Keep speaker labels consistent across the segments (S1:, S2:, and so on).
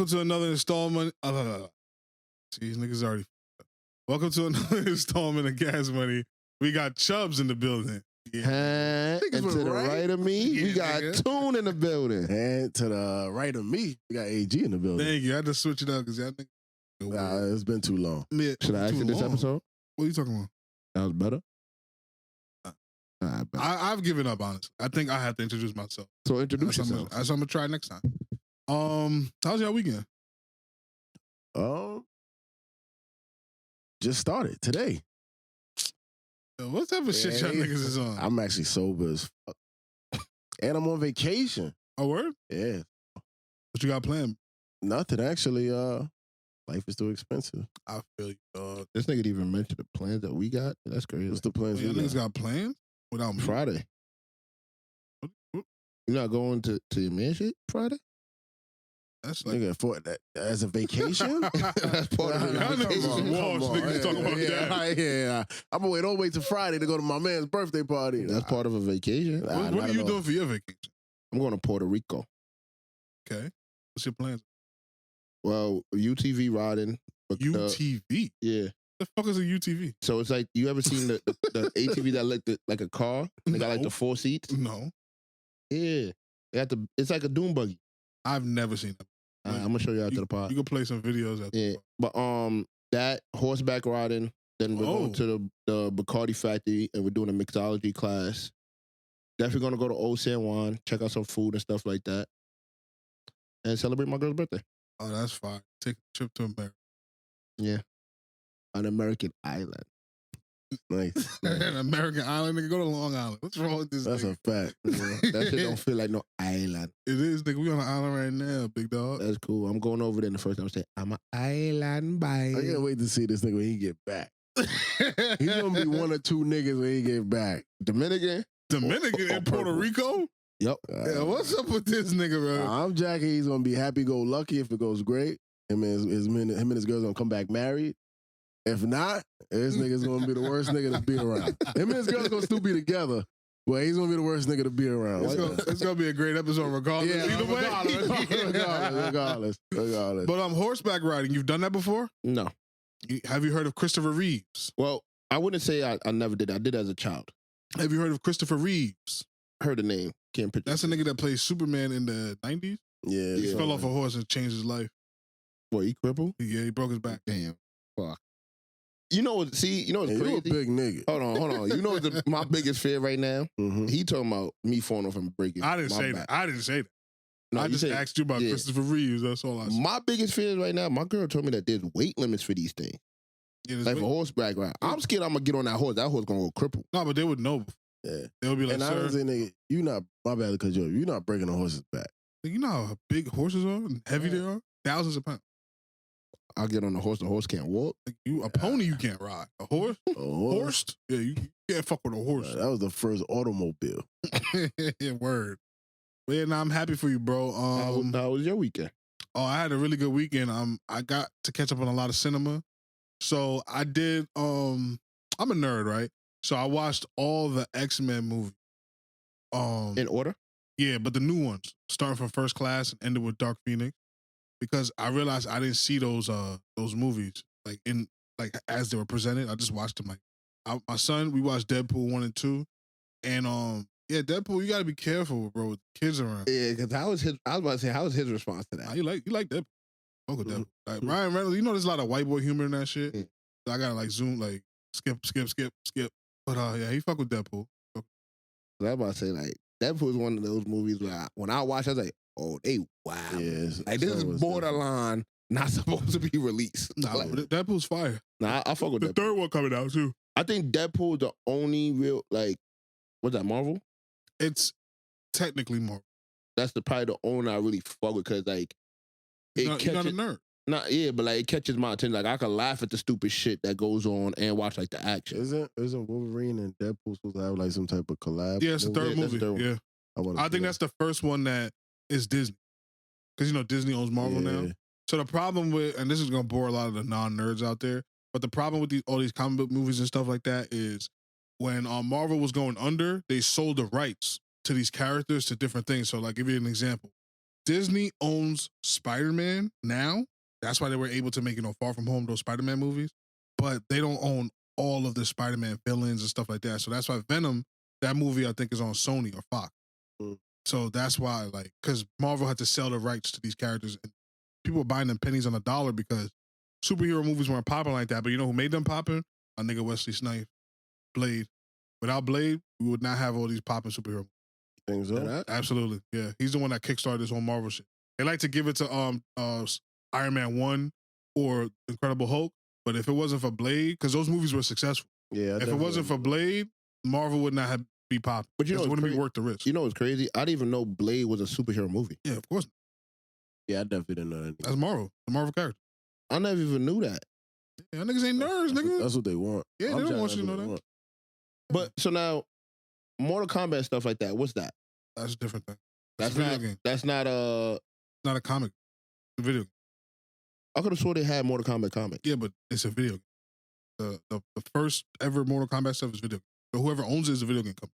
S1: welcome to another installment. See, these niggas already. Welcome to another installment of Gas Money. We got Chubbz in the building.
S2: Yeah. And to the right of me, we got Toon in the building.
S3: And to the right of me, we got AG in the building.
S1: Thank you. I had to switch it up because y'all niggas.
S3: It's been too long.
S1: Yeah,
S2: Should I exit this episode?
S1: What are you talking about?
S2: That was better.
S1: I've given up, honestly. I think I have to introduce myself.
S2: So introduce yourself.
S1: That's what I'm gonna try next time. How's y'all weekend?
S3: Just started today.
S1: What type of shit y'all niggas is on?
S3: I'm actually sober as fuck. And I'm on vacation.
S1: Oh, word?
S3: Yeah.
S1: What you got planned?
S3: Nothing, actually. Life is too expensive.
S1: I feel you, dog.
S2: This nigga didn't even mention the plans that we got. That's crazy.
S3: What's the plans?
S1: Y'all niggas got plans? Without me?
S2: Friday.
S1: What?
S2: You're not going to your man shit Friday?
S1: That's like
S3: nigga for that as a vacation.
S2: That's part of it.
S1: Y'all niggas is washed. Niggas talking about that.
S3: Yeah. I'm gonna wait all the way to Friday to go to my man's birthday party.
S2: That's part of a vacation.
S1: What are you doing for your vacation?
S2: I'm going to Puerto Rico.
S1: Okay. What's your plans?
S2: Well, UTV riding.
S1: UTV?
S2: Yeah.
S1: The fuck is a UTV?
S2: So it's like, you ever seen the ATV that looked like a car? They got like the 4 seats?
S1: No.
S2: Yeah. It's like a dune buggy.
S1: I've never seen that.
S2: I'm gonna show you after the pod.
S1: You can play some videos after the pod.
S2: But that horseback riding, then we're going to the Bacardi factory and we're doing a mixology class. Definitely gonna go to Old San Juan, check out some food and stuff like that. And celebrate my girl's birthday.
S1: Oh, that's fine. Take a trip to America.
S2: Yeah. An American island.
S3: Nice.
S1: An American island, nigga. Go to Long Island. What's wrong with this?
S3: That's
S1: nigga?
S3: a fact.
S2: Yeah, that shit don't feel like no island.
S1: It is, nigga. We on an island right now, big dog.
S2: That's cool. I'm going over there the first time I say, I'm an island boy.
S3: I can't wait to see this nigga when he get back. He's gonna be one or two niggas when he get back.
S2: Dominican
S1: in Puerto Rico?
S2: Yep.
S1: Yeah, what's up with this nigga, bro?
S3: I'm Jackie. He's gonna be happy-go-lucky if it goes great. Him and his girl's gonna come back married. If not, this nigga's gonna be the worst nigga to be around. Him and his girl's gonna still be together, but he's gonna be the worst nigga to be around.
S1: It's gonna be a great episode regardless.
S3: Yeah,
S1: either way.
S3: regardless.
S1: But horseback riding, you've done that before?
S2: No.
S1: Have you heard of Christopher Reeves?
S2: Well, I wouldn't say I never did. I did as a child.
S1: Have you heard of Christopher Reeves?
S2: Heard the name. Can't picture.
S1: That's a nigga that played Superman in the 90s.
S3: Yeah.
S1: He fell off a horse and changed his life.
S2: What, he crippled?
S1: Yeah, he broke his back.
S2: Damn. Fuck. You know what's crazy?
S3: You a big nigga.
S2: Hold on. You know what's my biggest fear right now?
S3: Mm-hmm.
S2: He talking about me falling off and breaking.
S1: I didn't say that.
S2: No,
S1: I just asked you about Christopher Reeves. That's all I said.
S2: My biggest fear right now, my girl told me that there's weight limits for these things.
S1: Yeah,
S2: like for horseback ride. I'm scared I'm gonna get on that horse. That horse gonna go cripple.
S1: No, but they would know.
S3: Yeah.
S1: They would be like,
S3: and
S1: sir.
S3: I was saying, nigga, you not, my bad, because you're not breaking a horse's back.
S1: You know how big horses are and heavy they are? Thousands of pounds.
S2: I'll get on the horse can't walk.
S1: A pony you can't ride. A horse? Horse? Yeah, you can't fuck with a horse.
S3: That was the first automobile.
S1: Yeah, word. But yeah, I'm happy for you, bro.
S2: How was your weekend?
S1: Oh, I had a really good weekend. I got to catch up on a lot of cinema. So I did, I'm a nerd, right? So I watched all the X-Men movies.
S2: In order?
S1: Yeah, but the new ones, starting from First Class and ended with Dark Phoenix, because I realized I didn't see those movies like as they were presented. I just watched them my son. We watched Deadpool 1 and 2, and yeah, Deadpool. You got to be careful, bro, with kids around.
S2: Yeah, because I was about to say, how was his response to that?
S1: You like Deadpool? Fuck with Deadpool. Like Ryan Reynolds, you know, there's a lot of white boy humor in that shit.
S2: Mm.
S1: So I gotta zoom, skip. But yeah, he fuck with Deadpool.
S2: I was about to say, like, Deadpool is one of those movies where when I watched, I was like, oh, they wow.
S3: Yes,
S2: like, this is borderline not supposed to be released.
S1: Nah,
S2: like,
S1: Deadpool's fire.
S2: Nah, I fuck with
S1: the
S2: Deadpool.
S1: third one coming out too.
S2: I think Deadpool the only real, like, what's that, Marvel?
S1: It's technically Marvel.
S2: That's probably the only I really fuck with, because, like,
S1: You're not a nerd.
S2: But like, it catches my attention. Like, I can laugh at the stupid shit that goes on and watch like the action.
S3: Isn't Wolverine and Deadpool supposed to have like some type of collab?
S1: Yeah, it's the third movie. Yeah, I think that's the first one that is Disney, because you know Disney owns Marvel now. So the problem with, and this is gonna bore a lot of the non-nerds out there, but the problem with all these comic book movies and stuff like that is when Marvel was going under, they sold the rights to these characters to different things. So like, give you an example. Disney owns Spider-Man now. That's why they were able to make, Far From Home, those Spider-Man movies. But they don't own all of the Spider-Man villains and stuff like that. So that's why Venom, that movie, I think, is on Sony or Fox. So that's why, because Marvel had to sell the rights to these characters. And people were buying them pennies on the dollar because superhero movies weren't popping like that. But you know who made them popping? A nigga Wesley Snipes, Blade. Without Blade, we would not have all these popping superhero movies.
S3: Think so?
S1: Absolutely, yeah. He's the one that kickstarted this whole Marvel shit. They like to give it to Iron Man 1 or Incredible Hulk, but if it wasn't for Blade, because those movies were successful.
S3: Yeah.
S1: If it wasn't for Blade, Marvel would not have be popping.
S2: But
S1: it wouldn't be worth the risk.
S2: You know what's crazy? I didn't even know Blade was a superhero movie.
S1: Yeah, of course.
S3: Yeah, I definitely didn't know that.
S1: That's Marvel. The Marvel character.
S2: I never even knew that.
S1: Yeah, niggas ain't nerds, nigga.
S3: That's what they want.
S1: Yeah, they don't want you to know that.
S3: Want.
S2: But so now, Mortal Kombat stuff like that. What's that?
S1: That's a different thing.
S2: That's
S1: a video
S2: not.
S1: game.
S2: That's not
S1: Not a comic. It's a video game.
S2: I could have swore they had Mortal Kombat comic.
S1: Yeah, but it's a video game. The first ever Mortal Kombat stuff is video game. So whoever owns it is a video game company.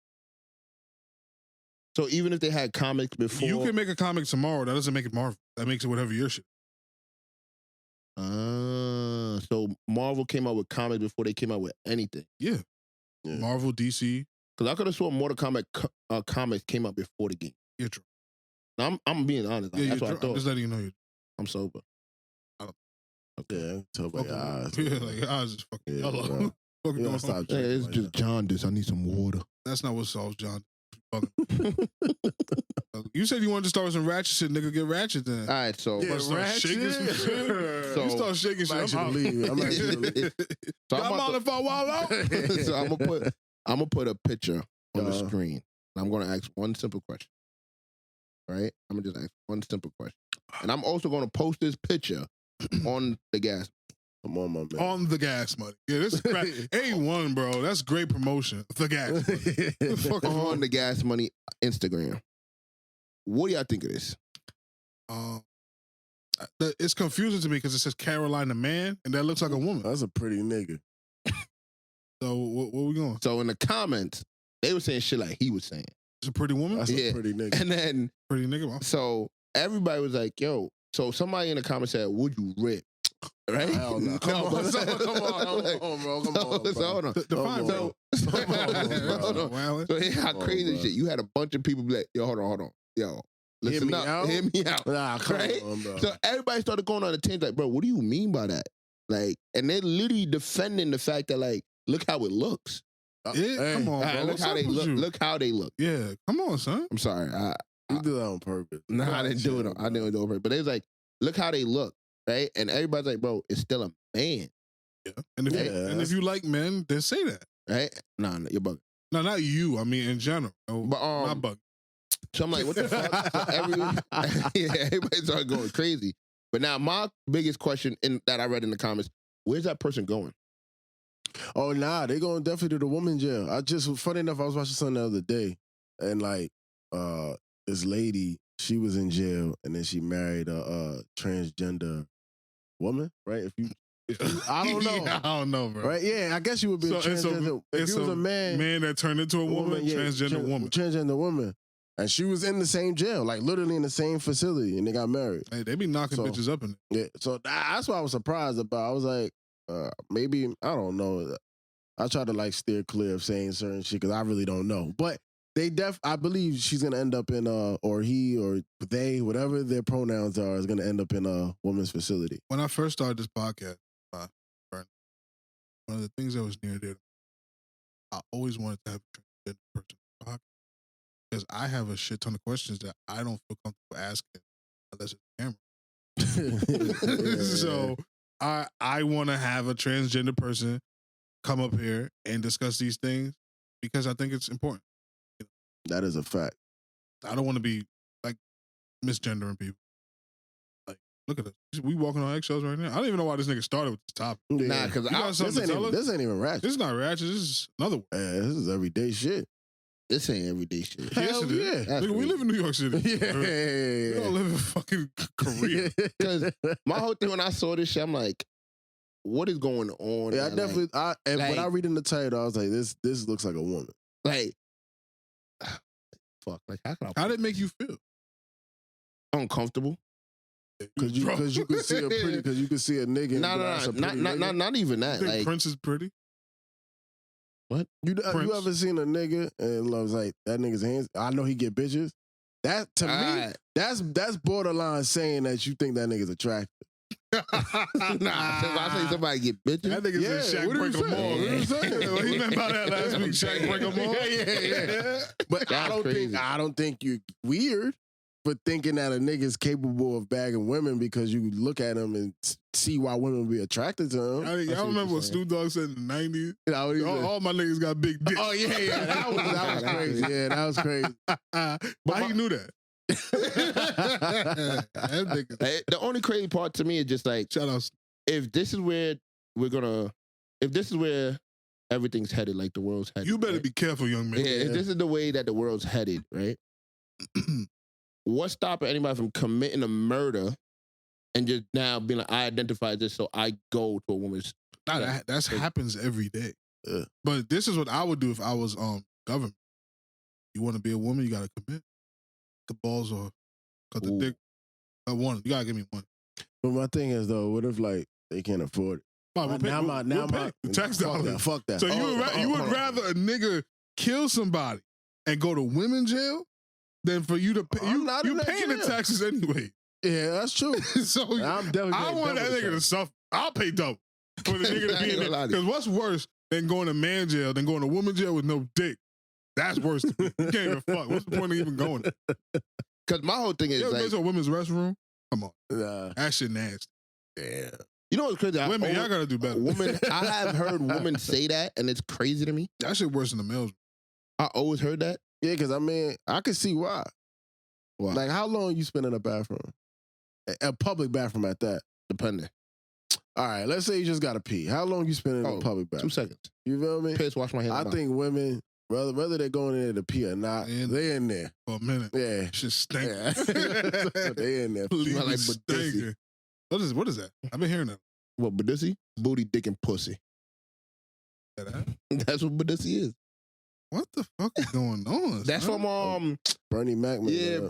S2: So even if they had comics before,
S1: You can make a comic tomorrow. That doesn't make it Marvel. That makes it whatever your shit.
S2: So Marvel came out with comics before they came out with anything.
S1: Yeah.
S3: Yeah.
S1: Marvel, DC.
S2: Because I could have sworn Mortal Kombat comics came out before the game.
S1: You're true.
S2: Now, I'm being honest.
S1: Yeah,
S2: That's what I
S1: I'm
S2: thought.
S1: just letting you know.
S2: I'm sober.
S3: Yeah, I can tell by your eyes.
S1: Yeah, like your eyes is fucking
S3: Yeah,
S1: yellow.
S3: bro.
S1: Fucking
S3: You
S1: going
S3: gotta stop
S1: on.
S2: Hey,
S3: drinking
S2: it's
S3: like
S2: just
S3: that.
S2: jaundice. I need some water.
S1: That's not what solves John. You said you wanted to start with some ratchet shit, nigga. Get ratchet then.
S2: All right, so
S3: Yeah,
S1: Start shaking some shit.
S2: So-
S1: You start shaking shit.
S3: I'm
S1: I'm
S3: actually
S1: out.
S3: leaving. I'm actually leaving.
S2: So
S1: Y'all
S2: I'm
S1: mind if I wild out?
S2: so I'm gonna put a picture on the
S3: Uh-huh.
S2: screen. And I'm gonna ask one simple question. Right? I'm gonna just ask one simple question. And I'm also gonna post this picture on the gas.
S3: Come on, my man.
S1: On the gas money. Yeah, this is crack. A1, bro. That's great promotion. The gas money. Fuck
S2: On the Gas Money Instagram. What do y'all think of this?
S1: It's confusing to me because it says Caroline the man, and that looks like a woman.
S3: That's a pretty nigga.
S1: So where we going?
S2: So in the comments, they were saying shit like he was saying.
S1: It's a pretty woman?
S3: That's
S2: Yeah.
S3: a pretty nigga.
S2: And then,
S1: Pretty nigga, bro.
S2: so everybody was like, yo, so somebody in the comments said, would you rip? Right?
S3: Hell no. Come on,
S2: but-
S3: come on, bro. Come on,
S2: So
S3: bro.
S2: hold on.
S1: Define,
S3: Come
S1: bro.
S3: on.
S2: Hold on.
S1: Wow.
S2: So here's how
S3: Come on,
S2: crazy
S3: bro.
S2: shit. You had a bunch of people be like, yo, hold on. Yo, listen
S3: me
S2: up.
S3: out?
S2: Hear me out.
S3: Nah, come
S2: Right?
S3: on, bro.
S2: So everybody started going on a tangent like, bro, what do you mean by that? Like, and they're literally defending the fact that, like, look how it looks.
S1: Yeah, come on,
S2: All right,
S1: bro.
S2: look
S1: What's
S2: how
S1: up
S2: they
S1: with
S2: look.
S1: you?
S2: Look how they look.
S1: Yeah, come on, son.
S2: I'm sorry.
S3: You did that on purpose.
S2: I didn't do it. I didn't do it. But they was like, look how they look, right? And everybody's like, bro, it's still a man,
S1: Yeah. And if you like men, then say that.
S2: right? Nah, you're bugging.
S1: No, not you. I mean, in general. No,
S2: But
S1: not bug.
S2: so I'm like, what the fuck? So everybody started going crazy. But now my biggest question that I read in the comments, where's that person going?
S3: Oh, nah, they going definitely to the woman jail. Funny enough, I was watching something the other day, and like, this lady, she was in jail, and then she married a transgender woman, right? If you I don't know.
S1: Yeah, I don't know, bro.
S3: Right? Yeah, I guess you would be
S1: So
S3: a transgender. If you was a man
S1: that turned into a woman,
S3: yeah,
S1: transgender woman.
S3: Transgender woman. And she was in the same jail, like literally in the same facility, and they got married.
S1: Hey, they be knocking
S3: So-
S1: bitches up in there.
S3: Yeah, so that's what I was surprised about. I was like, maybe, I don't know. I try to like steer clear of saying certain shit because I really don't know. But I believe she's gonna end up in or he or they, whatever their pronouns are, is gonna end up in a woman's facility.
S1: When I first started this podcast, one of the things that was near there, I always wanted to have a transgender person on the podcast because I have a shit ton of questions that I don't feel comfortable asking unless it's camera. So I want to have a transgender person come up here and discuss these things because I think it's important.
S3: That is a fact.
S1: I don't want to be like misgendering people. Like, look at us. We walking on eggshells right now. I don't even know why this nigga started with this topic.
S2: Nah, because
S1: You got
S3: this
S1: something
S3: ain't,
S1: to tell
S3: even,
S1: us?
S3: this ain't even ratchet.
S1: This is not ratchet. This is another one.
S3: This is everyday shit.
S2: this ain't everyday shit.
S3: Hell
S1: Yes, it is.
S3: yeah.
S1: Nigga, we live in New York City. We don't live in fucking Korea.
S2: Because my whole thing when I saw this shit, I'm like, what is going on?
S3: Yeah, I
S2: man?
S3: definitely. When
S2: like-
S3: I read in the title, I was like, "This looks like a woman."
S2: Like, fuck. Like, how can I?
S1: How did it make you feel?
S2: Uncomfortable.
S3: Because you could see a pretty, because you could see a nigga.
S2: Not even that.
S1: You think
S2: Like
S1: Prince is pretty?
S2: what?
S3: You ever seen a nigga and loves like that nigga's hands? I know he get bitches. That to me, that's borderline saying that you think that nigga's attractive.
S2: Nah, if I say somebody get bitches,
S1: That nigga said Shaq break them all.
S3: What are you saying?
S1: What he meant by that last week? Shaq break them all.
S3: Yeah. But
S2: That's
S3: I don't think you're weird for thinking that a nigga's capable of bagging women because you look at him and see why women be attracted to him.
S1: Y'all remember what Snoop Dogg said in the 90s?
S3: You know what he said?
S1: All my niggas got big dicks.
S3: Oh yeah, that was crazy. Yeah, that was crazy.
S1: Why you knew that? That nigga.
S2: the only crazy part to me is just like,
S1: Shout out.
S2: if this is where everything's headed, like the world's headed.
S1: You better
S2: right?
S1: be careful, young man.
S2: Yeah, if this is the way that the world's headed, right? What's stopping anybody from committing a murder and just now being like, I identify this, so I go to a woman's.
S1: Nah, that happens every day.
S3: Yeah.
S1: But this is what I would do if I was government. You want to be a woman, you gotta commit. The balls or cut the dick. One. You gotta give me one.
S3: But my thing is though, what if like they can't afford it?
S1: We'll pay. Tax dollars.
S3: Fuck that.
S1: So you would rather a nigga kill somebody and go to women's jail than for you to pay? You paying the taxes anyway.
S3: Yeah, that's true.
S1: So I want that nigga to suffer. I'll pay double for the nigga to be in there. Because what's worse than going to man jail than going to woman jail with no dick? That's worse to me. You can't even fuck. What's the point of even going there?
S2: Because my whole thing is
S1: you ever
S2: like,
S1: been to a women's restroom? Come on.
S3: Nah.
S1: That shit nasty.
S3: Yeah.
S2: you know what's crazy?
S1: Women, y'all gotta do better.
S2: I have heard women say that, and it's crazy to me.
S1: That shit worse than the males.
S2: I always heard that.
S3: Yeah, because I mean, I can see why.
S2: Why?
S3: Like, how long you spend in a bathroom? A public bathroom at that.
S2: Depending.
S3: All right, let's say you just got to pee. How long you spend in a public
S2: 2
S3: bathroom?
S2: seconds.
S3: You feel me?
S2: Piss, wash my hands.
S3: I think women, whether they're going in there to pee or not, they in there.
S1: For a minute.
S3: Yeah.
S1: Shit stink.
S3: Yeah. They in there.
S1: Please
S2: Smell like
S1: stinking. What is that? I've been hearing that.
S2: What, Badussi? Booty, dick, and pussy. That's what Badussi is.
S1: What the fuck is going on?
S2: That's from
S3: Bernie Mac.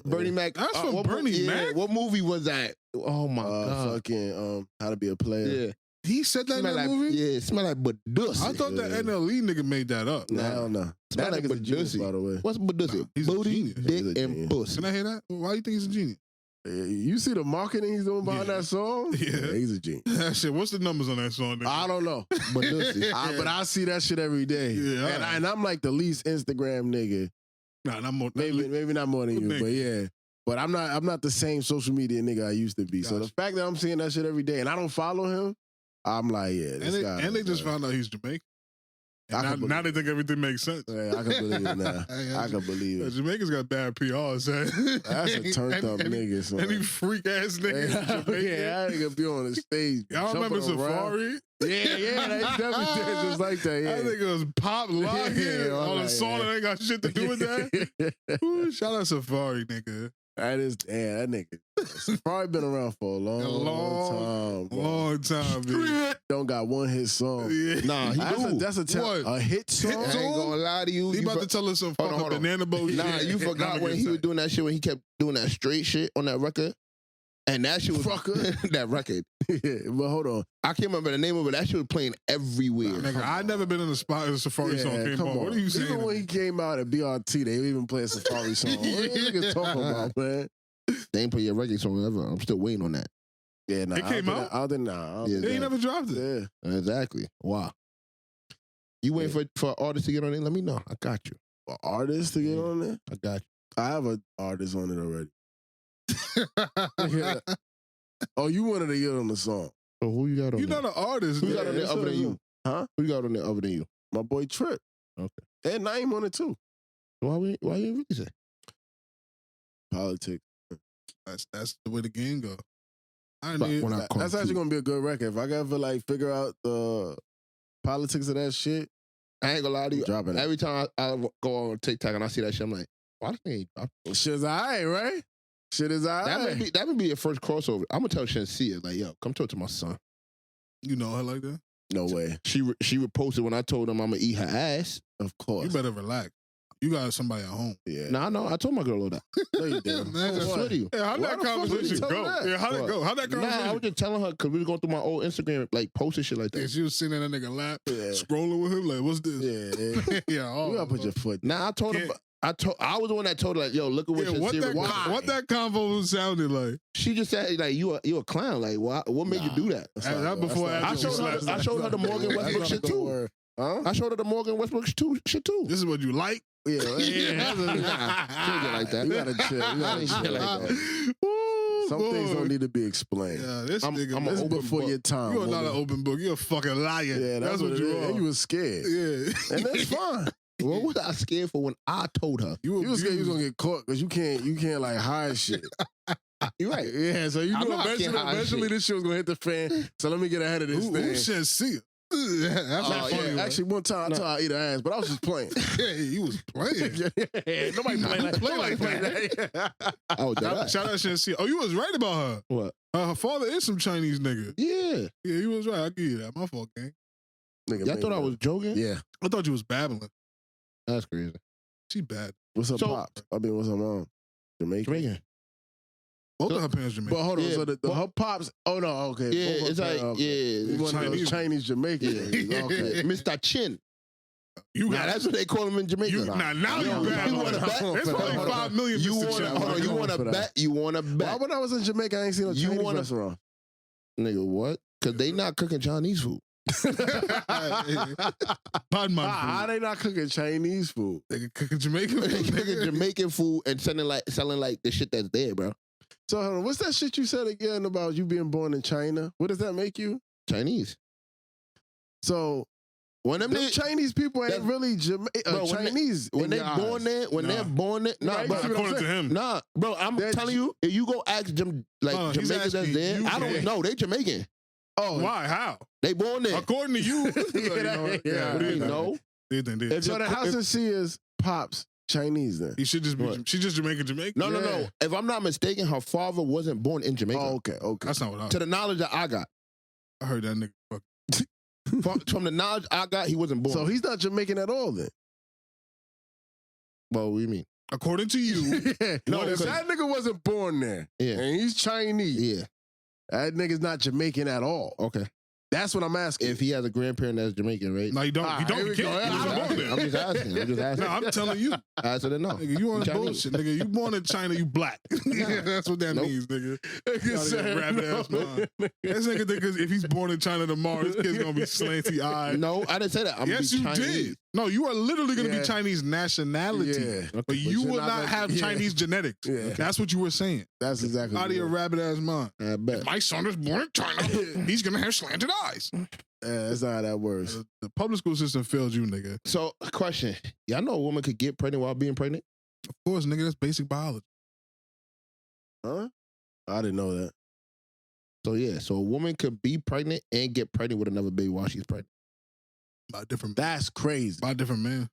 S2: Bernie Mac.
S1: That's from Bernie Mac.
S2: What movie was that? Oh my god!
S3: Fucking How to Be a Player.
S2: Yeah,
S1: he said that in that movie.
S2: Yeah, it smell like Badussi.
S1: I thought that NLE nigga made that up.
S3: Nah, I don't know.
S2: Smell like
S3: Badussi, by the way.
S2: What's Badussi?
S1: Nah, he's
S2: Booty,
S1: a genius.
S2: dick, and pussy.
S1: Can I hear that? Why do you think he's a genius?
S3: You see the marketing he's doing behind that song?
S1: Yeah,
S3: he's a genius.
S1: That shit. What's the numbers on that song? Nigga?
S3: I don't know, but I see that shit every day.
S1: Yeah,
S3: and I'm like the least Instagram nigga.
S1: Nah, not more.
S3: Maybe not more than you,
S1: nigga.
S3: but yeah. But I'm not the same social media nigga I used to be.
S1: Gotcha.
S3: So the fact that I'm seeing that shit every day and I don't follow him, I'm like, yeah. This guy.
S1: And they just found out he's Jamaican. Now they think everything makes sense.
S3: Yeah, I can believe it now. I can believe it.
S1: Jamaicans got bad PR, son.
S3: That's a turned up nigga, son.
S1: Any freak ass nigga.
S3: Yeah, I nigga be on the stage.
S1: Y'all remember Safari?
S3: Yeah, they definitely did just like that. Yeah.
S1: That nigga was pop lock on a song that ain't got shit to do with that. Ooh, shout out Safari, nigga.
S3: That nigga. Safari been around for a long time. Bro.
S1: Long time, man.
S3: Don't got one hit song.
S1: Yeah.
S2: Nah, he
S3: that's a hit song.
S2: I ain't gonna lie to you.
S1: He about to tell us some fucking banana boat shit.
S2: Nah, you forgot when he was doing that shit when he kept doing that straight shit on that record. And that shit was that record.
S3: Yeah, but hold on.
S2: I can't remember the name of it. That shit was playing everywhere.
S1: Nah, nigga, I never been in a spot in a Safari song came on. What are you saying?
S3: Even when he came out at BRT, they even play a Safari song. What are you niggas talking about, man?
S2: They ain't play your reggae song ever. I'm still waiting on that.
S3: Yeah, nah.
S1: It came out?
S3: I didn't know.
S1: They ain't never dropped it.
S3: Yeah.
S2: Exactly. Wow. You waiting for artists to get on it? Let me know. I got you.
S3: For artists to get on there?
S2: I got you.
S3: I have an artist on it already. Oh, you wanted to get on the song.
S2: So who you got on
S1: You're
S2: there?
S1: not an artist.
S2: Who got on there other than you?
S3: Huh?
S2: Who you got on there other than you?
S3: My boy Trip.
S2: Okay.
S3: And Naeem on it too.
S2: Why you really say?
S3: Politics.
S1: That's the way the game go.
S3: That's actually gonna be a good record. If I can ever like figure out the politics of that shit,
S2: I ain't gonna lie to you.
S3: Dropping it.
S2: Every time I go on TikTok and I see that shit, I'm like, why this thing ain't dropping?
S3: Shit's alright, right? Shit is alright.
S2: That would be your first crossover. I'm gonna tell Shensia, like, yo, come talk to my son.
S1: You know her like that?
S3: No way.
S2: She reposted when I told him I'm gonna eat her ass.
S3: Of course.
S1: You better relax. You got somebody at home.
S3: Yeah.
S2: Nah, I know. I told my girl all that.
S3: No, you didn't.
S1: Man,
S2: I swear to you.
S1: Yeah, how'd
S3: Why
S1: that
S3: the fuck would you
S1: conversation
S3: tell
S1: go?
S3: her that?
S1: Yeah, how'd it go? How'd that conversation?
S2: Nah, I was just telling her because we was going through my old Instagram, like, posts and shit like
S1: Yeah,
S2: that.
S1: she was sitting in that nigga lap,
S3: Yeah.
S1: scrolling with him, like, what's this?
S3: Yeah.
S1: Yeah,
S3: You gotta put your foot.
S2: Nah, I told her.
S1: Yeah.
S2: I was the one that told her, like, yo, look at what
S1: Yeah,
S2: your
S1: what
S2: cereal
S1: that,
S2: was.
S1: what that convo sounded like.
S2: She just said, like, you a clown. Like, what made you do that?
S3: That's not
S1: That
S3: good.
S1: before
S3: That's not
S1: I
S3: good.
S2: I showed her the Morgan
S3: That's
S2: Westbrook
S3: not
S2: shit
S3: a good
S2: too.
S3: word. Huh?
S2: I showed her the Morgan Westbrook shit too.
S1: This is what you like?
S3: Yeah.
S2: Nah, she didn't get like that.
S3: You gotta chill. You gotta
S2: Shit
S3: chill.
S2: like that.
S1: Ooh,
S3: Some
S1: boy.
S3: things don't need to be explained.
S1: Yeah, this
S2: I'm
S1: nigga,
S2: an
S3: It's
S2: open
S3: before
S2: book.
S3: your time.
S1: you are not an
S3: woman.
S1: open book. You're a fucking liar.
S3: Yeah, that's what
S1: you
S3: it is.
S1: are.
S3: And you was scared.
S1: Yeah.
S3: And that's fine.
S2: What was I scared for when I told her?
S1: You
S3: You was scared you was gonna get caught because you can't like hide shit.
S2: You're right.
S3: Yeah, so you
S2: I
S3: knew
S2: know I can't hide
S3: eventually
S2: shit.
S3: this shit was gonna hit the fan. So let me get ahead of this
S1: Who
S3: thing.
S1: said see it? That's not funny.
S3: Yeah, actually, one time I told her I eat her ass, but I was just playing.
S1: Yeah, he was playing.
S3: Yeah, nobody playing like,
S1: Play
S3: nobody
S1: like
S3: playing
S1: that.
S3: that.
S2: Oh, did I?
S1: Shout out Shansia. Oh, you was right about her.
S2: What?
S1: Her father is some Chinese nigga.
S2: Yeah.
S1: Yeah, you was right. I give you that. My fault, gang.
S3: Nigga,
S2: Y'all
S3: man,
S2: thought I was joking?
S3: Yeah.
S1: I thought you was babbling.
S2: That's crazy.
S1: She bad.
S3: What's up,
S2: So-
S3: pops? I mean, what's her mom? Jamaican.
S2: Jamaican.
S1: Both of her parents Jamaican.
S3: But hold on,
S2: Yeah,
S3: so the her pops. Oh no, okay.
S2: Yeah,
S3: Both
S2: it's
S3: her
S2: like,
S3: parents, okay.
S2: yeah.
S3: One of those Chinese Jamaican.
S2: Yeah.
S3: niggas, Okay.
S2: Mr. Chin.
S1: You
S2: Now, that's what they call him in Jamaica.
S1: you, now
S3: No,
S1: you bad.
S2: you wanna bet?
S1: There's
S3: Hold
S1: probably
S3: on.
S1: 5 million
S2: You
S1: Mr.
S2: want
S1: Chin.
S2: hold on, you
S3: I'm
S2: want
S3: for
S2: to
S3: that.
S2: bet? You want to
S3: Why
S2: bet?
S3: when I was in Jamaica, I ain't seen no
S2: You
S3: Chinese
S2: wanna-
S3: restaurant.
S2: Nigga, what? Because they not cooking Chinese food.
S1: Pardon my
S3: How
S1: food.
S3: they not cooking Chinese food?
S1: They cooking Jamaican
S2: They
S1: food.
S2: cooking Jamaican food and selling like the shit that's there, bro.
S3: So hold on, what's that shit you said again about you being born in China? What does that make you?
S2: Chinese.
S3: So
S2: When them
S3: them
S2: niggas-
S3: Chinese people ain't
S2: that-
S3: really
S2: Bro, when they-
S3: Chinese.
S2: when
S3: in
S2: they
S3: your
S2: born
S3: eyes.
S2: there, when
S1: Nah.
S2: they're born there, nah,
S3: Right?
S2: bro.
S3: You see what I'm
S1: According to him.
S2: Nah, bro, I'm
S3: They're
S2: telling you, if you go ask them, like
S1: No, he's
S2: Jamaicans that's
S1: asking
S2: there,
S1: you,
S2: I don't
S1: man.
S2: know. They Jamaican.
S3: Oh,
S1: Why? How?
S2: They born there.
S1: According to you.
S3: Yeah,
S1: What do you
S3: yeah.
S2: No.
S1: They think they-
S2: If
S3: so
S2: your-
S3: the house and she is pops Chinese then.
S1: He should just be.
S2: What?
S1: She just Jamaican.
S2: No, no,
S3: Yeah.
S2: no. If I'm not mistaken, her father wasn't born in Jamaica.
S3: Oh, okay.
S1: That's not what I.
S2: To the knowledge that I got.
S1: I heard that nigga. Fuck.
S2: From the knowledge I got, he wasn't born.
S3: So he's not Jamaican at all then.
S2: Well, what do you mean?
S1: According to you,
S2: No,
S3: if
S2: because-
S3: that nigga wasn't born there
S2: Yeah.
S3: and he's Chinese,
S2: Yeah.
S3: that nigga's not Jamaican at all.
S2: Okay.
S3: That's what I'm asking.
S2: If he has a grandparent that's Jamaican, right?
S1: no, you don't.
S3: Ah,
S1: You don't.
S3: here
S1: You
S3: we go.
S1: can't.
S3: Yeah,
S1: You
S3: I'm
S1: wasn't
S3: just
S1: born
S2: I'm
S1: there.
S2: just asking. I'm just asking.
S1: No, I'm telling you,
S2: I said no.
S1: nigga, you on
S2: Chinese.
S1: bullshit, nigga. You born in China, you black. That's what that
S2: Nope.
S1: means, nigga.
S3: Nigga
S1: Y'all
S3: said
S1: nigga rabbit
S3: no.
S1: ass mind. This nigga think if he's born in China tomorrow, his kid's gonna be slanty eyed.
S2: No, I didn't say that. I'm
S1: Yes,
S2: be
S1: you
S2: Chinese.
S1: did. No, you are literally gonna
S3: Yeah.
S1: be Chinese nationality,
S3: Yeah.
S1: but you
S3: you're
S1: will
S3: not
S1: not
S3: gonna-
S1: have
S3: yeah.
S1: Chinese genetics.
S3: Yeah.
S1: That's what you were saying.
S3: That's exactly
S1: Out of your rabbit ass mind.
S2: I bet.
S1: My son is born in China. He's gonna have slanted eyes.
S3: That's not how that works.
S1: The public school system failed you, nigga.
S2: So, question. Y'all know a woman could get pregnant while being pregnant?
S1: Of course, nigga. That's basic biology.
S3: Huh? I didn't know that.
S2: So, yeah. So, a woman could be pregnant and get pregnant with another baby while she's pregnant.
S1: By a different.
S3: That's crazy.
S1: By a different man.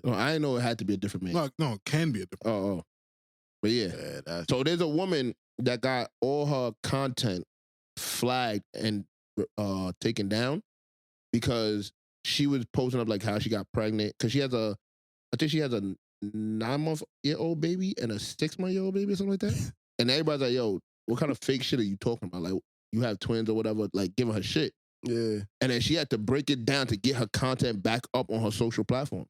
S2: No, I didn't know it had to be a different man.
S1: No, it can be a different.
S2: Oh. But, yeah.
S3: Yeah, that's
S2: So, there's a woman that got all her content flagged and taken down because she was posting up like how she got pregnant because I think she has a 9-month-old baby and a 6-month-old baby or something like that. And everybody's like, yo, what kind of fake shit are you talking about? Like, you have twins or whatever, like giving her shit.
S3: yeah.
S2: And then she had to break it down to get her content back up on her social platform.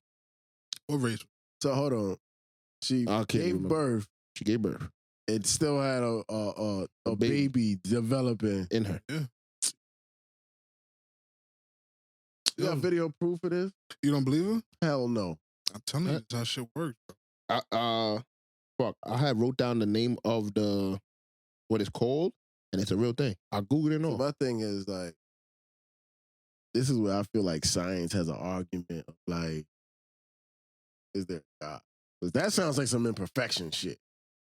S1: What race?
S3: So hold on. She
S2: I can't
S3: gave
S2: remember.
S3: birth.
S2: She gave birth
S3: It still had a
S2: A baby.
S3: baby developing.
S2: in her.
S3: You got video proof of this?
S1: You don't believe her?
S3: Hell no.
S1: I'm telling you, that's how shit works.
S2: Fuck, I had wrote down the name of what it's called, and it's a real thing. I Googled it
S3: So
S2: all.
S3: my thing is like, this is where I feel like science has an argument of like, is there a God? Because that sounds like some imperfection shit.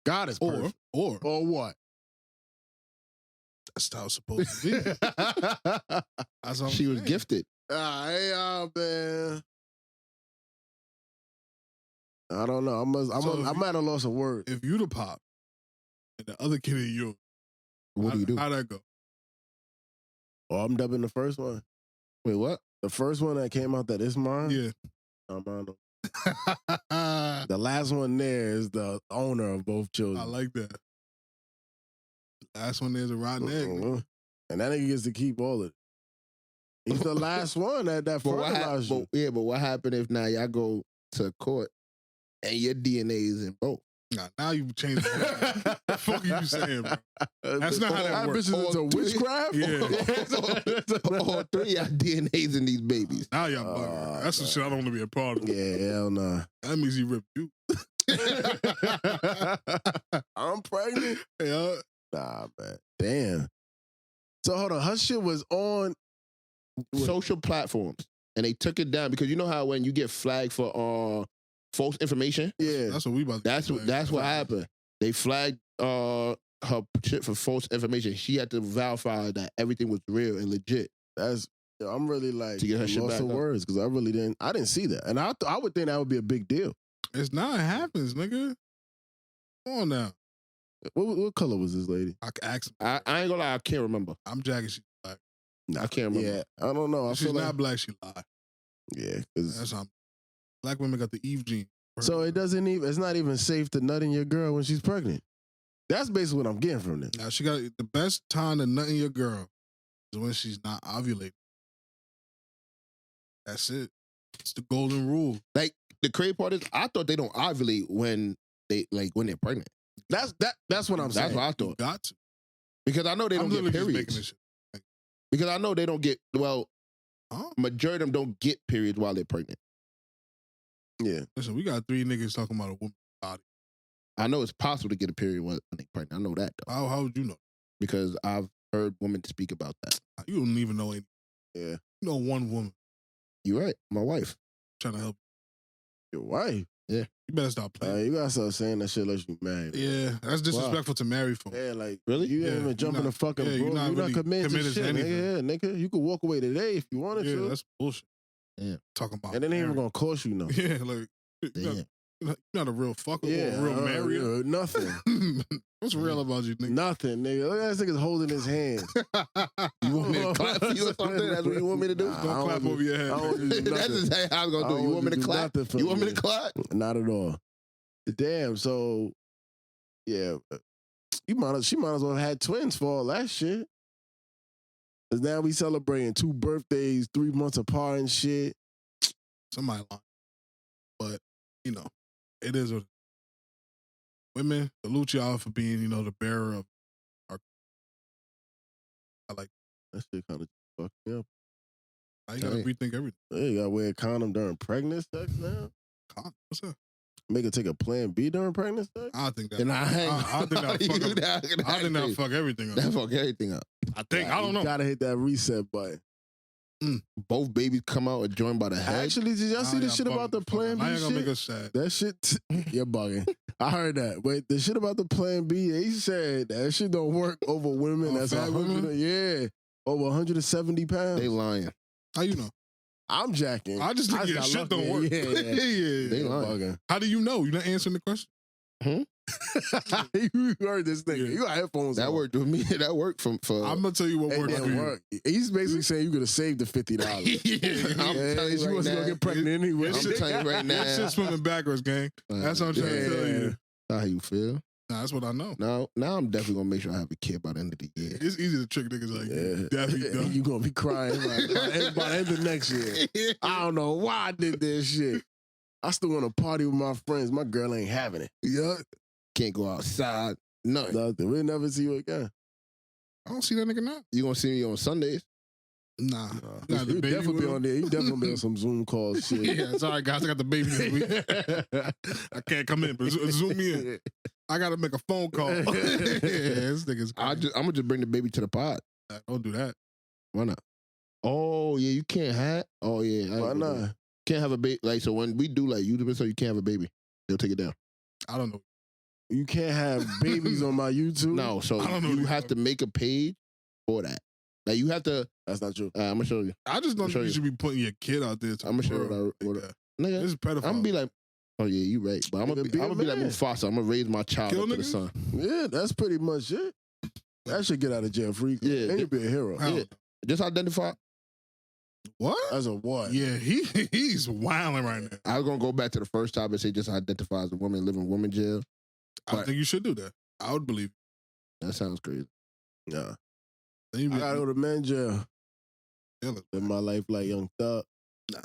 S3: God is perfect.
S1: Or
S3: Or what?
S1: that's how it's supposed to be. That's what I'm
S2: She was
S1: saying.
S2: gifted.
S3: Hey, man. I don't know. I'm at a loss of words.
S1: If you the pop and the other kid is yours,
S2: What do you do?
S1: How'd that go?
S3: Oh, I'm dubbing the first one.
S2: Wait, what?
S3: The first one that came out that is mine.
S1: Yeah.
S3: I'm on. The last one there is the owner of both children.
S1: I like that. Last one there's a rotten egg.
S3: And that nigga gets to keep all of it. He's the last one that fertilized you.
S2: But what happened if now y'all go to court and your DNA is in both?
S1: Nah, now you changed the What the fuck are you saying, bro? That's not how that works.
S3: Bitches into witchcraft?
S2: Yeah. All three y'all DNAs in these babies.
S1: Now y'all bugging. That's some shit I don't want to be a part of.
S3: Yeah, hell nah.
S1: That means he ripped you.
S3: I'm pregnant?
S1: Yeah.
S3: Nah, man. Damn. So hold on, her shit was on
S2: social platforms, and they took it down because you know how when you get flagged for false information,
S1: That's what we about to
S2: that's what happened. They flagged her shit for false information. She had to verify that everything was real and legit.
S3: I'm really like
S2: to get her shit
S3: lost
S2: back
S3: for words because I didn't see that, and I would think that would be a big deal.
S1: It's not. It happens, nigga. Come on now.
S3: What color was this lady?
S1: I can ask.
S2: I ain't gonna lie, I can't remember.
S1: I'm jacking. She's black.
S2: I can't remember.
S3: Yeah, I don't know.
S1: She's not black. She lied.
S3: Yeah, because
S1: That's how black women got the Eve gene.
S3: So it's not even safe to nut in your girl when she's pregnant. That's basically what I'm getting from this.
S1: Now she got the best time to nut in your girl is when she's not ovulating. That's it. It's the golden rule.
S2: Like the crazy part is, I thought they don't ovulate when they're pregnant.
S3: That's what I'm saying.
S2: That's what I
S1: You
S2: thought.
S1: got to.
S2: Because I know they don't get
S1: literally just making
S2: periods.
S1: this shit.
S2: Because I know they don't get
S1: Huh?
S2: majority of them don't get periods while they're pregnant.
S3: Yeah.
S1: Listen, we got 3 niggas talking about a woman's body.
S2: I know it's possible to get a period when they're pregnant. I know that though.
S1: How would you know?
S2: Because I've heard women speak about that.
S1: You don't even know any.
S3: Yeah.
S1: You know one woman
S2: You're right. My wife.
S1: trying to help.
S3: Your wife.
S1: You better stop playing.
S3: You gotta start saying that shit unless you married.
S1: Yeah, that's disrespectful to marry for.
S3: Yeah, like
S2: Really?
S3: you ain't even jumping the fucking bro.
S1: you're not really
S3: committed to
S1: committed to
S3: shit,
S1: anything.
S3: nigga. Yeah, nigga. You could walk away today if you wanted
S1: Yeah,
S3: to.
S1: that's bullshit.
S2: Yeah.
S1: Talking about.
S3: And it ain't even
S1: marriage.
S3: gonna cost you nothing.
S1: Yeah, like you're not a real fucker
S3: Yeah,
S1: or a real marrier.
S3: nothing.
S1: What's real about you, nigga?
S3: Nothing, nigga. Look at that nigga's holding his hand.
S2: You want me to clap for you or something? That's what you want me to do?
S3: Nah,
S1: Don't clap over your head.
S3: I don't do
S2: That's
S3: nothing.
S2: exactly how I was gonna do. You want me to clap? You want me to clap?
S3: Not at all. Damn. So, yeah, she might as well have had twins for all that shit. Cause now we celebrating 2 birthdays 3 months apart and shit.
S1: Somebody lying. But, it is what it is. Women, salute y'all for being, the bearer of our. I like
S3: That shit kind of fucked me up.
S1: now you gotta rethink everything.
S3: Hey, you gotta wear a condom during pregnant sex now.
S1: What's that?
S3: Make it take a plan B during pregnant sex.
S1: I think that.
S2: Then
S1: I think that fuck everything up.
S2: That fuck everything up.
S1: I think. I don't know.
S3: You gotta hit that reset button.
S2: Both babies come out and joined by the head.
S3: Actually, did y'all see the shit about the plan B
S1: I ain't gonna make
S3: shit?
S1: us sad.
S3: That shit, you're bugging. I heard that. But the shit about the plan B, he said that shit don't work over women.
S1: Oh,
S3: That's
S1: fat
S3: 100,
S1: women?
S3: yeah, over 170 pounds.
S2: They lying.
S1: How you know?
S3: I'm jacking.
S1: I just think your
S3: got
S1: shit
S3: lucky.
S1: don't work.
S3: Yeah.
S2: They lying.
S3: Bugging.
S1: How do you know? You're not answering the question.
S3: You heard this nigga.
S1: Yeah.
S3: You got headphones
S2: That
S3: on.
S2: worked with me. That worked for.
S1: I'm gonna tell you what
S3: It
S1: works for
S3: didn't
S1: you.
S3: work. He's basically saying you could have saved the $50.
S2: I'm telling you
S3: she
S2: right
S3: wasn't
S2: now.
S3: gonna get pregnant anyway.
S2: I'm telling you right now.
S1: That shit swimming backwards, gang. That's what I'm trying to tell you.
S2: How you feel?
S1: Nah, that's what I know.
S2: Now I'm definitely gonna make sure I have a kid by the end of the year.
S1: It's easy to trick niggas like you. Definitely
S3: And
S1: done.
S3: you gonna be crying like, by the end of next year. I don't know why I did this shit. I still want to party with my friends. My girl ain't having it.
S2: Yeah. Can't go outside. Nothing.
S3: Nothing. We'll never see you again.
S1: I don't see that nigga now.
S2: You gonna see me on Sundays?
S1: Nah.
S3: You
S1: Got the baby
S3: definitely
S1: with
S3: be
S1: him.
S3: on there. You definitely be on some Zoom calls shit.
S1: Yeah, sorry guys, I got the baby this week. I can't come in, but zoom me in. I gotta make a phone call. Yeah, this nigga's crazy.
S2: I'm gonna just bring the baby to the pod.
S1: Don't do that.
S2: Why not? Oh yeah, you can't have. Oh yeah,
S3: Why not?
S2: Can't have a baby. Like so, when we do like YouTube, so you can't have a baby. They'll take it down.
S1: I don't know.
S3: You can't have babies on my YouTube.
S2: No, so
S1: I don't know
S2: you
S1: these
S2: have to make a page for that. Like you have to.
S3: That's not true.
S2: I'm gonna show you.
S1: I just don't
S2: I'll show
S1: think you
S2: you.
S1: should be putting your kid out there. To
S2: I'm gonna show you
S1: world
S2: what I.
S1: like that.
S2: Nigga,
S1: This is pedophile.
S2: I'm gonna be like, oh yeah, you right. But I'm gonna be like
S3: man.
S2: Mufasa. I'm gonna raise my child
S1: Kill
S2: up to the
S1: niggas?
S2: sun.
S3: Yeah, that's pretty much it. That should get out of jail free.
S2: Yeah,
S3: And you be a hero.
S1: I don't
S2: Yeah.
S1: know.
S2: Just identify.
S1: What?
S3: As a what?
S1: Yeah, he's wilding right now.
S2: I was gonna go back to the first topic and say just identify as a woman, live in woman jail.
S1: I think you should do that. I would believe.
S2: That sounds crazy.
S3: Nah.
S1: I
S3: gotta go to men's jail.
S1: Live
S3: my life like Young Thug.
S1: Nah.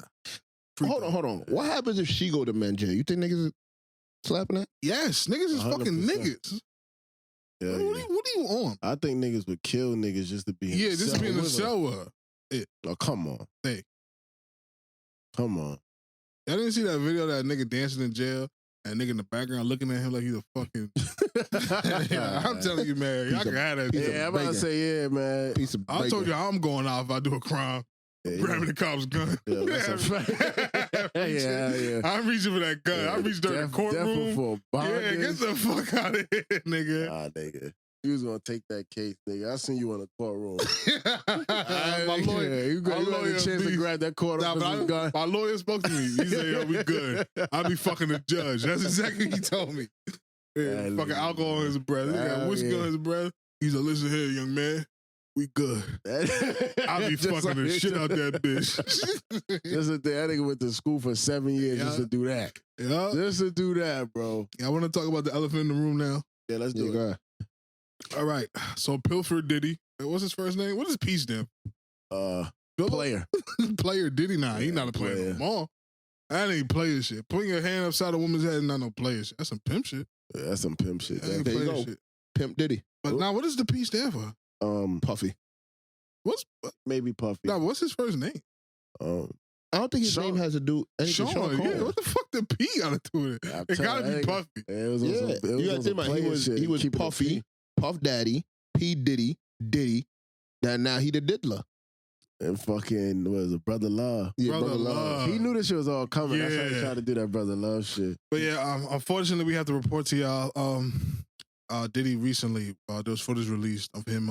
S2: Hold on. What happens if she go to men's jail? You think niggas is slapping that?
S1: Yes, niggas is
S3: 100%.
S1: fucking niggas.
S3: Yeah,
S1: What are you on?
S3: I think niggas would kill niggas just to be in the
S1: just to be in the cell with her.
S3: Oh, come on.
S1: Hey.
S3: Come on.
S1: I didn't see that video of that nigga dancing in jail and nigga in the background looking at him like he's a fucking... I'm telling you, man. Y'all can have that.
S3: Yeah, I'm about to say, yeah, man.
S2: Piece of
S1: I told you I'm going out if I do a crime. Grabbing the cop's gun.
S3: Yeah, that's a fact. yeah.
S1: I'm reaching for that gun. I reached during the courtroom.
S3: For
S1: yeah, get the fuck out of here, nigga.
S3: Nah, nigga. You was gonna take that case, nigga. I seen you in the courtroom.
S1: My lawyer,
S3: you had a chance to grab that courtroom gun.
S1: My lawyer spoke to me. He said, "Yo, we good." I'll be fucking the judge. That's exactly what he told me. Yeah, fucking alcohol in his breath. He got whiskey on his breath. He's like, "Listen here, young man. We good." I'll be fucking the shit out that bitch.
S3: Just a thing. That nigga went to school for 7 years just to do that.
S1: Yeah.
S3: Just to do that, bro.
S1: Yeah, I want to talk about the elephant in the room now.
S3: Yeah, let's do it.
S1: All right. So Pilfer Diddy. What's his first name? What is P stand?
S3: Player.
S1: Player Diddy. Nah, he not a player no more. That ain't player shit. Putting your hand upside a woman's head is not no player shit. That's some pimp shit.
S3: Yeah, that's some pimp shit.
S1: That ain't
S2: There you
S1: player
S2: go.
S1: shit.
S2: Pimp Diddy.
S1: But now, what does the P stand for?
S2: Puffy.
S1: What's
S3: maybe Puffy?
S1: Nah, what's his first name?
S2: I don't think his
S3: Sean.
S2: name has to do anything.
S1: Sean. Yeah, what the fuck did P got to do with it? It gotta be Puffy.
S3: It was
S2: You gotta think about he was Puffy, Puff Daddy, P Diddy, Diddy. Now he the diddler.
S3: And fucking was it Brother Love?
S1: Yeah, Brother Love.
S3: He knew this shit was all coming. That's why he
S1: Yeah.
S3: tried to do that Brother Love shit.
S1: But yeah, unfortunately, we have to report to y'all. Diddy recently, there was footage released of him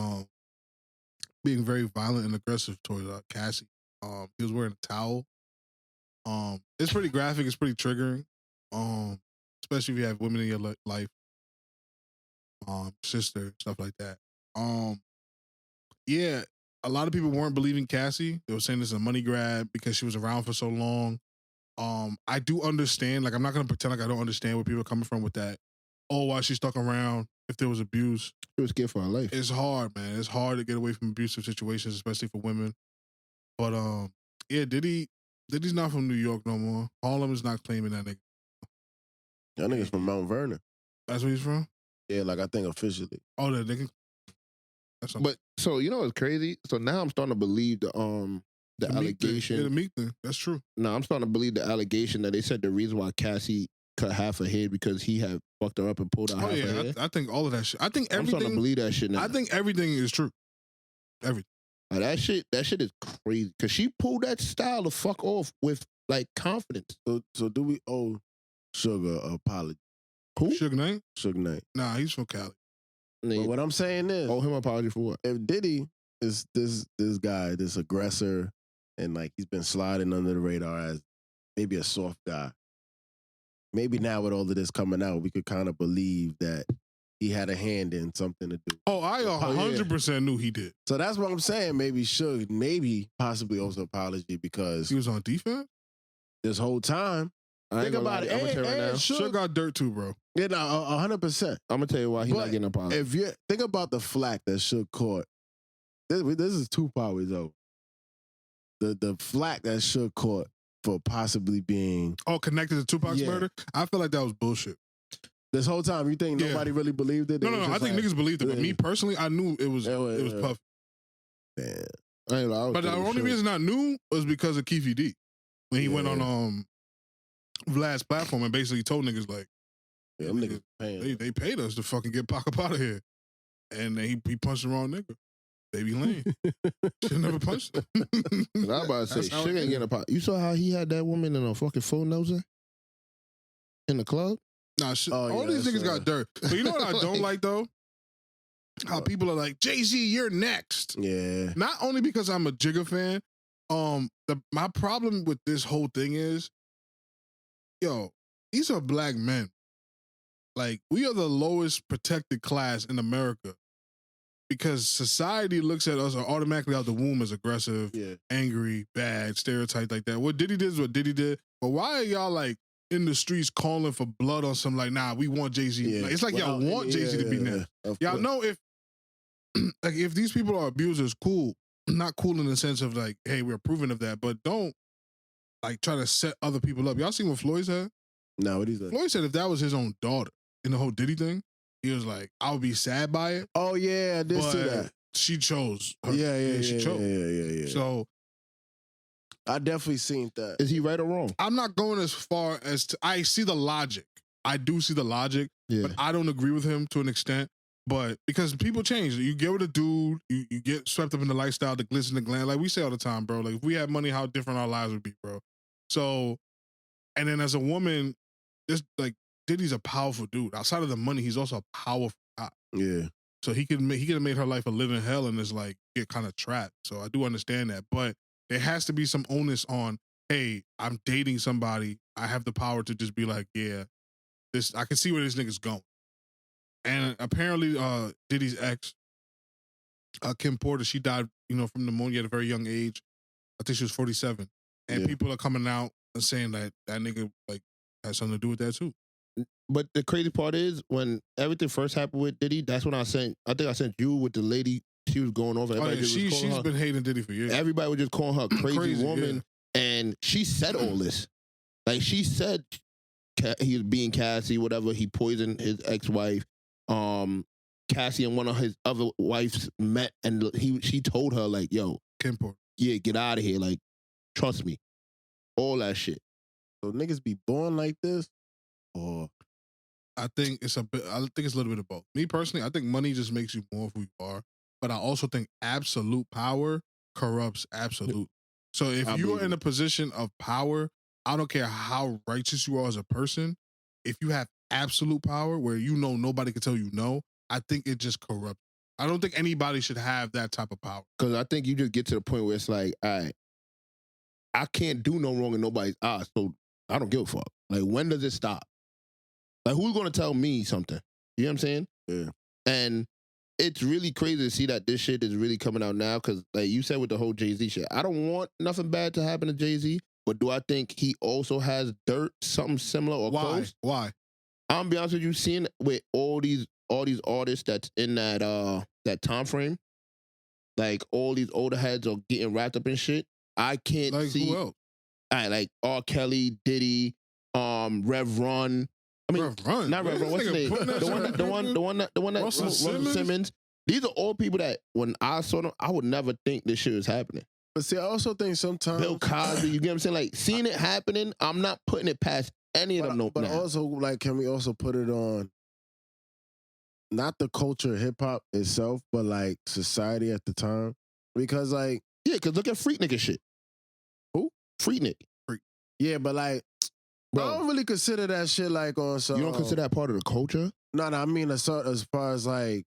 S1: being very violent and aggressive towards Cassie. He was wearing a towel. It's pretty graphic. It's pretty triggering. Especially if you have women in your life, sister, stuff like that. Yeah, a lot of people weren't believing Cassie. They were saying this is a money grab because she was around for so long. I do understand. Like, I'm not gonna pretend like I don't understand where people are coming from with that. Oh, why she stuck around if there was abuse?
S2: She was scared for her life.
S1: It's hard, man. It's hard to get away from abusive situations, especially for women. But yeah, Diddy's not from New York no more. Harlem is not claiming that nigga.
S3: That nigga's from Mount Vernon.
S1: That's where he's from?
S3: Yeah, like I think officially.
S1: Oh, that nigga.
S2: But so you know what's crazy? So now I'm starting to believe the allegation.
S1: The Meek thing. That's true.
S2: No, I'm starting to believe the allegation that they said the reason why Cassie cut half her head because he had fucked her up and pulled out half her head.
S1: I think all of that shit. I think everything.
S2: I'm starting to believe that shit now.
S1: I think everything is true. Everything.
S2: That shit is crazy because she pulled that style to fuck off with like confidence.
S3: So do we owe Sugar an apology?
S2: Who?
S1: Suge Knight?
S3: Suge Knight.
S1: Nah, he's from Cali.
S3: But what I'm saying is,
S2: owe him an apology for what?
S3: If Diddy is this guy, this aggressor, and like he's been sliding under the radar as maybe a soft guy, maybe now with all of this coming out, we could kind of believe that he had a hand in something to do.
S1: Oh, I 100% knew he did.
S3: So that's what I'm saying. Maybe Suge, maybe possibly owes an apology because
S1: he was on defense
S3: this whole time. Think about it.
S2: I'm gonna tell you right now.
S1: Suge got dirt too, bro.
S3: Yeah, no, 100%.
S2: I'm gonna tell you why he's not getting an apology.
S3: If you think about the flack that Suge caught, this is Tupac was over. The flack that Suge caught for possibly being
S1: connected to Tupac's murder. I feel like that was bullshit.
S3: This whole time, you think nobody really believed it?
S1: No. I think niggas believed it, but me personally, I knew it was Puffy.
S3: Man.
S1: But the only reason I knew was because of Keefy D when he went on Vlad's platform and basically told niggas like,
S3: yeah, them niggas paying.
S1: They paid us to fucking get Pac up out of here, and then he punched the wrong nigga. Baby Lane. Should never punched him.
S2: I was about to say, Suge ain't getting an apology. You saw how he had that woman in a fucking phone noser in the club?
S1: Nah, all these niggas got dirt. But you know what I don't like though? How people are like, Jay-Z, you're next.
S3: Yeah.
S1: Not only because I'm a Jigga fan, my problem with this whole thing is, yo, these are black men. Like, we are the lowest protected class in America. because society looks at us automatically out the womb as aggressive, angry, bad, stereotyped like that. What Diddy did is what Diddy did. But why are y'all like in the streets calling for blood on some like, nah, we want Jay-Z.
S3: Yeah.
S1: Like, it's like y'all want Jay-Z to be next. Y'all know if like if these people are abusers, cool. Not cool in the sense of like, hey, we're approving of that, but don't like try to set other people up. Y'all seen what Floyd said?
S3: No, what he said?
S1: Floyd said if that was his own daughter in the whole Diddy thing, he was like, I would be sad by it.
S3: Oh yeah, I did see that.
S1: She chose her.
S3: She chose. Yeah.
S1: So
S3: I definitely seen that.
S2: Is he right or wrong?
S1: I'm not going as far as to, I see the logic. I do see the logic, but I don't agree with him to an extent. But because people change, you get with a dude, you get swept up in the lifestyle, the glitz and the glam. Like we say all the time, bro. Like if we had money, how different our lives would be, bro. So, and then as a woman, this like Diddy's a powerful dude. Outside of the money, he's also a powerful guy.
S3: Yeah.
S1: So he could have made her life a living hell and is like get kind of trapped. So I do understand that, but there has to be some onus on. Hey, I'm dating somebody. I have the power to just be like, yeah, this. I can see where this nigga's going. And apparently, Diddy's ex, Kim Porter, she died, from pneumonia at a very young age. I think she was 47. And people are coming out and saying that nigga like has something to do with that too.
S2: But the crazy part is when everything first happened with Diddy, that's when I think I sent you with the lady. She was going over.
S1: She's been hating Diddy for years.
S2: Everybody was just calling her a crazy woman, and she said all this. Like she said, he was being Cassie, whatever. He poisoned his ex-wife. Cassie and one of his other wives met, and she told her like, "Yo,
S1: Kim Porter,
S2: get out of here. Like, trust me." All that shit.
S3: So niggas be born like this, or
S1: I think it's a little bit of both. Me personally, I think money just makes you more of who you are, but I also think absolute power corrupts absolute. So if you're in a position of power, I don't care how righteous you are as a person. If you have absolute power where nobody can tell you no, I think it just corrupts. I don't think anybody should have that type of power.
S2: Because I think you just get to the point where it's like, all right, I can't do no wrong in nobody's eyes, so I don't give a fuck. Like, when does it stop? Like, who's going to tell me something? You know what I'm saying?
S3: Yeah.
S2: And it's really crazy to see that this shit is really coming out now because, like you said with the whole Jay-Z shit, I don't want nothing bad to happen to Jay-Z, but do I think he also has dirt, something similar or close?
S1: Why?
S2: I'm gonna be honest with you, seeing with all these artists that's in that time frame, like all these older heads are getting wrapped up in shit. I can't see.
S1: Who else?
S2: Like R. Kelly, Diddy, Rev Run. I mean,
S1: Rev Run.
S2: Not Rev Run. What's his name? The one that
S1: Russell
S2: Simmons. These are all people that when I saw them, I would never think this shit was happening.
S3: But see, I also think sometimes
S2: Bill Cosby. You get what I'm saying? Like seeing it happening, I'm not putting it past any of them.
S3: But also, like, can we also put it on not the culture of hip hop itself, but like society at the time? Because like,
S2: because look at Freaknik shit.
S3: Who?
S2: Freaknik.
S3: Yeah, but like, bro, I don't really consider that shit like on some.
S2: You don't consider that part of the culture?
S3: No, I mean as far as like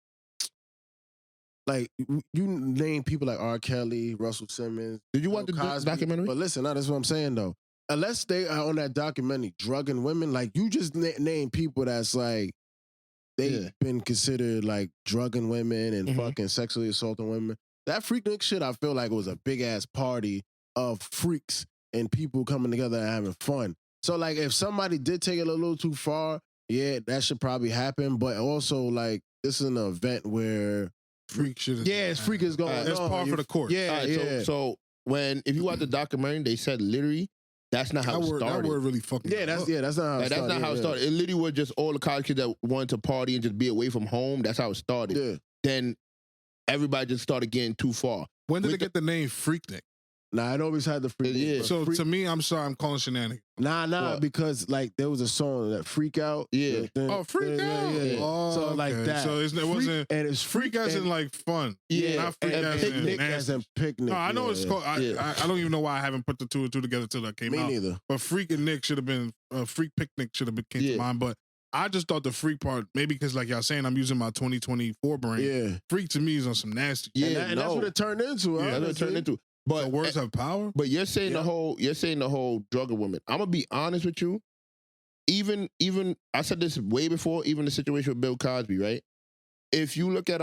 S3: you name people like R. Kelly, Russell Simmons.
S2: Did you watch the documentary?
S3: But listen, that's what I'm saying though. Unless they are on that documentary drugging women, like you just name people that's like they've been considered like drugging women and fucking sexually assaulting women. That Freaknik shit, I feel like it was a big ass party of freaks and people coming together and having fun. So like if somebody did take it a little too far, yeah, that should probably happen. But also like this is an event where
S1: freak shit.
S3: It's freak is going on.
S1: That's par for the course.
S3: Yeah.
S2: So if you watch the documentary, they said literally that's not how it started.
S1: That word really fucking.
S3: That's not how it started.
S2: That's not how it started. It literally was just all the college kids that wanted to party and just be away from home. That's how it started.
S3: Yeah.
S2: Then everybody just started getting too far.
S1: When did they get the name Freaknik?
S3: Nah, it always had the freak.
S2: Yeah.
S1: So to me, I'm sorry, I'm calling shenanigans.
S3: Nah, because like there was a song that Freak Out.
S2: Yeah.
S1: Freak Out.
S3: Yeah.
S1: Oh,
S3: so like that.
S1: So it wasn't.
S3: And it's
S1: freak as in like fun.
S2: Yeah.
S1: Not freak
S3: and
S1: as in
S3: picnic
S1: nasty.
S3: as in picnic.
S1: No, I know it's called. I don't even know why I haven't put the two and two together till that came out.
S3: Me neither.
S1: But Freak and Nick should have been Freak Picnic should have came to mind. But I just thought the freak part, maybe because like y'all saying, I'm using my 2024 brain.
S3: Yeah.
S1: Freak to me is on some nasty.
S3: Yeah, and that's what it turned into.
S2: Yeah, that's what it turned into. But
S1: so words have power.
S2: But you're saying the whole drug of women. I'm gonna be honest with you. Even I said this way before. Even the situation with Bill Cosby, right? If you look at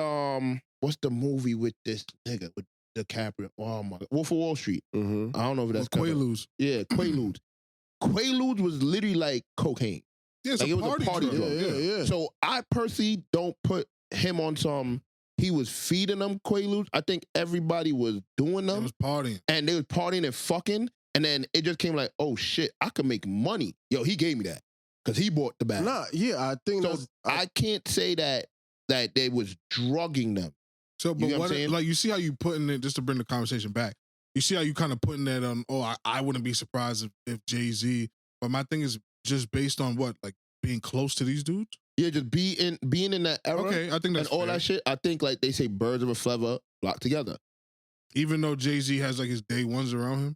S2: what's the movie with this nigga with DiCaprio? Oh my God. Wolf of Wall Street.
S3: Mm-hmm.
S2: I don't know if that's
S1: Quaaludes.
S2: Yeah, Quaaludes. Quaaludes was literally like cocaine.
S1: Yeah, it's
S2: like
S1: a
S2: it was
S1: party
S2: a party
S1: drug.
S2: drug.
S3: Yeah.
S2: So I personally don't put him on some. He was feeding them Quaaludes. I think everybody was doing
S1: It
S2: them,
S1: was partying.
S2: and they was partying and fucking. And then it just came like, oh shit, I could make money. Yo, he gave me that because he bought the bag.
S3: Nah, yeah, I think
S2: So
S3: that's...
S2: I can't say that they was drugging them.
S1: So, but
S2: You know what I'm
S1: what,
S2: saying?
S1: like, you see how you putting it, just to bring the conversation back, you see how you kind of putting that on, I wouldn't be surprised if Jay-Z, but my thing is just based on what, like, being close to these dudes?
S2: Yeah, just being in that era
S1: Okay, I think that's
S2: and all
S1: fair.
S2: that shit. I think like they say birds of a feather flock together.
S1: Even though Jay-Z has, like, his day ones around him,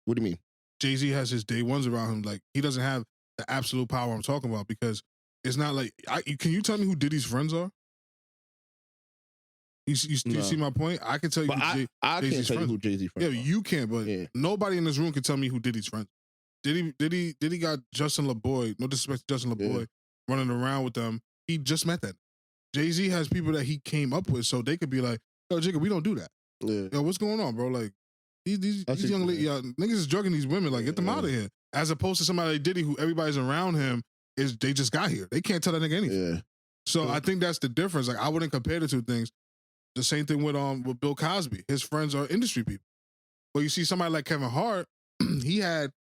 S2: What do you mean?
S1: Jay-Z has his day ones around him, like, he doesn't have the absolute power I'm talking about because it's not like, can you tell me who Diddy's friends are? You
S2: No.
S1: see my point? I can tell you
S2: But
S1: who
S2: I can't
S1: Jay-Z's
S2: tell you
S1: friends
S2: who Jay-Z
S1: Yeah,
S2: friends are.
S1: you can, but
S2: Yeah.
S1: nobody in this room can tell me who Diddy's friends. Diddy got Justin LeBoy, no disrespect to Justin LeBoy, running around with them. He just met that. Jay-Z has people that he came up with, so they could be like, yo, Jigga, we don't do that.
S3: Yeah.
S1: Yo, what's going on, bro? Like, these
S2: That's
S1: young
S2: it,
S1: ladies, niggas is drugging these women, like, get them out of here. As opposed to somebody like Diddy, who everybody's around him, they just got here. They can't tell that nigga anything.
S3: Yeah.
S1: So I think that's the difference. Like, I wouldn't compare the two things. The same thing with Bill Cosby. His friends are industry people. But you see somebody like Kevin Hart, he had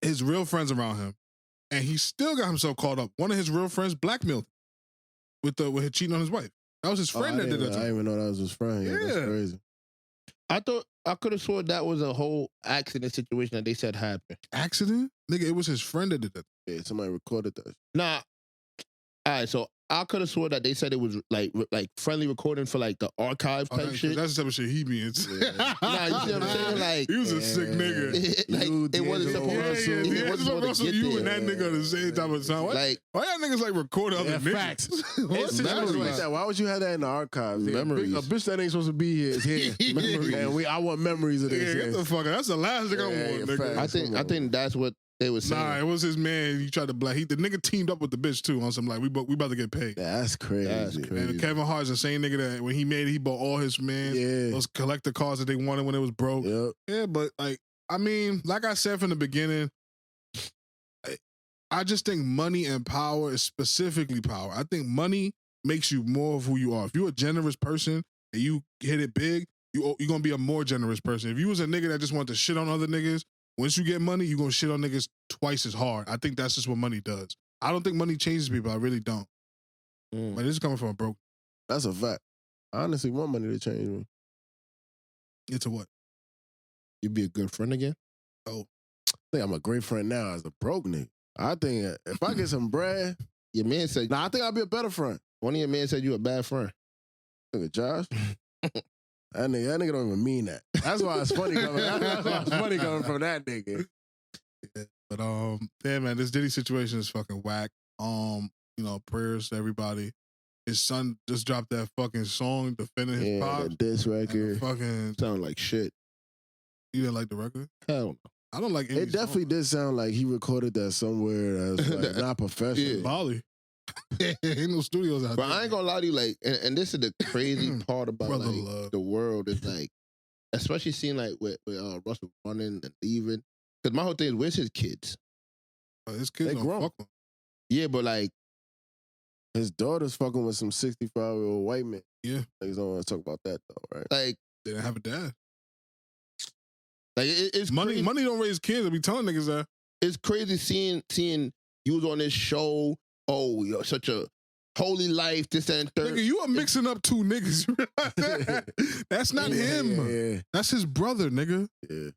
S1: his real friends around him, and he still got himself caught up. One of his real friends blackmailed him with cheating on his wife. That was his friend that did that to
S3: I
S1: him.
S3: didn't even know that was his friend. Yeah. That's
S1: Yeah.
S3: crazy.
S2: I thought I could have sworn that was a whole accident situation that they said happened.
S1: Accident? Nigga, it was his friend that did that.
S3: Yeah, somebody recorded that.
S2: Nah. All right, so I could have sworn that they said it was like friendly recording for like the archive type shit.
S1: That's the type of shit he be into.
S2: Nah, you see what I'm saying? Like,
S1: he was a sick nigga.
S2: like
S3: You,
S2: it wasn't
S3: D'Angelo
S2: supposed
S3: Russell.
S2: to.
S1: Yeah,
S2: It wasn't supposed to get
S1: you
S2: there.
S1: and that nigga at the same time of time.
S2: Like,
S1: Why y'all niggas like record other
S3: Yeah,
S1: niggas?
S3: facts.
S1: What's
S3: It's memories
S1: memories?
S3: like that. Why would you have that in the archives? Yeah,
S2: Memories.
S3: A bitch that ain't supposed to be here is here.
S2: Memories.
S3: And I want memories of
S1: Yeah,
S3: this.
S1: get the fuck out. That's the last thing I
S3: Yeah,
S1: want,
S3: yeah,
S1: nigga.
S3: facts.
S2: I think that's what they was saying.
S1: Nah, it was his man. He tried to black. The nigga teamed up with the bitch too on some like we about to get paid.
S3: That's crazy.
S2: That's crazy.
S1: And Kevin Hart's the same nigga that when he made it, he bought all his man
S3: Yeah.
S1: those collector cars that they wanted when it was broke.
S3: Yep.
S1: Yeah, but like I mean, like I said from the beginning, I just think money and power is specifically power. I think money makes you more of who you are. If you're a generous person and you hit it big, you're gonna be a more generous person. If you was a nigga that just wanted to shit on other niggas, once you get money, you're gonna shit on niggas twice as hard. I think that's just what money does. I don't think money changes people. I really don't. But this is coming from a broke.
S3: That's a fact. I honestly want money to change me.
S1: Into what?
S2: You be a good friend again?
S3: I think I'm a great friend now as a broke nigga. I think if I get some bread,
S2: Your man said,
S3: I think I'll be a better friend.
S2: one of your men said you a bad friend.
S3: Nigga, Josh. That nigga don't even mean that. That's why it's funny coming. That's why it's funny coming from that nigga.
S1: Yeah. But yeah, man, this Diddy situation is fucking whack. Prayers to everybody. His son just dropped that fucking song defending his
S3: Yeah,
S1: pop.
S3: the diss record.
S1: Fucking,
S2: Sound like shit.
S1: you didn't like the record?
S2: Hell no.
S1: I don't like any
S3: It definitely
S1: song.
S3: did sound like he recorded that somewhere that's like not professional.
S1: Bali. Ain't no studios out
S2: But
S1: there.
S2: I ain't gonna lie to you, like, and this is the crazy part about
S1: Brother
S2: like
S1: love.
S2: the world is like, especially seeing like with Russell running and leaving. Because my whole thing is, where's his kids?
S1: His kids
S3: They
S1: don't
S3: grown.
S1: fuck with him.
S2: Yeah, but like,
S3: His daughter's fucking with some 65-year-old white man.
S1: Yeah.
S3: Niggas don't want to talk about that though, right?
S2: like,
S1: They didn't have a dad.
S2: it's
S1: Money
S2: crazy.
S1: money don't raise kids. I be telling niggas that.
S2: It's crazy seeing you was on this show. Oh, you're such a holy life. This and third.
S1: Nigga, you are mixing up two niggas. You realize that? That's not him.
S3: Yeah.
S1: That's his brother, nigga.
S3: Yeah.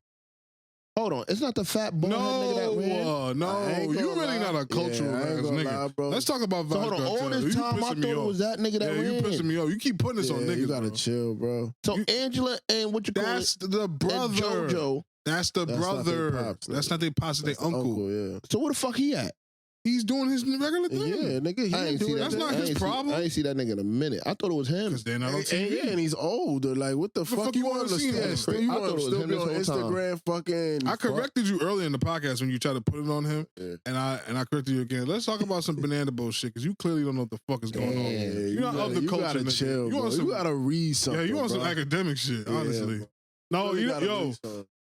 S2: Hold on, it's not the fat bald head nigga that ran.
S1: No,
S3: I ain't
S1: you
S3: gonna
S1: really
S3: lie.
S1: not a cultural
S3: Yeah, I ain't
S1: ass
S3: gonna
S1: nigga.
S3: lie, bro.
S1: Let's talk about
S2: So
S1: Vibes
S2: hold on, all
S1: Cartel.
S2: this
S1: You
S2: time I
S1: pissing me
S2: thought it
S1: off.
S2: was that nigga that
S1: Yeah, you
S2: ran.
S1: pissing me off. You keep putting this on
S3: Yeah,
S1: niggas,
S3: you gotta
S1: bro.
S3: chill, bro.
S2: So Angela and what you call
S1: That's
S2: it?
S1: the brother.
S2: And JoJo.
S1: That's the
S3: That's not
S1: brother.
S3: their pops,
S1: That's
S3: nigga.
S1: not their pops,
S3: That's
S1: their
S3: the
S1: uncle.
S3: yeah.
S2: So where the fuck he at?
S1: He's doing his regular thing.
S3: Yeah, nigga.
S2: I ain't see that.
S1: That's not his problem.
S2: I ain't see that nigga in a minute. I thought it was him.
S1: Because they're not on TV.
S3: And he's older. Like, what the fuck you want to see? You want to still be on Instagram fucking...
S2: I
S1: corrected you earlier in the podcast when you tried to put it on him.
S2: Yeah.
S1: And I corrected you again. Let's talk about some banana boat shit, because you clearly don't know what the fuck is going on. You're not of the culture,
S3: gotta
S1: nigga.
S3: chill, you gotta read something.
S1: Yeah, you want some academic shit, honestly. No, yo,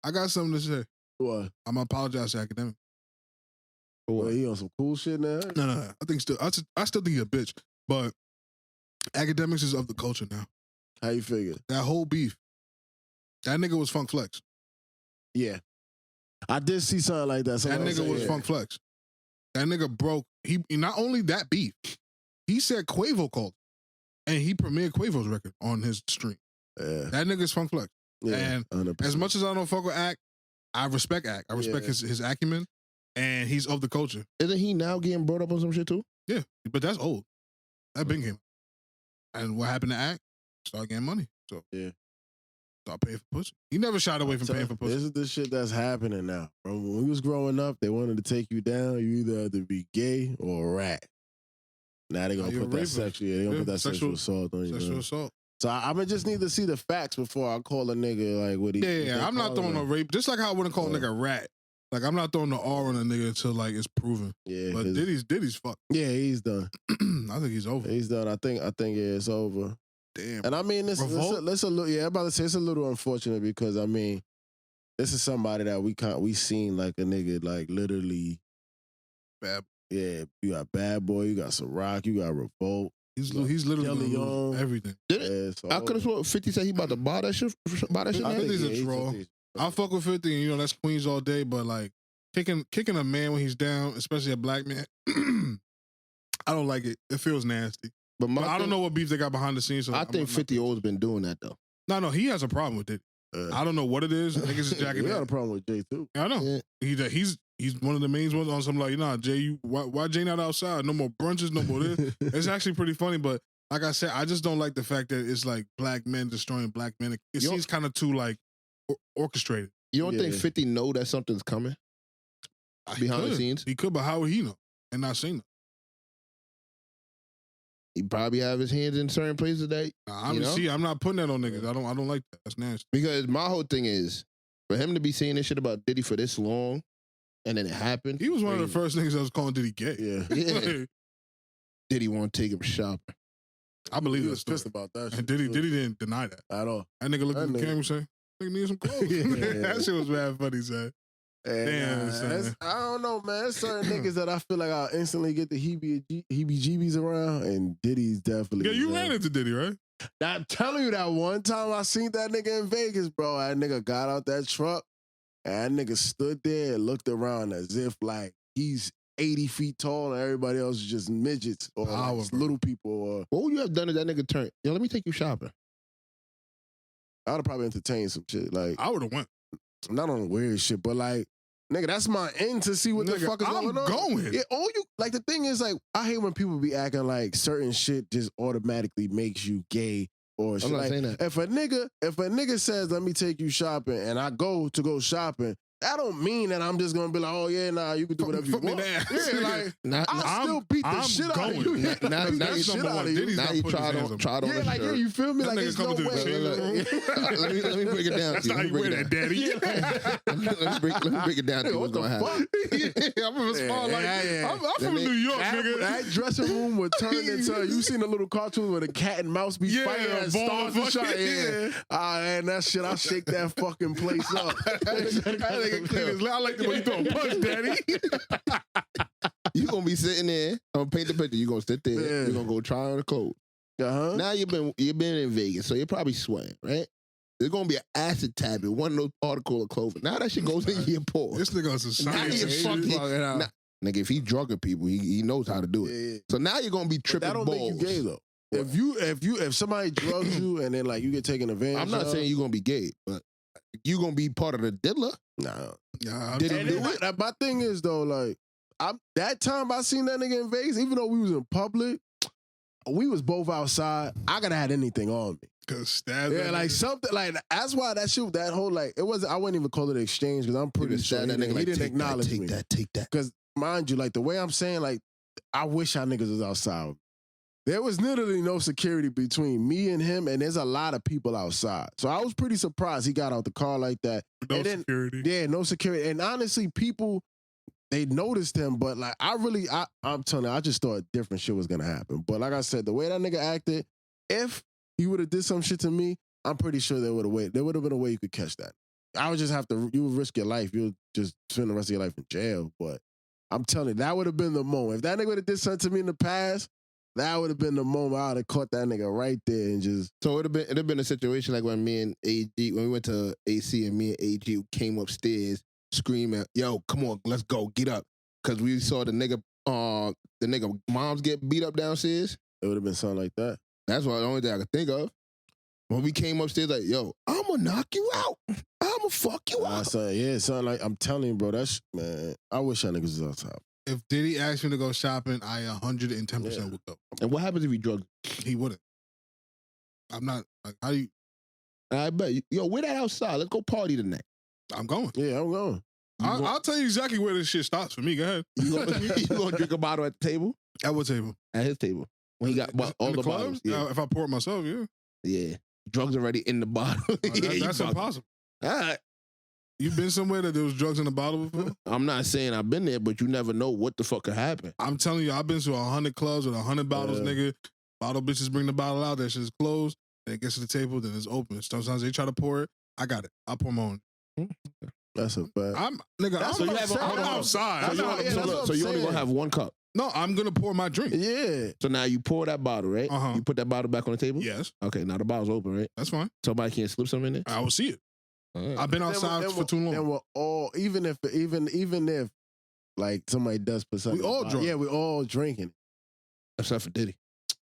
S1: I got something to say.
S3: What?
S1: I'm going to apologize to academic.
S3: Well, he on some cool shit now?
S1: No. I still think he's a bitch. But academics is of the culture now.
S3: How you figure?
S1: That whole beef. That nigga was Funk Flex.
S3: Yeah. I did see something like that.
S1: That nigga was Funk Flex. That nigga broke. He not only that beef, he said Quavo called. And he premiered Quavo's record on his stream.
S3: Yeah.
S1: That nigga's Funk Flex.
S3: Yeah,
S1: and
S3: 100%.
S1: as much as I don't fuck with Act, I respect Act. I respect his acumen. And he's of the culture.
S2: Isn't he now getting brought up on some shit too?
S1: Yeah, but that's old. That been him. And what happened to Act? Start getting money. So
S3: yeah,
S1: start paying for pussy. He never shied away from paying for pussy.
S3: This is the shit that's happening now, bro. When we was growing up, they wanted to take you down. You either had to be gay or a rat. Now they're gonna put that sexual assault on you.
S1: Sexual assault.
S3: So I just need to see the facts before I call a nigga like what he.
S1: Yeah. I'm not throwing no rape. Just like how I wouldn't call a nigga a rat. Like, I'm not throwing the R on a nigga until, like, it's proven.
S3: Yeah.
S1: But Diddy's fucked.
S3: Yeah, he's done.
S1: I think he's over.
S3: He's done. I think it's over.
S1: Damn.
S3: And I mean, it's a little, I'm about to say it's a little unfortunate because, I mean, this is somebody that we seen like a nigga, like, literally.
S1: Bad.
S3: Yeah, you got Bad Boy, you got Ciroc, you got Revolt.
S1: He's literally on everything.
S2: I could have sworn 50 said he about to buy that shit.
S1: I think he's a troll. I fuck with 50, and you know that's Queens all day. But like kicking a man when he's down, especially a black man, I don't like it. It feels nasty. But I don't know what beef they got behind the scenes. So
S2: I think 50 always been doing that though.
S1: No, he has a problem with it. I don't know what it is. Niggas is jacking.
S3: He got a problem with Jay too.
S1: I know. Yeah. He's one of the main ones on some like, Jay, why Jay not outside? No more brunches, no more this. It's actually pretty funny, but like I said, I just don't like the fact that it's like black men destroying black men. It seems kind of too like orchestrated.
S2: You don't think 50 know that something's coming behind the scenes?
S1: He could, but how would he know and not seen it?
S2: He probably have his hands in certain places that.
S1: I'm not putting that on niggas. I don't like that. That's nasty.
S2: Because my whole thing is for him to be saying this shit about Diddy for this long, and then it happened.
S1: He was one of the first niggas that was calling Diddy gay.
S2: Yeah. Diddy want to take him shopping.
S1: I believe
S3: he was pissed about that shit.
S1: And Diddy didn't deny that
S3: at all.
S1: That nigga looked at the camera and said, "Nigga need some clothes." That shit was mad funny, son. Damn,
S3: I don't know, man. There's certain niggas that I feel like I'll instantly get the heebie-jeebies around, and Diddy's definitely.
S1: Yeah, you ran into Diddy, right?
S3: I'm telling you that one time I seen that nigga in Vegas, bro. That nigga got out that truck, and that nigga stood there and looked around as if like he's 80 feet tall and everybody else is just midgets or like little people. Or
S2: what would you have done if that nigga turned? Yo, let me take you shopping.
S3: I would have probably entertained some shit. Like
S1: I would have went.
S3: Not on weird shit, but like, nigga, that's my end to see what the fuck is going on.
S1: I'm going.
S3: Yeah, like the thing is like, I hate when people be acting like certain shit just automatically makes you gay or shit.
S2: I'm not
S3: like,
S2: saying that.
S3: If a nigga says, let me take you shopping and I go shopping, that don't mean that I'm just gonna be like, oh yeah, nah, you can do whatever you want. Yeah, like I'll still beat the shit out of you.
S2: Now you try to.
S3: Yeah, like you feel me? Like there's no way.
S2: Let me break it down.
S1: That's how you win it, daddy.
S2: Let me break it down to you. What's gonna happen?
S1: I'm from a small I'm from New York, nigga.
S3: That dressing room would turn into you seen a little cartoon where the cat and mouse be fighting and stars and shit. Yeah. And that shit, I'll shake that fucking place up.
S1: I like the way you throw a punch, daddy.
S2: You gonna be sitting there. I'm gonna paint the picture. You gonna sit there.
S3: Yeah.
S2: You're gonna go try on the clothes. Now you've been in Vegas, so you're probably sweating, right? There's gonna be an acid tab in one of those articles of clothing. Now that shit goes in your pores.
S1: This nigga on some science.
S2: Nigga, if he drugging people, he knows how to do it.
S3: Yeah.
S2: So now you're gonna be tripping balls.
S3: That don't make you gay though. If somebody drugs you and then like you get taken advantage of.
S2: I'm not saying you're gonna be gay, but you gonna be part of the diddler?
S3: Nah.
S2: Did he do it?
S3: My thing is though, like that time I seen that nigga in Vegas, even though we was in public, we was both outside. I could have had anything on me. Like something like that's why that shit, that whole like it wasn't. I wouldn't even call it an exchange because I'm pretty sure he didn't acknowledge me.
S2: Take that.
S3: Because mind you, like the way I'm saying, like I wish our niggas was outside. There was literally no security between me and him, and there's a lot of people outside. So I was pretty surprised he got out the car like that.
S1: No security.
S3: Yeah, no security. And honestly, people, they noticed him, but like I'm telling you, I just thought different shit was gonna happen. But like I said, the way that nigga acted, if he would have did some shit to me, I'm pretty sure there would have been a way you could catch that. I would just have to, you would risk your life. You'll just spend the rest of your life in jail. But I'm telling you, that would have been the moment. If that nigga would have did something to me in the past, that would have been the moment I would have caught that nigga right there and just.
S2: So it'd have been a situation like when me and AG, when we went to AC and me and AG came upstairs screaming, "Yo, come on, let's go, get up," because we saw the nigga moms get beat up downstairs.
S3: It would have been something like that.
S2: That's the only thing I could think of. When we came upstairs, like, "Yo, I'm gonna knock you out. I'm gonna fuck you out."
S3: Something like, I'm telling you, bro, man, I wish that niggas was outside.
S1: If Diddy asked me to go shopping, I 110% would go.
S2: And what happens if he drugged?
S1: He wouldn't. I'm not, like, how do you?
S2: I bet. Yo, we're that outside. Let's go party tonight.
S1: I'm going.
S3: Yeah, I'm going.
S1: I'll tell you exactly where this shit starts for me. Go ahead.
S2: You gonna drink a bottle at the table?
S1: At what table?
S2: At his table. When he got all
S1: in
S2: the
S1: clubs?
S2: bottles. Yeah.
S1: If I pour it myself, yeah.
S2: Yeah. Drugs already in the bottle.
S1: That's impossible.
S2: All right.
S1: You've been somewhere that there was drugs in the bottle before?
S2: I'm not saying I've been there, but you never know what the fuck could happen.
S1: I'm telling you, I've been to 100 clubs with 100 bottles, nigga. Bottle bitches bring the bottle out, that shit's closed, then it gets to the table, then it's open. Sometimes they try to pour it. I got it. I'll pour my own.
S3: That's a fact.
S1: I'm outside.
S2: So you only gonna have one cup?
S1: No, I'm gonna pour my drink.
S3: Yeah.
S2: So now you pour that bottle, right?
S1: Uh-huh.
S2: You put that bottle back on the table?
S1: Yes.
S2: Okay, now the bottle's open, right?
S1: That's fine.
S2: Somebody can't slip something in there?
S1: I will see it.
S2: Right.
S1: I've been outside for too long.
S3: And we're all, even if like somebody does put something,
S1: we all drunk.
S3: Yeah, we're all drinking.
S2: Except for Diddy.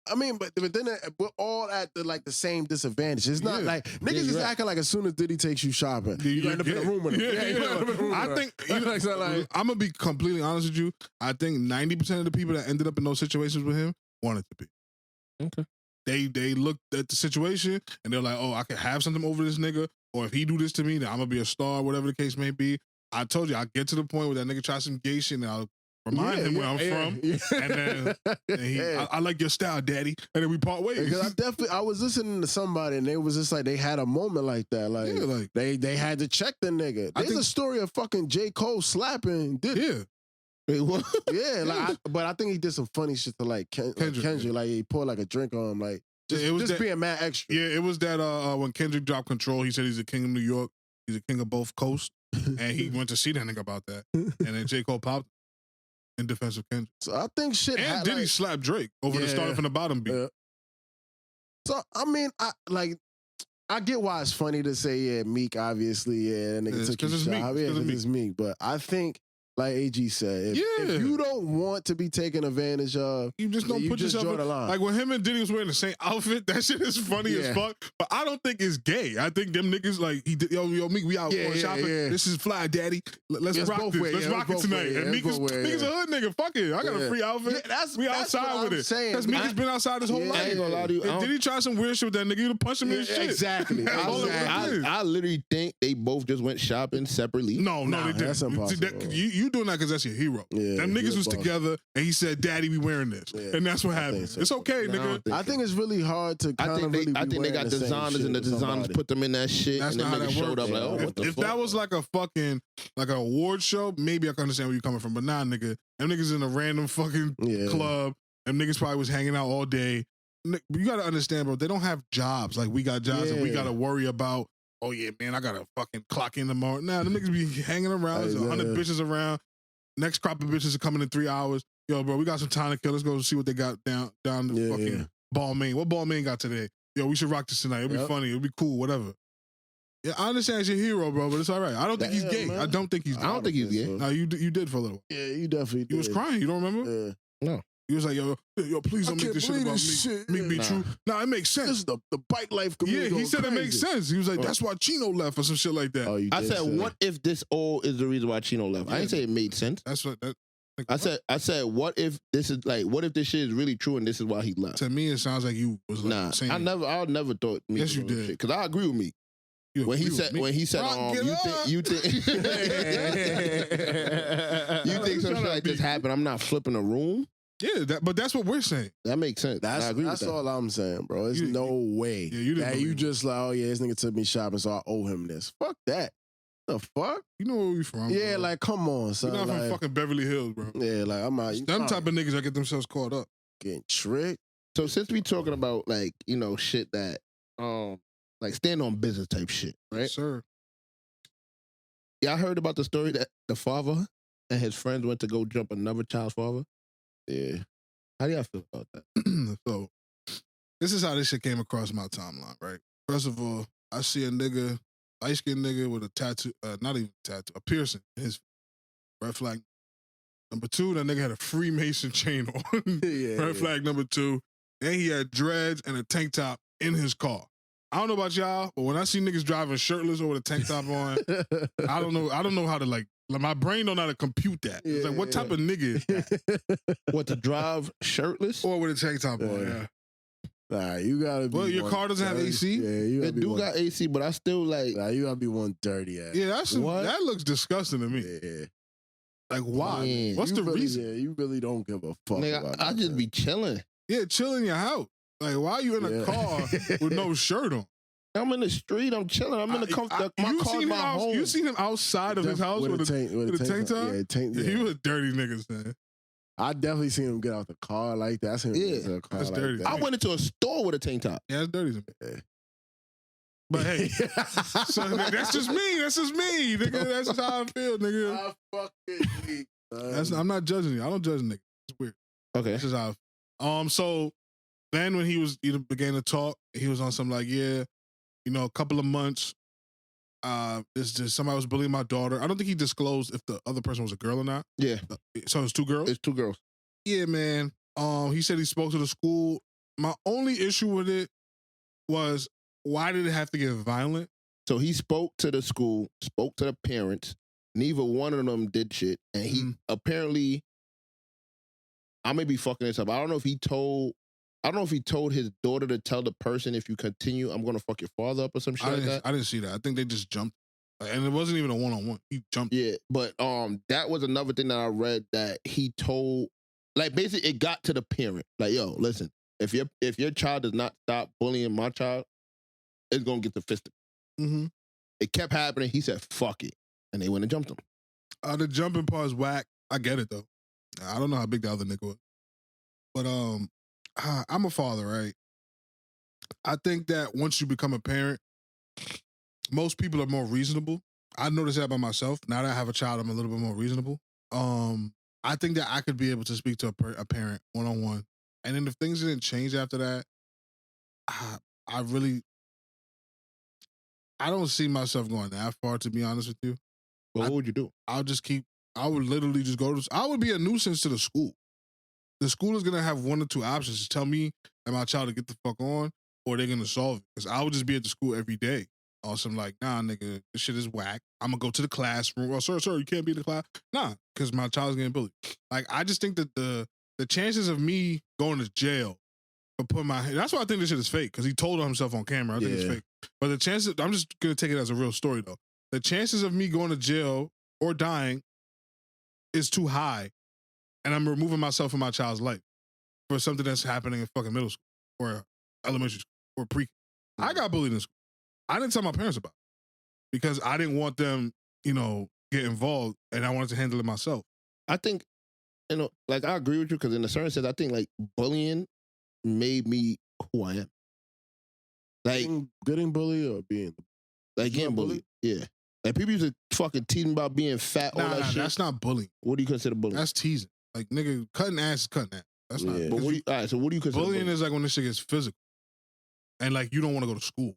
S3: I mean, but then we're all at the same disadvantage. It's not like niggas is acting like as soon as Diddy takes you shopping, you end up in a room with him.
S1: I think I'm gonna be completely honest with you. I think 90% of the people that ended up in those situations with him wanted to be.
S2: Okay.
S1: They looked at the situation and they're like, oh, I could have something over this nigga, or if he do this to me, then I'm gonna be a star, whatever the case may be. I told you, I'll get to the point where that nigga tries some gay shit and I'll remind him where I'm from. And then I like your style, daddy. And then we part ways.
S3: Because I was listening to somebody and they was just like, they had a moment like that. Like, they had to check the nigga. There's a story of fucking J. Cole slapping Diddy.
S1: Yeah.
S2: Wait, what?
S3: Yeah, but I think he did some funny shit to like Kendrick. Like he poured like a drink on him, like just being mad extra.
S1: Yeah, it was that when Kendrick dropped Control, he said he's the king of New York, he's the king of both coasts, and he went to see that nigga about that, and then J. Cole popped in defense of Kendrick.
S3: So I think shit.
S1: And Diddy slapped Drake over the starting from the bottom beat. Yeah.
S3: So I mean, I get why it's funny to say Meek, obviously, that nigga took his shot. Because it's Meek, but I think. Like AG said, if you don't want to be taken advantage of,
S1: you just don't put yourself in the line. Like when him and Diddy was wearing the same outfit, that shit is funny as fuck. But I don't think it's gay. I think them niggas like yo Meek, we out going shopping. This is fly, daddy. Let's rock this. Let's rock it tonight. And Meek is a hood nigga. Fuck it. I got a free outfit. We outside with it. Because Meek has been outside his whole life.
S2: I ain't gonna lie to you.
S1: And Diddy try some weird shit with that nigga, you'd punch him in his shit.
S3: Exactly.
S2: I literally think they both just went shopping separately.
S1: No, they didn't.
S3: That's impossible.
S1: You doing that because that's your hero.
S3: Yeah,
S1: them niggas was together, and he said, "Daddy, we wearing this," and that's what happened. So. It's okay, nigga.
S3: I think it's really hard to. I
S2: think they got designers, and the designers put them in that shit.
S1: That's
S2: and
S1: not how that
S2: showed
S1: works.
S2: up like, oh, what the fuck?
S1: If that was like a fucking an award show, maybe I can understand where you're coming from. But nah, nigga, them niggas in a random fucking club, and niggas probably was hanging out all day. You gotta understand, bro. They don't have jobs like we got jobs, and we gotta worry about. Oh yeah, man, I gotta fucking clock in tomorrow. Nah, them niggas be hanging around. There's 100 bitches around. Next crop of bitches are coming in 3 hours. Yo, bro, we got some time to kill. Let's go see what they got down the fucking Balmain. What Balmain got today? Yo, we should rock this tonight. It'll be funny. It'll be cool, whatever. Yeah, I understand he's your hero, bro, but it's all right. I don't think he's gay. Man. I don't think he's gay.
S2: I don't think he's gay.
S1: No, you did for a little while.
S3: Yeah, you definitely did.
S1: You was crying. You don't remember?
S2: No.
S1: He was like, yo, please don't make this shit about me. Me be true. Nah, it makes sense.
S3: This is the bike life community.
S1: Yeah, he said it makes sense. He was like, that's why Chino left or some shit like that.
S2: I said, what if this all is the reason why Chino left? I didn't say it made sense.
S1: That's what that. Like,
S2: I said, what if this is like, what if this shit is really true and this is why he left?
S1: To me, it sounds like you was like saying.
S2: I never thought.
S1: Yes, you did.
S2: Because I agree with me. When he said, you think some shit like this happen, I'm not flipping a room.
S1: Yeah, but that's what we're saying.
S2: That makes sense. I agree with that.
S3: That's all I'm saying, bro. There's no way that you just like, oh yeah, this nigga took me shopping, so I owe him this. Fuck that. The fuck?
S1: You know where we from?
S3: Yeah,
S1: bro.
S3: like come on, son.
S1: You're not
S3: like,
S1: from fucking Beverly Hills, bro.
S3: Yeah, like I'm out.
S1: Them type of niggas that get themselves caught up,
S3: getting tricked.
S2: So since we talking about like shit that like stand on business type shit, right?
S1: Yes, sir.
S2: Y'all heard about the story that the father and his friends went to go jump another child's father?
S3: Yeah.
S2: How do y'all feel about that?
S1: So, this is how this shit came across my timeline, right? First of all, I see a nigga, light-skinned nigga with a tattoo, not even a tattoo, a piercing in his red flag. Number two, that nigga had a Freemason chain on. Red flag number two. And he had dreads and a tank top in his car. I don't know about y'all, but when I see niggas driving shirtless or with a tank top on, I don't know how to like my brain don't know how to compute that. It's like, what type of nigga is that?
S2: What, to drive shirtless?
S1: Or with a tank top on, yeah.
S3: Nah, you gotta be.
S1: Well, your car doesn't have AC?
S3: Yeah, you gotta
S2: It do got AC, but I still like.
S3: Nah, you gotta be one dirty ass.
S1: Yeah, that looks disgusting to me.
S3: Yeah.
S1: Like, why?
S2: Man.
S1: What's the reason?
S3: Yeah, you really don't give a fuck.
S2: Nigga, I just be chilling.
S1: Yeah, chill in your house. Like, why are you in a car with no shirt on?
S2: I'm in the street. I'm chilling. I'm in the comfort. My car's my home.
S1: You seen him outside of his house with a tank top?
S3: Yeah, tank. Yeah.
S1: He was a dirty nigga, man.
S3: I definitely seen him get out the car like that. I seen him get out the car
S1: that's
S3: like
S1: dirty.
S3: that.
S2: I went into a store with a tank top.
S1: Yeah, that's dirty. Yeah. But hey, so that's just me. That's just me, nigga. That's just how I feel, nigga.
S3: I fucking weak.
S1: I'm not judging you. I don't judge niggas. It's weird.
S2: Okay.
S1: This is how. So then when he began to talk, he was on some like, yeah, a couple of months. This just somebody was bullying my daughter. I don't think he disclosed if the other person was a girl or not.
S2: Yeah.
S1: So it's two girls.
S2: It's two girls.
S1: Yeah, man. He said he spoke to the school. My only issue with it was, why did it have to get violent?
S2: So he spoke to the school, spoke to the parents. Neither one of them did shit. And he apparently, I may be fucking this up. I don't know if he told his daughter to tell the person, if you continue, I'm going to fuck your father up or some shit like that.
S1: I didn't see that. I think they just jumped. And it wasn't even a one-on-one. He jumped.
S2: Yeah, but that was another thing that I read that he told, like basically it got to the parent. Like, yo, listen, if your child does not stop bullying my child, it's going to get to fisting.
S1: Mm-hmm.
S2: It kept happening. He said, fuck it. And they went and jumped him.
S1: The jumping part is whack. I get it, though. I don't know how big the other nigga was. But I'm a father, right? I think that once you become a parent, most people are more reasonable. I noticed that by myself. Now that I have a child, I'm a little bit more reasonable. I think that I could be able to speak to a parent one-on-one. And then if things didn't change after that, I don't see myself going that far, to be honest with you.
S2: Well, what would you do?
S1: I would literally just I would be a nuisance to the school. The school is going to have one or two options to tell me and my child to get the fuck on, or they're going to solve it. Because I would just be at the school every day. Awesome, like, nah, nigga, this shit is whack. I'm going to go to the classroom. Oh, sir, you can't be in the class. Nah, because my child's getting bullied. Like, I just think that the chances of me going to jail for putting that's why I think this shit is fake, because he told himself on camera. I think it's fake. But the chances, I'm just going to take it as a real story, though. The chances of me going to jail or dying is too high. And I'm removing myself from my child's life for something that's happening in fucking middle school or elementary school or pre. I got bullied in school. I didn't tell my parents about it because I didn't want them, get involved, and I wanted to handle it myself.
S2: I think, like, I agree with you, because in a certain sense, I think, like, bullying made me who I am. Like,
S3: getting bullied or being
S2: like getting bullied. Yeah. Like, people used to fucking tease me about being fat, all that shit.
S1: That's not bullying.
S2: What do you consider bullying?
S1: That's teasing. Like, nigga, cutting ass is cutting ass. That's not.
S2: But all right, so what do you consider
S1: bullying? Is like when this shit gets physical, and like you don't want to go to school.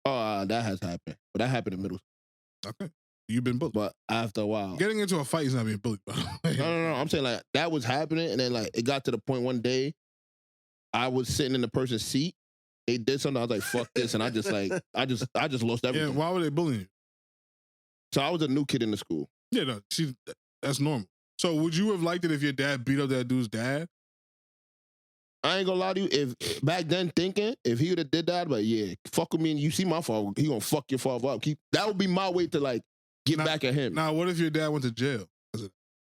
S2: Oh, that has happened. But that happened in middle school.
S1: Okay. You've been bullied.
S2: But after a while.
S1: Getting into a fight is not being bullied.
S2: No. I'm saying, like, that was happening, and then, like, it got to the point one day I was sitting in the person's seat. They did something. I was like, fuck this. And I just, like, I just lost everything.
S1: Yeah, why were they bullying you?
S2: So I was a new kid in the school.
S1: Yeah, no, see, that's normal. So would you have liked it if your dad beat up that dude's dad?
S2: I ain't gonna lie to you. If back then thinking, if he would have did that, but yeah, fuck with me and you see my father, he gonna fuck your father up. That would be my way to, like, get back at him.
S1: Now, what if your dad went to jail?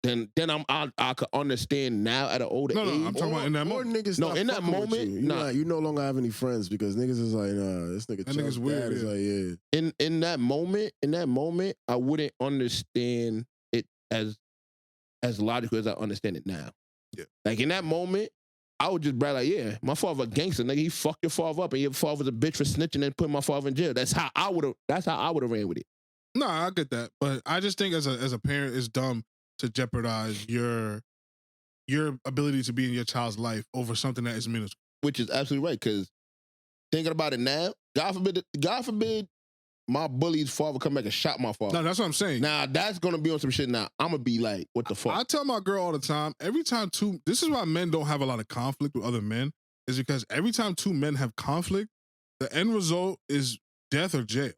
S2: then I could understand now at an older age.
S1: I'm talking about in that moment.
S3: Niggas
S2: No, in that moment,
S3: you no longer have any friends because niggas is like, nah, this nigga.
S1: That nigga's weird.
S3: Is like, yeah.
S2: In that moment, I wouldn't understand it as logical as I understand it now.
S1: Yeah.
S2: Like in that moment, I would just brag like, yeah, my father a gangster, nigga. He fucked your father up, and your father's a bitch for snitching and putting my father in jail. That's how I would have ran with it.
S1: No, I get that, but I just think as a parent, it's dumb to jeopardize your ability to be in your child's life over something that is minuscule.
S2: Which is absolutely right, because thinking about it now, God forbid, my bully's father come back and shot my father.
S1: No, that's what I'm saying.
S2: Now that's gonna be on some shit. Now I'm gonna be like, what the fuck?
S1: I tell my girl all the time. Every time this is why men don't have a lot of conflict with other men, is because every time two men have conflict, the end result is death or jail.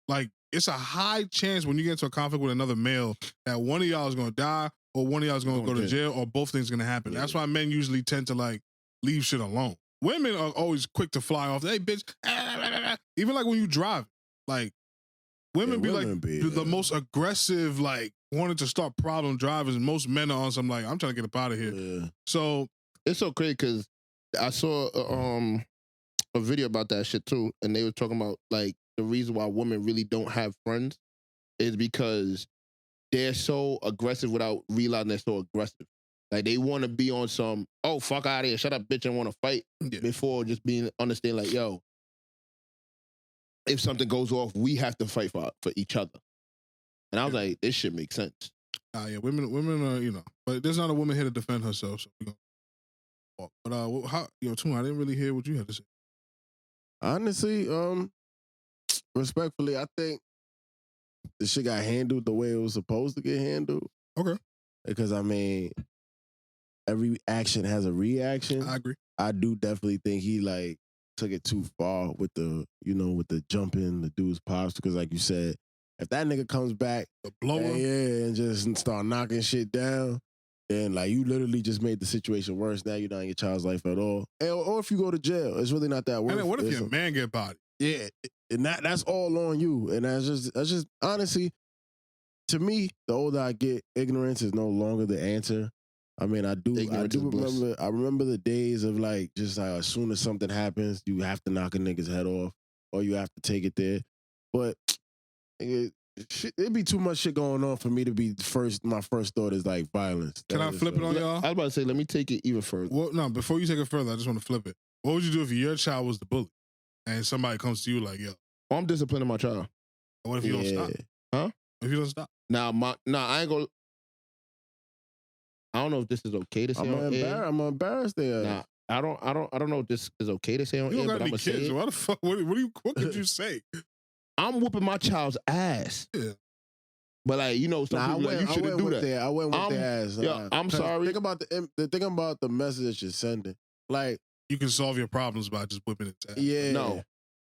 S1: Like, it's a high chance when you get into a conflict with another male that one of y'all is gonna die or one of y'all is gonna go to jail or both things gonna happen. Yeah. That's why men usually tend to like leave shit alone. Women are always quick to fly off. Hey, bitch. Even like when you drive. Like, women be the most aggressive, like, wanting to start problem drivers, and most men are on some, like, I'm trying to get up out of here.
S2: Yeah.
S1: So,
S2: it's so crazy because I saw a video about that shit too, and they were talking about, like, the reason why women really don't have friends is because they're so aggressive without realizing they're so aggressive. Like, they want to be on some, oh, fuck out of here, shut up, bitch, and want to fight before just being, understand, like, yo, if something goes off, we have to fight for each other. And I was like, this shit makes sense.
S1: Yeah, women are, but there's not a woman here to defend herself, so we're gonna walk. But Toon, I didn't really hear what you had to say.
S3: Honestly, respectfully, I think the shit got handled the way it was supposed to get handled.
S1: Okay.
S3: Because I mean, every action has a reaction.
S1: I agree.
S3: I do definitely think he like took it too far with the, with the jumping, the dude's pops, because like you said, if that nigga comes back,
S1: the blower,
S3: and just start knocking shit down, then like you literally just made the situation worse. Now you're not in your child's life at all. Or if you go to jail, it's really not that worth.
S1: And then what if your man get bodied?
S3: Yeah, and that's all on you. And that's just honestly, to me, the older I get, ignorance is no longer the answer. I mean, I remember the days of like, just like as soon as something happens, you have to knock a nigga's head off or you have to take it there. But it'd be too much shit going on for me to be my first thought is like violence.
S1: Can I flip it on y'all?
S2: I was about to say, let me take it even further.
S1: Well, no, before you take it further, I just want to flip it. What would you do if your child was the bully and somebody comes to you like, yo?
S2: Oh, I'm disciplining my child.
S1: What if you don't stop?
S2: Huh?
S1: If you don't stop?
S2: I ain't gonna. I don't know if this is okay to say on air.
S3: I'm embarrassed there.
S2: Nah, I don't know if this is okay to say on
S1: air.
S2: You don't got any
S1: kids. What the fuck? What could you say?
S2: I'm whooping my child's ass.
S1: Yeah.
S2: But like, some people like, you shouldn't do that.
S3: I went with their ass.
S2: Yeah, I'm sorry.
S3: Think about the message that you're sending. Like,
S1: you can solve your problems by just whipping its ass.
S3: Yeah.
S2: No.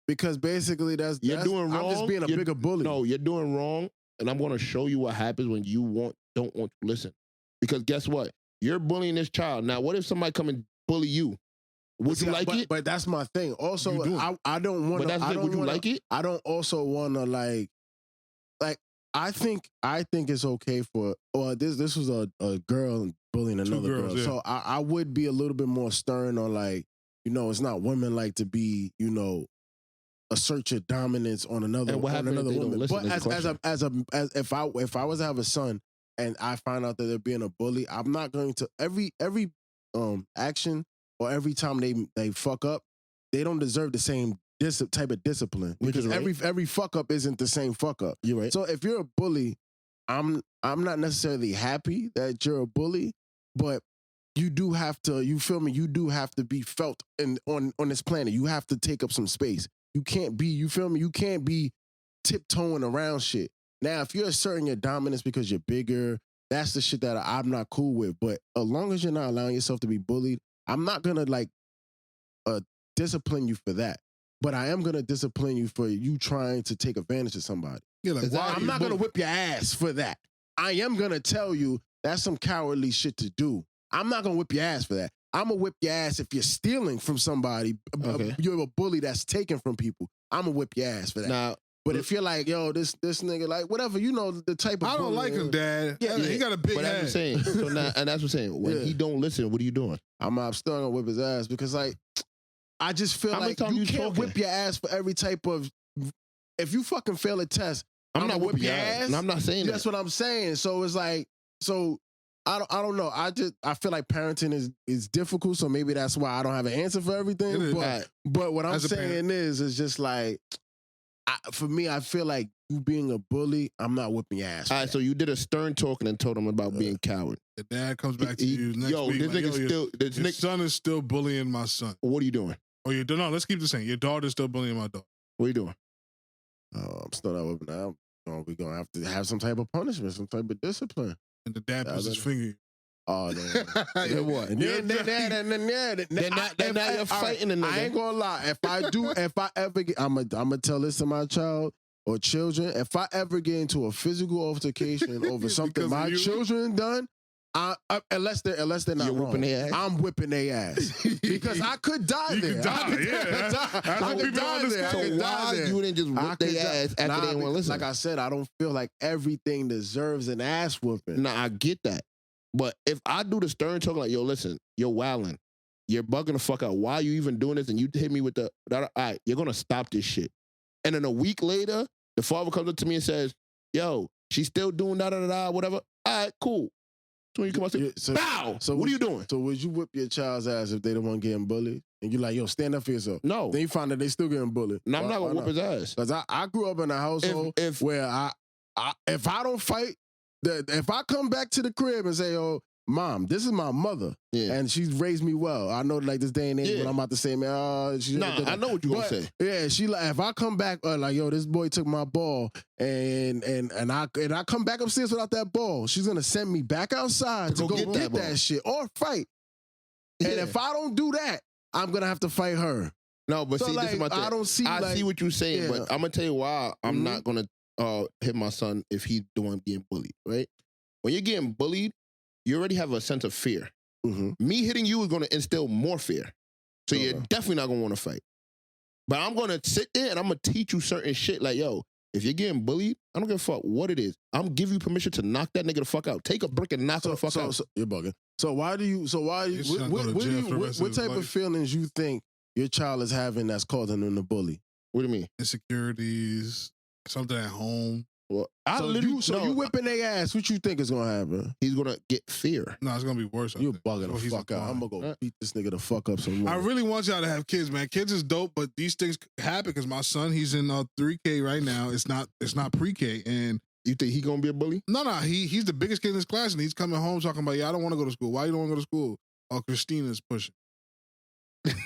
S3: Because basically that's
S2: doing wrong.
S3: I'm just being a bigger bully.
S2: No, you're doing wrong. And I'm gonna show you what happens when you don't want to listen. Because guess what? You're bullying this child. Now, what if somebody come and bully you? Would you like it?
S3: But that's my thing. Also, I don't want to.
S2: Would you like it?
S3: I don't also want to like. I think it's okay for. Or this was a girl bullying another girl. Yeah. So I would be a little bit more stern on like, it's not women like to be, assert your dominance on another woman. But as if I was to have a son and I find out that they're being a bully, I'm not going to every action or every time they fuck up, they don't deserve the same type of discipline. Because every fuck up isn't the same fuck up.
S2: You're right.
S3: So if you're a bully, I'm not necessarily happy that you're a bully, but you do have to, you feel me? You do have to be felt on this planet. You have to take up some space. You can't be, you feel me? You can't be tiptoeing around shit. Now, if you're asserting your dominance because you're bigger, that's the shit that I'm not cool with. But as long as you're not allowing yourself to be bullied, I'm not gonna like discipline you for that. But I am gonna discipline you for you trying to take advantage of somebody. I'm not gonna whip your ass for that. I am gonna tell you that's some cowardly shit to do. I'm not gonna whip your ass for that. I'm gonna whip your ass if you're stealing from somebody. Okay. You're a bully that's taken from people. I'm gonna whip your ass for that.
S2: Now,
S3: But if you're like, yo, this nigga, like, whatever, you know, the type of
S1: I don't like him, Dad.
S3: Yeah,
S1: He got a big
S2: But
S1: head.
S2: that's what I'm saying. So now, and that's what I'm saying. When he don't listen, what are you doing?
S3: I'm still gonna whip his ass because, like, I just feel
S2: How many
S3: like
S2: times
S3: you
S2: you
S3: can't
S2: talking?
S3: whip your ass for every type of. If you fucking fail a test,
S2: I'm not
S3: whip
S2: whipping
S3: your
S2: your
S3: ass.
S2: No, I'm not saying
S3: That's
S2: that.
S3: what I'm saying. So it's like, I don't know. I feel like parenting is difficult. So maybe that's why I don't have an answer for everything. But what I'm saying is just like, for me, I feel like you being a bully, I'm not whipping your ass.
S2: All right, so you did a stern talking and told him about being coward.
S1: The dad comes back to you next week.
S2: This nigga still.
S1: Your son is still bullying my son.
S2: What are you doing?
S1: Oh, no, let's keep the same. Your daughter's still bullying my daughter.
S2: What are you doing?
S3: I'm still not whipping out. We're gonna have to have some type of punishment, some type of discipline.
S1: And the dad puts his finger.
S3: Oh, no.
S2: Then what?
S3: And then
S2: now you're fighting a nigga.
S3: I ain't gonna lie. If I ever get, I'm gonna tell this to my child or children. If I ever get into a physical altercation over something my children done, unless they're not wrong,
S2: whipping their ass?
S3: I'm whipping their ass because I could die
S1: You
S3: there.
S1: could die,
S3: I could die there.
S2: So why you didn't just whip their ass after they didn't want to listen?
S3: Like I said, I don't feel like everything deserves an ass whooping.
S2: Nah, I get that. But if I do the stern talking like, yo, listen, you're wilding. You're bugging the fuck out. Why are you even doing this? And you hit me with the, all right, you're going to stop this shit. And then a week later, the father comes up to me and says, yo, she's still doing da-da-da-da, whatever. All right, cool. So when you come out and say, bow! So what are you doing?
S3: So would you whip your child's ass if they the one getting bullied? And you like, yo, stand up for yourself.
S2: No.
S3: Then you find that they still getting bullied.
S2: No, I'm not going to whoop his ass.
S3: Because I grew up in a household where if I don't fight, if I come back to the crib and say, oh, Mom, this is my mother, and she's raised me well. I know, like, this day and age, but I'm about to say, man,
S2: I know what you're gonna say.
S3: Yeah, she like, if I come back, like, yo, this boy took my ball, and I come back upstairs without that ball, she's gonna send me back outside to go get that shit or fight. Yeah. And if I don't do that, I'm gonna have to fight her.
S2: No, but
S3: so,
S2: see,
S3: like,
S2: this is my thing. I see what you're saying, but I'm gonna tell you why I'm not gonna hit my son if he's doing being bullied. Right? When you're getting bullied, you already have a sense of fear. Me hitting you is going to instill more fear. So you're definitely not going to want to fight. But I'm going to sit there and I'm going to teach you certain shit like, yo, if you're getting bullied, I don't give a fuck what it is. I'm give you permission to knock that nigga the fuck out. Take a brick and knock him the fuck out.
S3: So you're bugging. What type of feelings you think your child is having that's causing them to bully?
S2: What do you mean?
S1: Insecurities, something at home.
S2: Well,
S3: you whipping their ass. What you think is gonna happen?
S2: He's gonna get fear.
S1: No, it's gonna be worse.
S3: You bugging the fuck out. I'm gonna go beat this nigga the fuck up some more.
S1: I really want y'all to have kids, man. Kids is dope, but these things happen because my son, he's in 3K right now. It's not pre-K, and
S2: you think he gonna be a bully?
S1: No, he's the biggest kid in his class, and he's coming home talking about, yeah, I don't want to go to school. Why you don't want to go to school? Oh, Christina's pushing.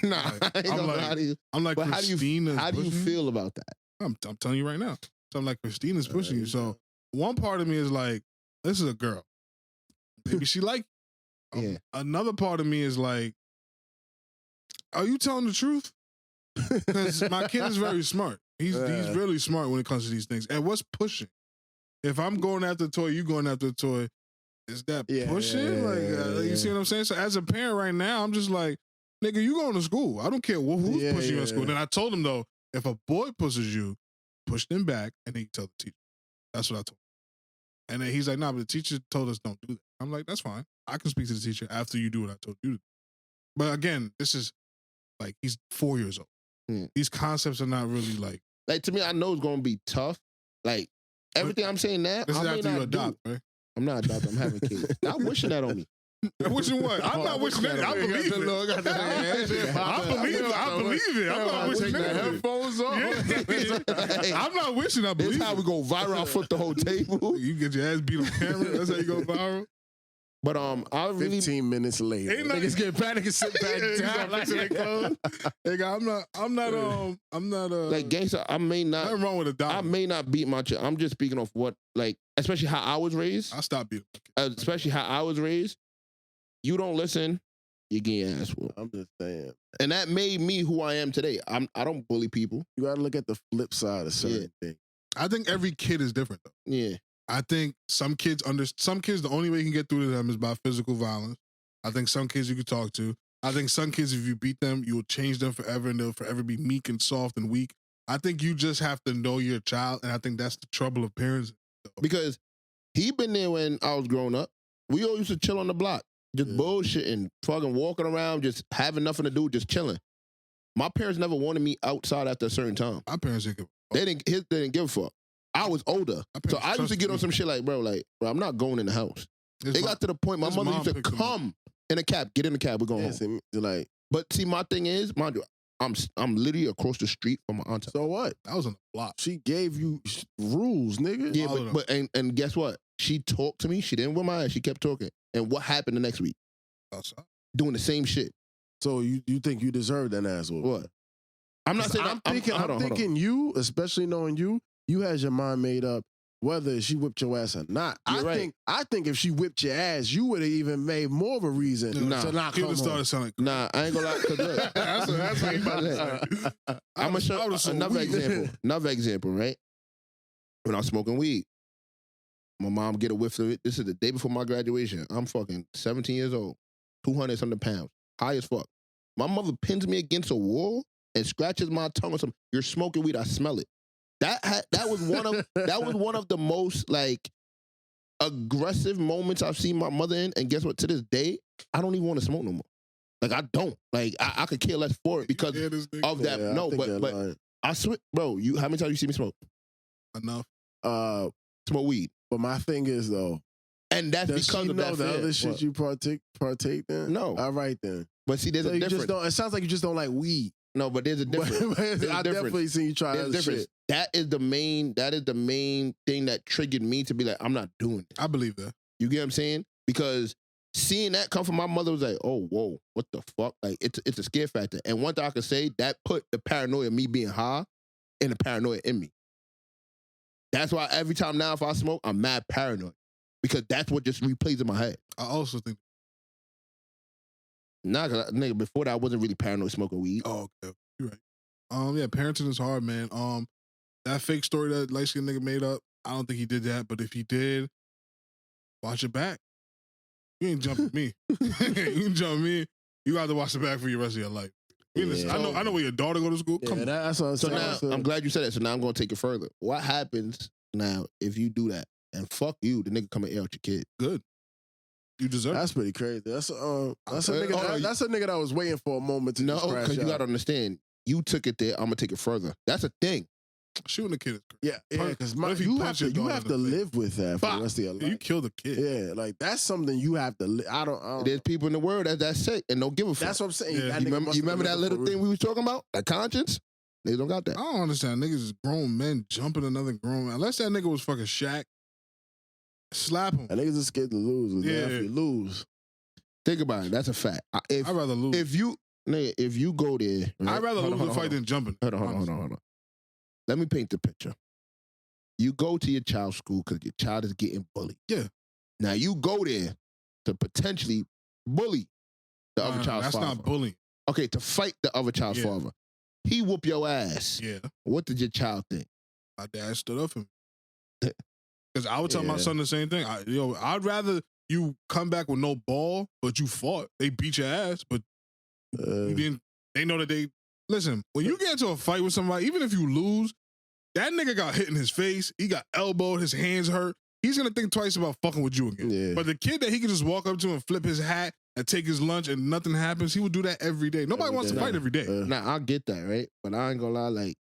S2: Nah,
S1: I'm like,
S2: how do you feel about that?
S1: I'm telling you right now. So I'm like, Christina's pushing you. So one part of me is like, this is a girl. Maybe she like you. Another part of me is like, are you telling the truth? Because my kid is very smart. He's really smart when it comes to these things. And what's pushing? If I'm going after the toy, you going after the toy, is that pushing? You see what I'm saying? So as a parent right now, I'm just like, nigga, you going to school. I don't care who's pushing you in school. Then I told him, though, if a boy pushes you, push them back, and then you tell the teacher. That's what I told him. And then he's like, nah, but the teacher told us don't do that. I'm like, that's fine. I can speak to the teacher after you do what I told you to do. But again, this is like, he's 4 years old. These concepts are not really like...
S2: Like, to me, I know it's going to be tough. Like, everything I'm saying now,
S1: this is after you adopt, right?
S2: I'm not adopting. I'm having kids. Stop wishing that on me.
S1: Wishing what? I'm not wishing that. I believe it. I believe it. I'm not wishing that.
S3: Headphones on.
S1: I'm not wishing. I believe.
S2: This is how we go viral. I flip the whole table.
S1: You get your ass beat on camera. That's how you go viral.
S2: But I really
S3: 15 minutes later, niggas get back and sit back down like they close.
S1: Nigga, I'm not
S2: like gangster. I may not.
S1: Nothing wrong with a dog.
S2: I may not beat my child. I'm just speaking of what, like, especially how I was raised.
S1: I stopped beating.
S2: Especially how I was raised. You don't listen, you get your ass whooped.
S3: I'm just saying.
S2: And that made me who I am today. I don't bully people.
S3: You gotta look at the flip side of certain things.
S1: I think every kid is different though.
S2: Yeah.
S1: I think some kids the only way you can get through to them is by physical violence. I think some kids you can talk to. I think some kids, if you beat them, you'll change them forever and they'll forever be meek and soft and weak. I think you just have to know your child, and I think that's the trouble of parents.
S2: Because he been there when I was growing up. We all used to chill on the block, just bullshitting, fucking walking around, just having nothing to do, just chilling. My parents never wanted me outside after a certain time.
S1: My parents didn't give a fuck.
S2: They didn't give a fuck. I was older, so I used to get on some shit like, bro, I'm not going in the house. It got to the point my mother used to come in a cab, get in the cab, we're going home.
S3: Like,
S2: but see, my thing is, mind you, I'm literally across the street from my aunt.
S3: So what?
S1: I was on the block.
S3: She gave you rules, nigga.
S2: Yeah, but and guess what? She talked to me. She didn't whip my ass. She kept talking. And what happened the next week?
S1: Outside.
S2: Doing the same shit.
S3: So you think you deserve that asshole?
S2: What? I'm not saying.
S3: I'm thinking you, especially knowing you had your mind made up whether she whipped your ass or not. I think if she whipped your ass, you would have even made more of a reason to not come home.
S1: Started sounding
S2: nah, I ain't gonna lie. Cause look,
S1: that's how you about to say.
S2: I'm gonna show another example. Another example, right? When I was smoking weed, my mom get a whiff of it. This is the day before my graduation. I'm fucking 17 years old, 200-something pounds, high as fuck. My mother pins me against a wall and scratches my tongue or something. You're smoking weed. I smell it. That was one of the most like aggressive moments I've seen my mother in. And guess what? To this day, I don't even want to smoke no more. Like I don't. Like I could care less for it because of that.
S3: Yeah,
S2: no, but I swear, bro. How many times you see me smoke?
S1: Enough.
S2: Smoke weed.
S3: But my thing is though,
S2: and that's because of that.
S3: The other shit you partake in.
S2: No.
S3: All right then.
S2: But see, there's a difference.
S3: It sounds like you just don't like weed.
S2: No, but there's a difference.
S3: I definitely seen you try other shit.
S2: That is the main thing that triggered me to be like, I'm not doing it.
S1: I believe that.
S2: You get what I'm saying? Because seeing that come from my mother was like, oh, whoa, what the fuck? Like, it's a scare factor. And one thing I can say, that put the paranoia of me being high and the paranoia in me. That's why every time now if I smoke, I'm mad paranoid. Because that's what just replays in my head.
S1: I also think.
S2: Nah, cause nigga, before that I wasn't really paranoid smoking weed.
S1: Oh, okay. You're right. Yeah, parenting is hard, man. That fake story that light-skinned nigga made up, I don't think he did that, but if he did, watch it back. You ain't jumping me. You can jump me. You got to watch it back for the rest of your life. Yeah. I know where your daughter go to school. Come on.
S3: That's what I'm saying.
S2: Now, I'm glad you said that. So now I'm going to take it further. What happens now if you do that? And fuck you, the nigga come and air out your kid.
S1: Good. You deserve
S3: That's pretty crazy. That's a nigga that was waiting for a moment to
S2: No, because you got to understand. You took it there. I'm going to take it further. That's a thing.
S1: Shooting a kid is crazy.
S3: Yeah, because you have to live with that for the rest of your life.
S1: You kill the kid.
S3: Yeah, like that's something you have to. I don't.
S2: There's people in the world that's sick and don't give a fuck.
S3: That's what I'm saying.
S2: Yeah. You remember that little thing we was talking about? That conscience? They don't got that.
S1: I don't understand. Niggas is grown men jumping another grown man. Unless that nigga was fucking Shaq. Slap him.
S3: And niggas are scared to lose. Yeah. If you lose.
S2: Think about it. That's a fact.
S1: I'd rather lose.
S2: If you go there. Right?
S1: I'd rather lose the fight than jumping.
S2: Hold on. Let me paint the picture. You go to your child's school because your child is getting bullied.
S1: Yeah.
S2: Now you go there to potentially bully the other child's father.
S1: That's not bullying.
S2: Okay, to fight the other child's father. He whoop your ass.
S1: Yeah.
S2: What did your child think?
S1: My dad stood up for me. Because I would tell my son the same thing. I'd rather you come back with no ball, but you fought. They beat your ass, but you didn't. They know that they listen. When you get into a fight with somebody, even if you lose, that nigga got hit in his face. He got elbowed. His hands hurt. He's gonna think twice about fucking with you again.
S3: Yeah.
S1: But the kid that he can just walk up to and flip his hat and take his lunch and nothing happens, he would do that every day. Nobody wants to fight every day.
S2: Now I get that, right? But I ain't gonna lie. Like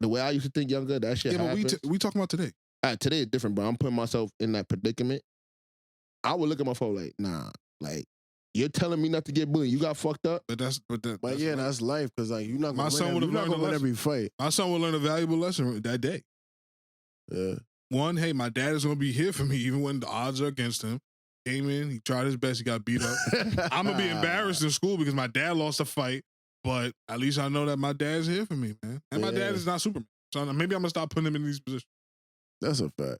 S2: the way I used to think younger, that shit.
S1: Yeah, but we talking about today.
S2: Today is different, but I'm putting myself in that predicament. I would look at my phone like, nah, like you're telling me not to get bullied. You got fucked up.
S1: But that's
S3: life because like you're not
S1: my son would have learned
S3: win every fight.
S1: My son would learn a valuable lesson that day.
S3: Yeah.
S1: One, hey, my dad is gonna be here for me even when the odds are against him. Came in, he tried his best, he got beat up. I'm gonna be embarrassed in school because my dad lost a fight, but at least I know that my dad's here for me, man. And my dad is not Superman, so maybe I'm gonna stop putting him in these positions.
S3: That's a fact.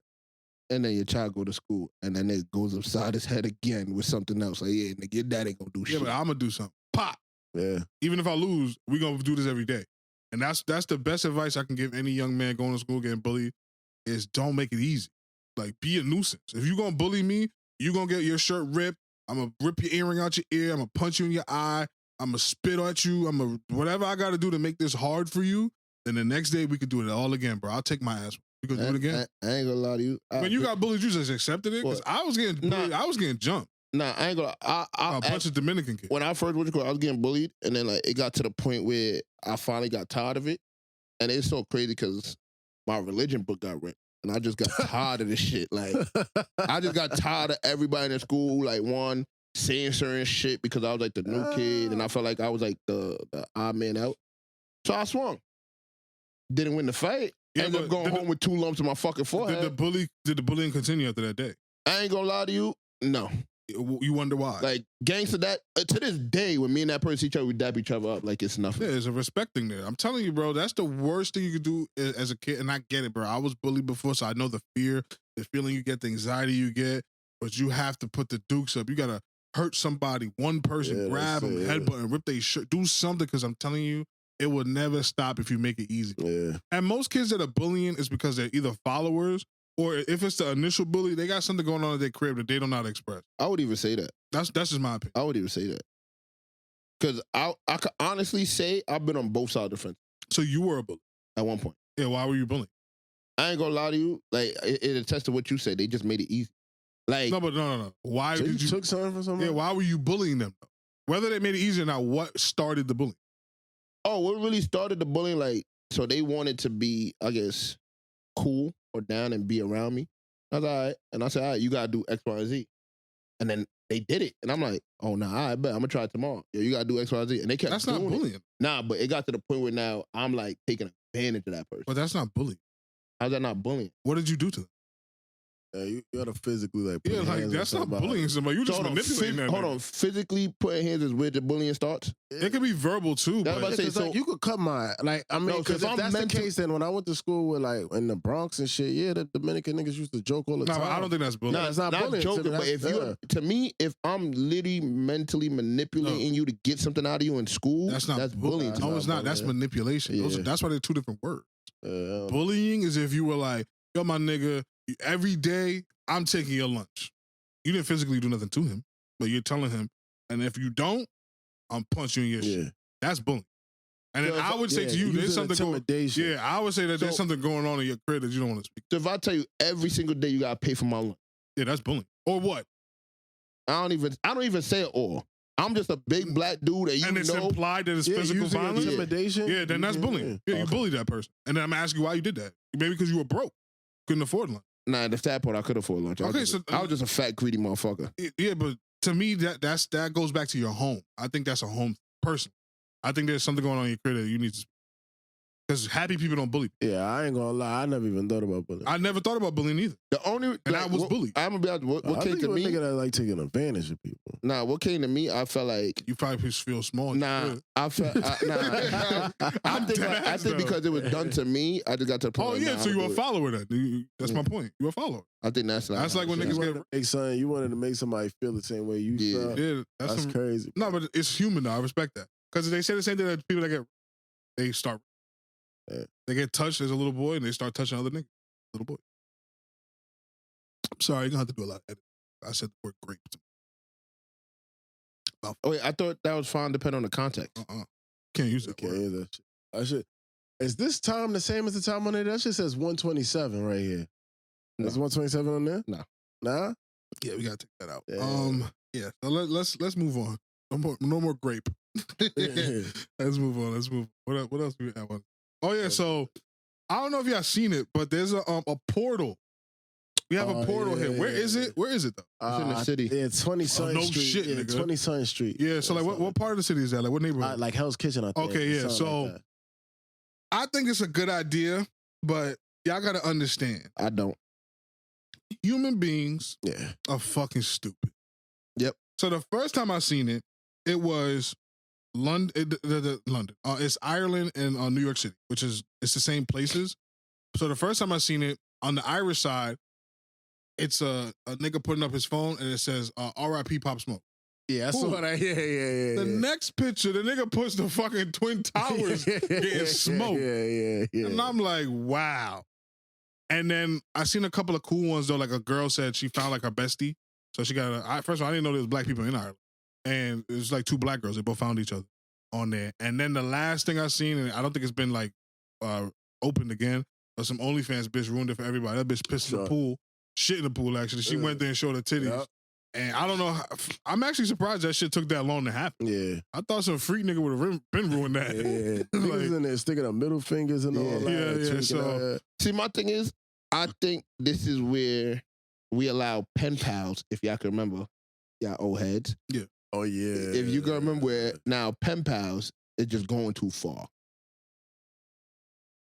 S2: And then your child go to school, and then it goes upside his head again with something else. Like, yeah, nigga, your dad ain't gonna do shit.
S1: Yeah, but I'm gonna do something. Pop.
S3: Yeah.
S1: Even if I lose, we gonna do this every day. And that's the best advice I can give any young man going to school getting bullied is don't make it easy. Like, be a nuisance. If you gonna bully me, you gonna get your shirt ripped. I'm gonna rip your earring out your ear. I'm gonna punch you in your eye. I'm gonna spit at you. I'm gonna whatever I gotta do to make this hard for you. then the next day we could do it all again, bro. I'll take my ass. We could do it again.
S2: I ain't gonna lie to you.
S1: When you got bullied, you just accepted it? Because I was getting bullied. I was getting jumped.
S2: Nah, I ain't gonna.
S1: A bunch of Dominican kids.
S2: When I first went to school, I was getting bullied, and then like it got to the point where I finally got tired of it, and it's so crazy because my religion book got ripped, and I just got tired of this shit. Like I just got tired of everybody in the school, like one saying certain shit because I was like the new kid, and I felt like I was like the odd man out. So I swung. Didn't win the fight.
S1: Yeah,
S2: Ended up going home with 2 lumps in my fucking forehead.
S1: Did the bullying continue after that day?
S2: I ain't gonna lie to you. No.
S1: You wonder why?
S2: Like gangster that to this day, when me and that person see each other, we dap each other up like it's nothing.
S1: Yeah, there's a respect thing there. I'm telling you, bro, that's the worst thing you could do as a kid. And I get it, bro. I was bullied before, so I know the fear, the feeling you get, the anxiety you get. But you have to put the dukes up. You gotta hurt somebody, one person, grab them, headbutt, and rip their shirt. Do something, because I'm telling you, it will never stop if you make it easy.
S3: Yeah.
S1: And most kids that are bullying is because they're either followers, or if it's the initial bully, they got something going on at their crib that they don't know how to express.
S2: I would even say that.
S1: That's just my opinion.
S2: I would even say that. Because I could honestly say I've been on both sides of the fence.
S1: So you were a bully?
S2: At one point.
S1: Yeah, why were you bullying?
S2: I ain't gonna lie to you. Like, it attests to what you said. They just made it easy. Like,
S1: No. Why
S3: so
S1: did you
S3: took something from somebody?
S1: Yeah, why were you bullying them? Whether they made it easy or not, what started the bullying?
S2: Oh, what really started the bullying? Like, so they wanted to be, I guess, cool or down and be around me. I was all right. And I said, all right, you gotta do X, Y, and Z. And then they did it. And I'm like, oh, nah, I bet I'm gonna try it tomorrow. Yeah, you gotta do X, Y, and Z. And they kept
S1: That's
S2: doing
S1: not bullying.
S2: it. Nah, but it got to the point where now I'm like taking advantage of that person.
S1: But that's not bullying.
S2: How's that not bullying?
S1: What did you do to them?
S3: You gotta physically like put
S1: Yeah, like
S3: hands
S1: that's
S3: on
S1: not
S3: somebody.
S1: bullying somebody. You
S2: So
S1: just manipulating that.
S2: Hold on, physically putting hands is where the bullying starts?
S1: It could be verbal too.
S2: That's
S1: But
S2: what I say.
S3: Because
S2: So
S3: like, you could cut my I mean,
S2: No,
S3: because
S2: if
S3: if
S2: I'm
S3: that's the
S2: mental-
S3: case, then when I went to school with like in the Bronx and shit, yeah, the Dominican niggas used to joke all the
S1: no,
S3: time.
S1: I don't think that's bullying.
S3: Nah, it's not bullying.
S2: joking, but if you, to me, if I'm literally mentally manipulating you to get something out of you in school,
S1: That's not
S2: bullying. to me.
S1: No, it's not. That's
S3: bullying.
S1: manipulation.
S3: Yeah.
S1: That's why they're two different words.
S3: Yeah.
S1: Bullying is if you were like, yo, my nigga, every day I'm taking your lunch. You didn't physically do nothing to him, but you're telling him, and if you don't, I'm punching you in your shit. That's bullying. And then I would say to you, there's something going. Yeah, I would say that there's something going on in your crib that you don't want to speak.
S2: So if I tell you every single day you gotta pay for my lunch,
S1: Yeah, that's bullying. Or what?
S2: I don't even say it all. I'm just a big black dude that you
S1: And it's
S2: know.
S1: implied that it's
S3: Yeah,
S1: physical
S3: using
S1: violence.
S3: intimidation.
S1: Yeah, then that's bullying. Yeah, you bullied that person. And then I'm asking you why you did that. Maybe because you were broke, couldn't afford lunch.
S2: Nah, the sad part I could afford lunch. I was just a fat greedy motherfucker.
S1: Yeah, but to me that goes back to your home. I think that's a home person. I think there's something going on in your crib that you need to. Because happy people don't bully.
S3: Yeah, I ain't gonna lie. I never even thought about bullying.
S1: I never thought about bullying either.
S2: The only
S1: And I was bullied.
S2: I'm gonna be honest, what
S3: I
S2: came
S3: think
S2: to
S3: you a
S2: me.
S3: nigga that like taking advantage of people.
S2: Nah, what came to me, I felt like.
S1: You probably just feel small.
S2: Nah, I felt. I think because it was done to me, I just got to the point.
S1: Oh
S2: like,
S1: yeah,
S2: nah,
S1: so
S2: I'm
S1: you a
S2: good.
S1: follower then. That's my point. You a follower.
S2: I think that's
S1: That's like when niggas get.
S3: You wanted to make somebody feel the same way you felt.
S1: Yeah,
S3: That's crazy.
S1: No, but it's human though. I respect that because they say the same thing that people that they start.
S3: Yeah.
S1: They get touched as a little boy and they start touching other niggas. Little boy. I'm sorry, you're gonna have to do a lot of editing. I said the word grape.
S2: Oh wait, I thought that was fine depending on the context.
S1: Can't use that
S3: Can't
S1: word.
S3: use that shit. I should. Is this time the same as the time on there? That shit says 127 right here. Is 127 on there?
S2: No.
S3: Nah?
S1: Yeah, we gotta take that out.
S3: Yeah.
S1: Yeah. So let's move on. No more grape. Let's move on. What else do we have on? Oh yeah, so I don't know if y'all seen it, but there's a portal. We have a portal here. Where is it? Where is it though?
S2: It's in the city.
S3: Yeah, 20 Sun
S1: no
S3: Street.
S1: shit,
S3: yeah,
S1: nigga.
S3: 20 Sun Street.
S1: Yeah, so like what part of the city is that? Like what neighborhood?
S3: Like Hell's Kitchen, I think.
S1: Okay, yeah.
S3: Something
S1: So
S3: like that.
S1: I think it's a good idea, but y'all gotta understand.
S2: I don't.
S1: Human beings
S3: Yeah.
S1: are fucking stupid.
S2: Yep.
S1: So the first time I seen it, it was London. London. It's Ireland and New York City, it's the same places. So the first time I seen it on the Irish side, it's a nigga putting up his phone and it says R.I.P. Pop Smoke.
S3: Yeah, I saw that. Yeah.
S1: The next picture, the nigga puts the fucking Twin Towers getting smoked.
S3: Yeah.
S1: And I'm like, wow. And then I seen a couple of cool ones though. Like a girl said she found like her bestie. So she got first of all, I didn't know there was black people in Ireland. And it was like two black girls. They both found each other on there. And then the last thing I seen, and I don't think it's been like opened again. But some OnlyFans bitch ruined it for everybody. That bitch pissed in the pool, shit in the pool. Actually, she went there and showed her titties. Yep. And I don't know. I'm actually surprised that shit took that long to happen.
S3: Yeah,
S1: I thought some freak nigga would have been ruined that.
S3: Yeah, niggas in there sticking up middle fingers and all that.
S1: Yeah. So
S2: see, my thing is, I think this is where we allow pen pals. If y'all can remember, y'all old heads.
S1: Yeah.
S3: Oh yeah.
S2: If you can remember where now pen pals is just going too far.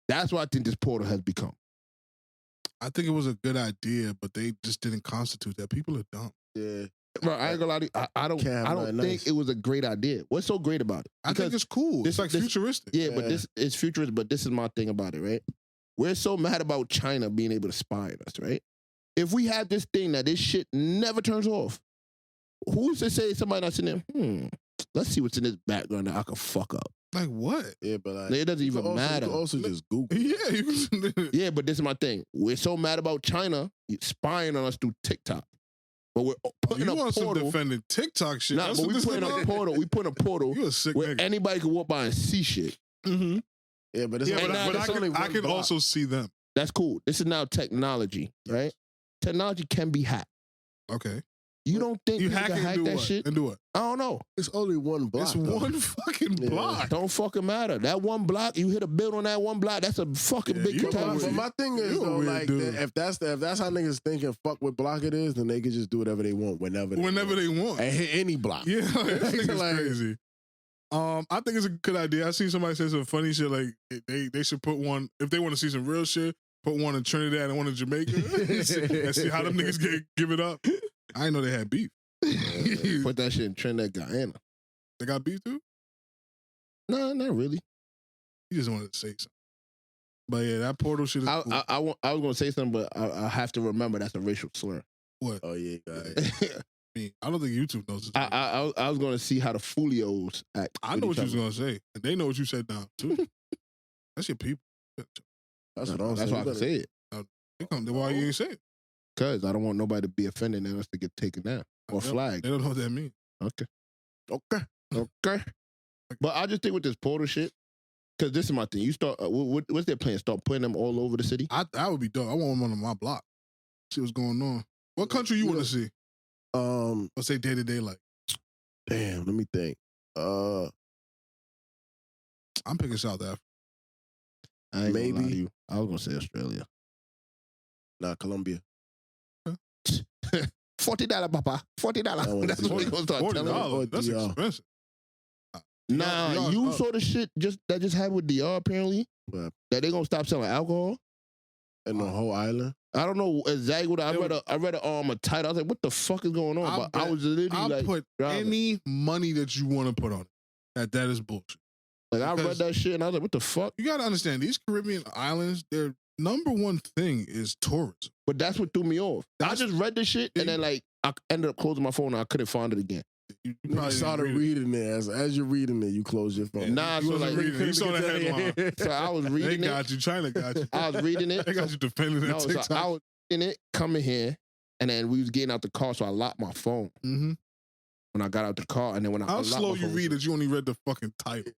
S2: That's what I think this portal has become.
S1: I think it was a good idea, but they just didn't constitute that. People are dumb.
S3: Yeah.
S2: Bro, I ain't gonna lie to you. I don't think it was a great idea. What's so great about it?
S1: I think it's cool. It's like futuristic.
S2: Yeah, but this is futuristic, but this is my thing about it, right? We're so mad about China being able to spy on us, right? If we have this thing that this shit never turns off, who's to say somebody not sitting there, let's see what's in this background that I can fuck up.
S1: Like what?
S3: Yeah, but like,
S2: it doesn't even matter.
S3: You also just Google.
S2: Yeah, but this is my thing. We're so mad about China spying on us through TikTok. But we're putting a portal.
S1: Some defending TikTok shit.
S2: Nah, but we putting a portal. We putting a portal where anybody can walk by and see shit.
S1: Mm-hmm.
S3: Yeah, but
S1: I can also see them.
S2: That's cool. This is now technology, right? Technology can be hacked.
S1: Okay.
S2: You don't think you can hack that shit?
S1: And do what?
S2: I don't know.
S3: It's only one block.
S1: It's one fucking block.
S2: Don't fucking matter. That one block, you hit a build on that one block, that's a fucking big catastrophe.
S3: But my thing is though, like, if that's how niggas thinking fuck what block it is, then they can just do whatever they want whenever they want. And hit any block.
S1: Yeah, it's crazy. I think it's a good idea. I seen somebody say some funny shit like they should put one, if they want to see some real shit, put one in Trinidad and one in Jamaica and see how them niggas give it up. I didn't know they had beef.
S2: Put that shit in Trinidad, Guyana.
S1: They got beef too?
S2: No, not really.
S1: You just wanted to say something. But yeah, that portal shit is cool.
S2: I was going to say something, but I have to remember that's a racial slur.
S1: What?
S3: Oh, yeah, guys.
S1: I don't think YouTube knows this.
S2: I was going to see how the Folios act.
S1: I know what you was going to say. And they know what you said now, too. That's your people.
S3: That's what I'm saying.
S2: That's why I can say it.
S1: Why you ain't say it?
S2: Because I don't want nobody to be offended and us to get taken down or flagged.
S1: They don't know what that means.
S2: Okay. But I just think with this portal shit, because this is my thing. You start, what's their plan? Start putting them all over the city?
S1: That would be dope. I want one on my block. See what's going on. What country you want to see? Let's say day-to-day like.
S3: Damn, let me think.
S1: I'm picking South Africa.
S3: Maybe.
S2: I was going to say Australia.
S3: Nah, Colombia.
S2: $40, papa. $40. That's what we gonna start telling
S1: $40. That's expensive.
S2: Nah, you saw the shit that just happened with DR apparently. That they gonna stop selling alcohol
S3: in the whole island.
S2: I don't know exactly what I read a title. I was like, what the fuck is going on? I was literally like,
S1: put any money that you want to put on it. That is bullshit.
S2: Like I read that shit and I was like, what the fuck?
S1: You gotta understand these Caribbean islands. Their number one thing is tourism.
S2: But that's what threw me off. I just read this shit and then like I ended up closing my phone and I couldn't find it again.
S3: You probably started reading it. As you're reading it, you close your phone.
S2: Nah, so like
S1: you saw the headline.
S2: So I was reading it.
S1: They got you. China got you.
S2: I was reading it.
S1: They got you defending that TikTok.
S2: So I was reading it, coming here, and then we was getting out the car, so I locked my phone.
S1: Mm-hmm.
S2: When I got out the car, and then when I
S1: how slow you read that you only read the fucking title?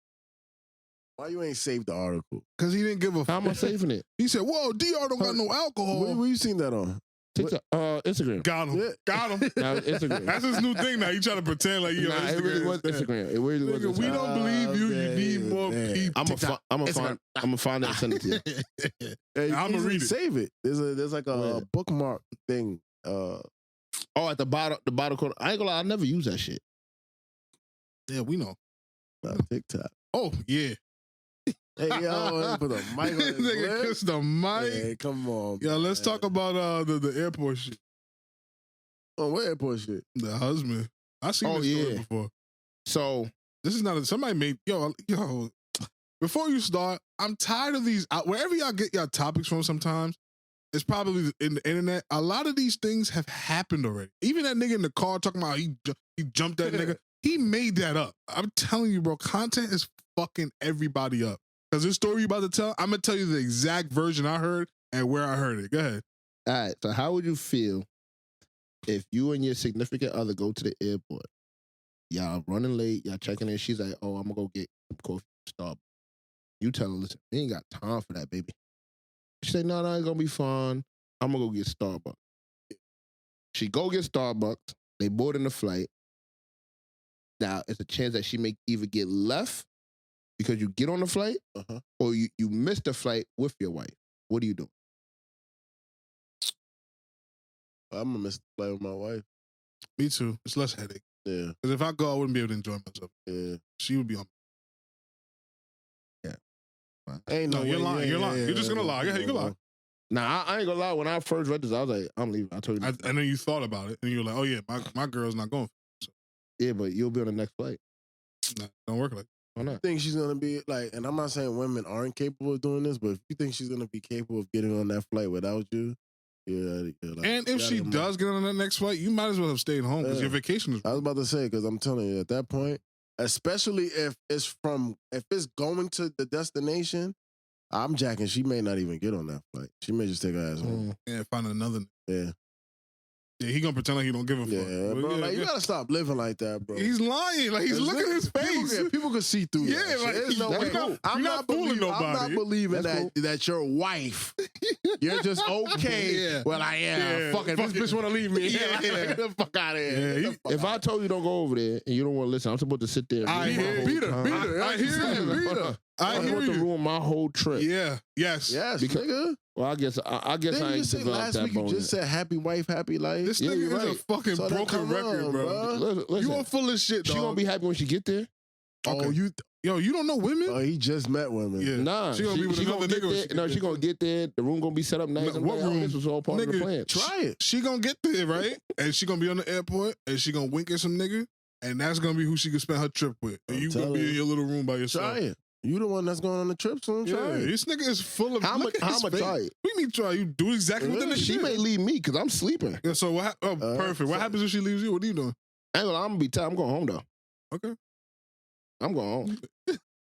S3: Why you ain't saved the article?
S1: Because he didn't give a fuck.
S2: How am I saving it?
S1: He said, whoa, DR don't got no alcohol.
S3: Where you seen that on?
S2: TikTok, Instagram.
S1: Got him.
S3: Yeah.
S1: Got him.
S2: Nah, Instagram.
S1: That's his new thing now. You trying to pretend like you
S2: Instagram. It really was Instagram. It really was Instagram.
S1: We don't believe you. You need more people.
S2: I'm gonna find that and send it to you.
S3: Hey,
S1: I'm gonna read it.
S3: Save it. There's like a bookmark thing.
S2: At the bottom corner. I ain't gonna lie, I never use that shit.
S1: Yeah, we know.
S3: TikTok.
S1: Oh, yeah.
S3: Hey, yo, put the mic on his
S1: Nigga kiss the mic.
S3: Hey, come on.
S1: Yo, let's talk about the airport shit.
S3: Oh, what airport shit?
S1: The husband. I seen this story before.
S2: So
S1: this is not somebody made yo. Before you start, I'm tired of these. Wherever y'all get y'all topics from, sometimes it's probably in the internet. A lot of these things have happened already. Even that nigga in the car talking about he jumped that nigga. He made that up. I'm telling you, bro. Content is fucking everybody up. Because this story you about to tell, I'm going to tell you the exact version I heard and where I heard it. Go ahead.
S2: All right. So how would you feel if you and your significant other go to the airport? Y'all running late. Y'all checking in. She's like, oh, I'm going to go get some coffee from Starbucks. You tell her, listen, we ain't got time for that, baby. She say, no, it's gonna be fun. I'm gonna go get Starbucks. She go get Starbucks. They board in the flight. Now, it's a chance that she may either get left because you get on the flight or you miss the flight with your wife. What do you do?
S3: I'm gonna miss the flight with my wife.
S1: Me too. It's less headache.
S3: Yeah.
S1: Because if I go, I wouldn't be able to enjoy myself.
S3: Yeah.
S1: She would be on.
S2: Yeah.
S3: Ain't no way.
S1: You're lying. You're lying. You're just gonna lie. Yeah, you can lie.
S2: Nah, I ain't gonna lie. When I first read this, I was like, I'm leaving. I told you.
S1: And then you thought about it, and you were like, oh yeah, my girl's not going. So.
S2: Yeah, but you'll be on the next flight.
S1: Nah, don't work like that.
S2: Why not?
S3: I think she's gonna be like, and I'm not saying women aren't capable of doing this, but if you think she's gonna be capable of getting on that flight without you, yeah. Like,
S1: and if she does get on that next flight, you might as well have stayed home because your vacation is.
S3: I was about to say, because I'm telling you, at that point, especially if it's going to the destination, I'm jacking. She may not even get on that flight. She may just take her ass home.
S1: Yeah, find another.
S3: Yeah.
S1: Yeah, he gonna pretend like he don't give a fuck.
S3: Yeah, bro.
S1: Yeah,
S3: you gotta stop living like that, bro.
S1: He's lying. Like he's looking at his face.
S3: People can see through that.
S1: Yeah, like
S3: There's no way.
S1: you're not fooling nobody.
S3: I'm not believing that your wife, you're just okay.
S1: Yeah.
S3: Well, I am.
S1: Yeah.
S3: Fuck it. This bitch wanna leave me.
S1: Yeah.
S3: Get the fuck out of here.
S1: Yeah,
S2: If I told you don't go over there and you don't want to listen, I'm supposed to sit there.
S1: I hear
S3: Beat her.
S1: I hear you. I hear
S2: to
S1: you.
S2: ruin my whole trip.
S1: Yeah. Yes.
S3: Yes,
S2: Because-
S3: nigga.
S2: Well, I guess I
S3: Didn't
S2: ain't
S3: you say
S2: developed
S3: last
S2: that
S3: week you
S2: bone
S3: just
S2: yet.
S3: said happy wife, happy life?
S1: This
S2: Yeah,
S1: nigga
S2: you're
S1: is a
S2: right.
S1: fucking
S3: So then
S1: broken
S3: come
S1: record,
S3: on,
S1: bro.
S2: Listen,
S1: You are full of shit,
S2: she
S1: dog.
S2: gonna be happy when she get there.
S3: Oh, you?
S1: Yo, you don't know women?
S3: Oh, he just met women.
S1: Yeah.
S2: Nah,
S1: She gonna be with another
S2: gonna get
S1: nigga when
S2: there.
S1: she
S2: No,
S1: get
S2: she
S1: there.
S2: gonna get there. The room gonna be set up nice.
S1: No,
S2: I'm
S1: what
S2: like,
S1: room?
S2: This was all part of the
S1: Nigga,
S2: plan.
S3: Try it.
S1: She gonna get there, right? And she gonna be on the airport, and she gonna wink at some nigga, and that's gonna be who she can spend her trip with. And
S3: I'm
S1: you gonna
S3: telling
S1: be
S3: you.
S1: in your little room by yourself.
S3: Try it. You the one that's going on the trip, so try
S1: Yeah,
S3: it.
S1: this nigga is full of.
S2: How
S1: look
S2: much?
S1: at
S2: How
S1: his
S2: much
S1: face.
S2: try it?
S1: What do you mean try? You do exactly what the nigga
S2: She
S1: did.
S2: may leave me because I'm sleeping.
S1: Yeah, so what? Perfect. What happens if she leaves you? What are you doing?
S2: I ain't gonna, I'm gonna be tired. I'm going home though.
S1: Okay.
S2: I'm going home.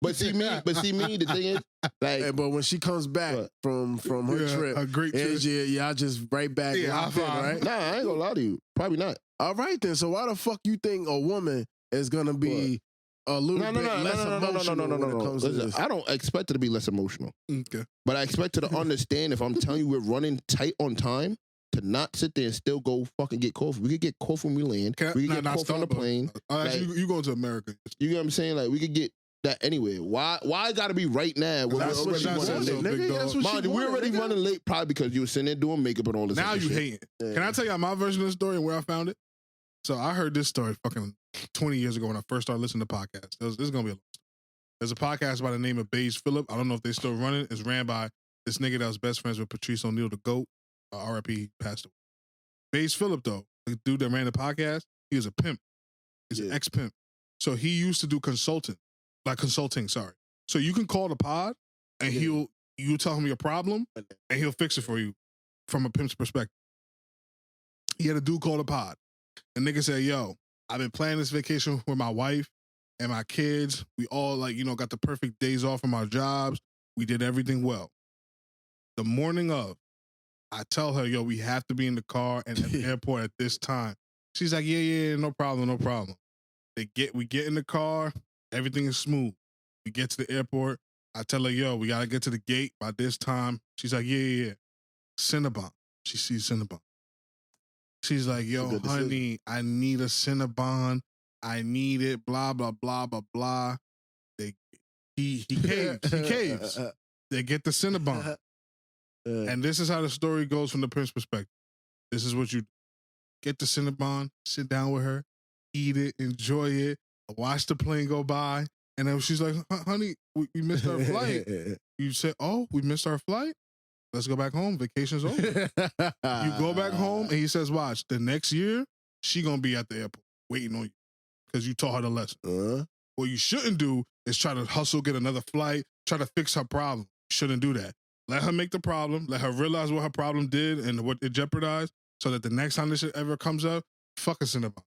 S2: But see me. The thing is, like,
S3: Hey, but when she comes back
S2: What?
S3: from her
S1: Yeah,
S3: trip,
S1: a great trip.
S3: and y'all just right back
S1: Yeah,
S3: locked in,
S1: high five.
S3: right?
S2: nah, I ain't gonna lie to you. Probably not.
S3: All right then. So why the fuck you think a woman is gonna be a little bit less emotional when it comes to
S2: Listen,
S3: this?
S2: I don't expect her to be less emotional,
S1: Okay.
S2: but I expect her to understand if I'm telling you we're running tight on time, to not sit there and still go fucking get coffee. We could get coffee when we land. We could get coffee on the plane.
S1: Actually, you going to America?
S2: You get what I'm saying? Like, we could get that anywhere. Why it gotta be right now when we're
S1: That's what
S2: already
S1: she
S2: running
S1: wanted,
S2: late?
S1: big
S3: Nigga,
S1: dog.
S3: that's what
S2: Mind
S3: she
S2: you, we're
S3: wanted,
S2: already
S3: nigga.
S2: running late probably because you were sitting there doing makeup and all this
S1: Now
S2: other
S1: you
S2: shit.
S1: hating.
S3: Yeah.
S1: Can I tell y'all my version of the story and where I found it? So I heard this story fucking 20 years ago when I first started listening to podcasts. This is gonna be a long story. There's a podcast by the name of Beige Phillip. I don't know if they still running. It's ran by this nigga that was best friends with Patrice O'Neal, the GOAT. R.I.P. passed away. Beige Phillip, though, the dude that ran the podcast, he was a pimp. He's an ex-pimp. So he used to do consulting. Sorry. So you can call the pod and you tell him your problem and he'll fix it for you from a pimp's perspective. He had a dude call the pod. And nigga said, yo, I've been planning this vacation with my wife and my kids. We all got the perfect days off from our jobs. We did everything well. The morning of, I tell her, yo, we have to be in the car and at the airport at this time. She's like, yeah, no problem. We get in the car, everything is smooth. We get to the airport. I tell her, yo, we gotta get to the gate by this time. She's like, yeah. Cinnabon. She sees Cinnabon. She's like, yo, honey, I need a Cinnabon. I need it, blah, blah, blah, blah, blah. He caves. They get the Cinnabon. And this is how the story goes from the Prince's perspective. This is what you get the Cinnabon, sit down with her, eat it, enjoy it, watch the plane go by. And then she's like, honey, we missed our flight. You said, oh, we missed our flight? Let's go back home. Vacation's over. You go back home and he says, watch, the next year, she gonna be at the airport waiting on you because you taught her the lesson. What you shouldn't do is try to hustle, get another flight, try to fix her problem. You shouldn't do that. Let her make the problem. Let her realize what her problem did and what it jeopardized so that the next time this shit ever comes up, fuck us in the mouth.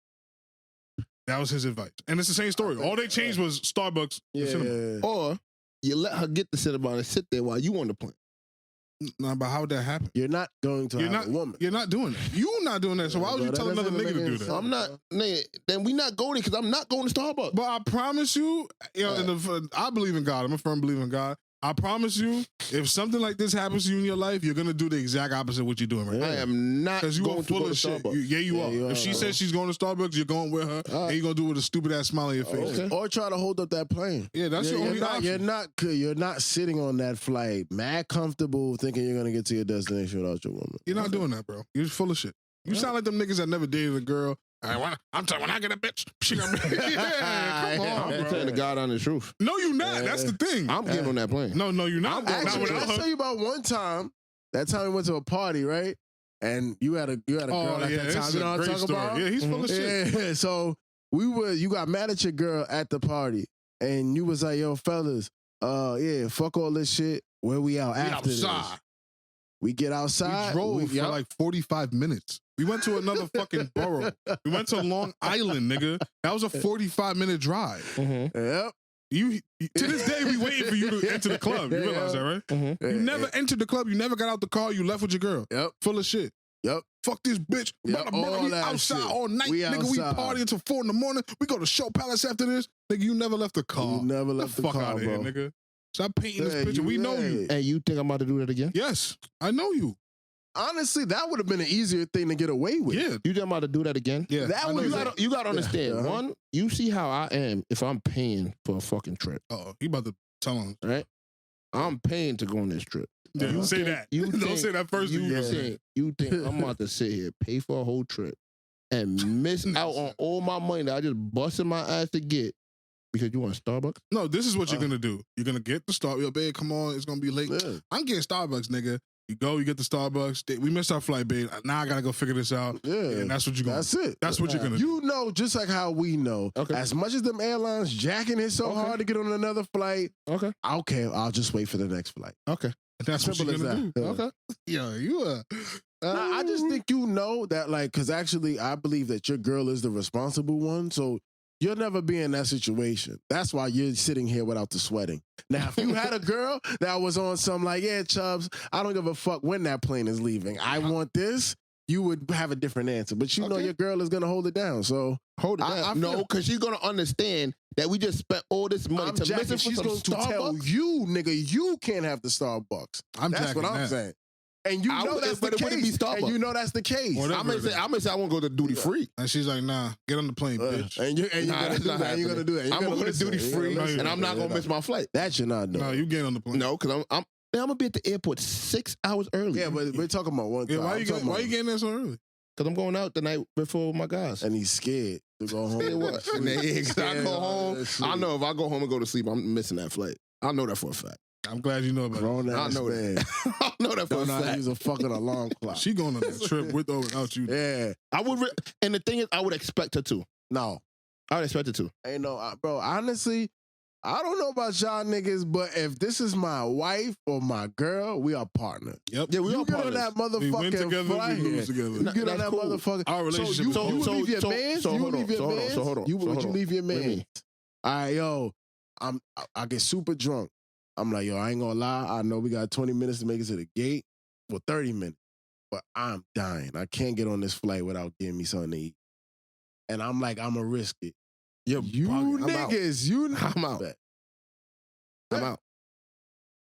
S1: That was his advice. And it's the same story. All they changed was Starbucks.
S3: Yeah.
S2: Or you let her get the Cinnabon and sit there while you on the plane.
S1: Nah, but how would that happen?
S3: You're not going to have a woman.
S1: You're not doing that. You not doing that. So why would you tell another nigga to do that?
S2: I'm not. Nigga, then we not going because I'm not going to Starbucks.
S1: But I promise you, I believe in God. I'm a firm believer in God. I promise you, if something like this happens to you in your life, you're gonna do the exact opposite of what you're doing right now.
S2: I am not
S1: because you
S2: going
S1: are full of shit. You are. If she says she's going to Starbucks, you're going with her, and you're gonna do it with a stupid ass smile on your face.
S3: Okay. Or try to hold up that plane.
S1: Yeah, that's your only option.
S3: You're not sitting on that flight, mad comfortable, thinking you're gonna get to your destination without your woman.
S1: You're not doing that, bro. You're full of shit. You sound like them niggas that never dated a girl. I'm telling when I get a bitch, she gonna be. Yeah, come on,
S2: I'm telling the God on the truth.
S1: No, you not. That's the thing.
S2: I'm getting on that plane.
S1: No, you're not.
S3: Actually, let's tell you about one time. That time we went to a party, right? And you had a girl at that time. You know what I'm talking about?
S1: Yeah, he's full of shit.
S3: Yeah. So you got mad at your girl at the party, and you was like, "Yo, fellas, fuck all this shit. Where we out after this?" We get outside.
S1: We drove for like 45 minutes. We went to another fucking borough. We went to Long Island, nigga. That was a 45-minute drive.
S3: Mm-hmm. Yep.
S1: To this day, we waiting for you to enter the club. You realize that, right?
S2: Mm-hmm.
S1: You never entered the club. You never got out the car. You left with your girl.
S3: Yep.
S1: Full of shit.
S3: Yep.
S1: Fuck this bitch.
S3: Yep.
S1: We outside shit. All night, nigga. We party until 4 in the morning. We go to Show Palace after this. Nigga, you never left the car.
S3: You never left the
S1: fuck
S3: car,
S1: out of here,
S3: bro.
S1: nigga. Stop painting this picture. We know you.
S2: And you think I'm about to do that again?
S1: Yes, I know you.
S3: Honestly, that would have been an easier thing to get away with.
S1: Yeah.
S2: You think I'm about to do that again?
S1: Yeah.
S2: You gotta understand.
S3: Uh-huh.
S2: One, you see how I am if I'm paying for a fucking trip.
S1: Oh, he about to tell him.
S2: Right? I'm paying to go on this trip.
S1: Yeah, you say that. Don't say that first.
S2: You think I'm about to sit here, pay for a whole trip, and miss out on all my money that I just busted my ass to get because you want Starbucks?
S1: No, this is what you're gonna do. You're gonna get the Starbucks. Yo, babe, come on, it's gonna be late.
S3: Yeah.
S1: I'm getting Starbucks, nigga. You go, you get the Starbucks. We missed our flight, babe. Now I gotta go figure this out.
S3: Yeah.
S1: And that's what you're gonna do.
S3: That's it.
S1: That's what you're gonna do.
S3: You know, just like how we know, as much as them airlines jacking it so hard to get on another flight, okay, I'll just wait for the next flight.
S1: Okay. That's what you're gonna do.
S3: Yeah.
S1: Okay. Yo, you
S3: I just think you know that, like, because actually I believe that your girl is the responsible one, so you'll never be in that situation. That's why you're sitting here without the sweating. Now, if you had a girl that was on some like, yeah, Chubbs, I don't give a fuck when that plane is leaving. I want this. You would have a different answer. But you know your girl is going to hold it down. So
S2: hold it down. No, because she's going to understand that we just spent all this money to listen for
S3: she's
S2: some
S3: going to tell you, nigga, you can't have the Starbucks. That's what I'm saying. And you know that's the case. And you know that's the case.
S2: I'm gonna say I want to go to duty free.
S1: And she's like, nah, get on the plane, bitch.
S3: And you're gonna do that.
S2: I'm gonna go to duty free, and I'm not gonna miss my flight.
S3: That you're not doing.
S1: No, you get on the plane.
S2: No, because I'm gonna be at the airport 6 hours early.
S3: Yeah, but we're talking about one time.
S1: Why you getting there so early?
S2: Because I'm going out the night before with my guys.
S3: And he's scared to go home.
S2: Scared what? I go home. I know if I go home and go to sleep, I'm missing that flight. I know that for a fact.
S1: I'm glad you know about it.
S2: I know that. I know that for a fact.
S3: Use a fucking alarm clock.
S1: She going on that trip with or without you.
S3: Yeah.
S2: I would, and the thing is, I would expect her to.
S3: No.
S2: I would expect her to.
S3: Ain't no, bro, honestly, I don't know about y'all niggas, but if this is my wife or my girl, we are partners.
S1: Yep.
S2: Yeah, we are
S3: get
S2: partners.
S3: on that motherfucking
S1: we win together,
S3: flight.
S1: we lose together.
S3: You get on that
S2: cool.
S3: motherfucker.
S1: Our relationship.
S3: So you leave your man?
S2: So hold on.
S3: Would you leave your man? All right, yo, I get super drunk. I'm like, yo, I ain't gonna lie. I know we got 20 minutes to make it to the gate. Well, 30 minutes. But I'm dying. I can't get on this flight without getting me something to eat. And I'm like, I'm gonna risk it.
S2: You
S3: niggas,
S2: I'm out. I'm out.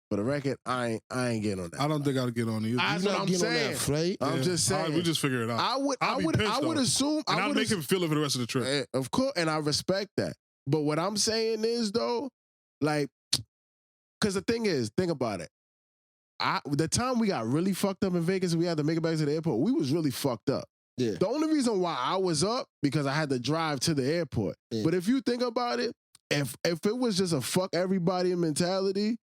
S3: For the record, I ain't getting on that.
S1: I don't think I'd get on either.
S3: That's what I'm saying.
S2: I'm
S3: just saying.
S1: We just figure it out.
S3: I would assume.
S1: And I'll make him feel it for the rest of the trip.
S3: Of course, and I respect that. But what I'm saying is, though, like, because the thing is, think about it. The time we got really fucked up in Vegas and we had to make it back to the airport, we was really fucked up.
S2: Yeah.
S3: The only reason why I was up, because I had to drive to the airport. Yeah. But if you think about it, if it was just a fuck everybody mentality,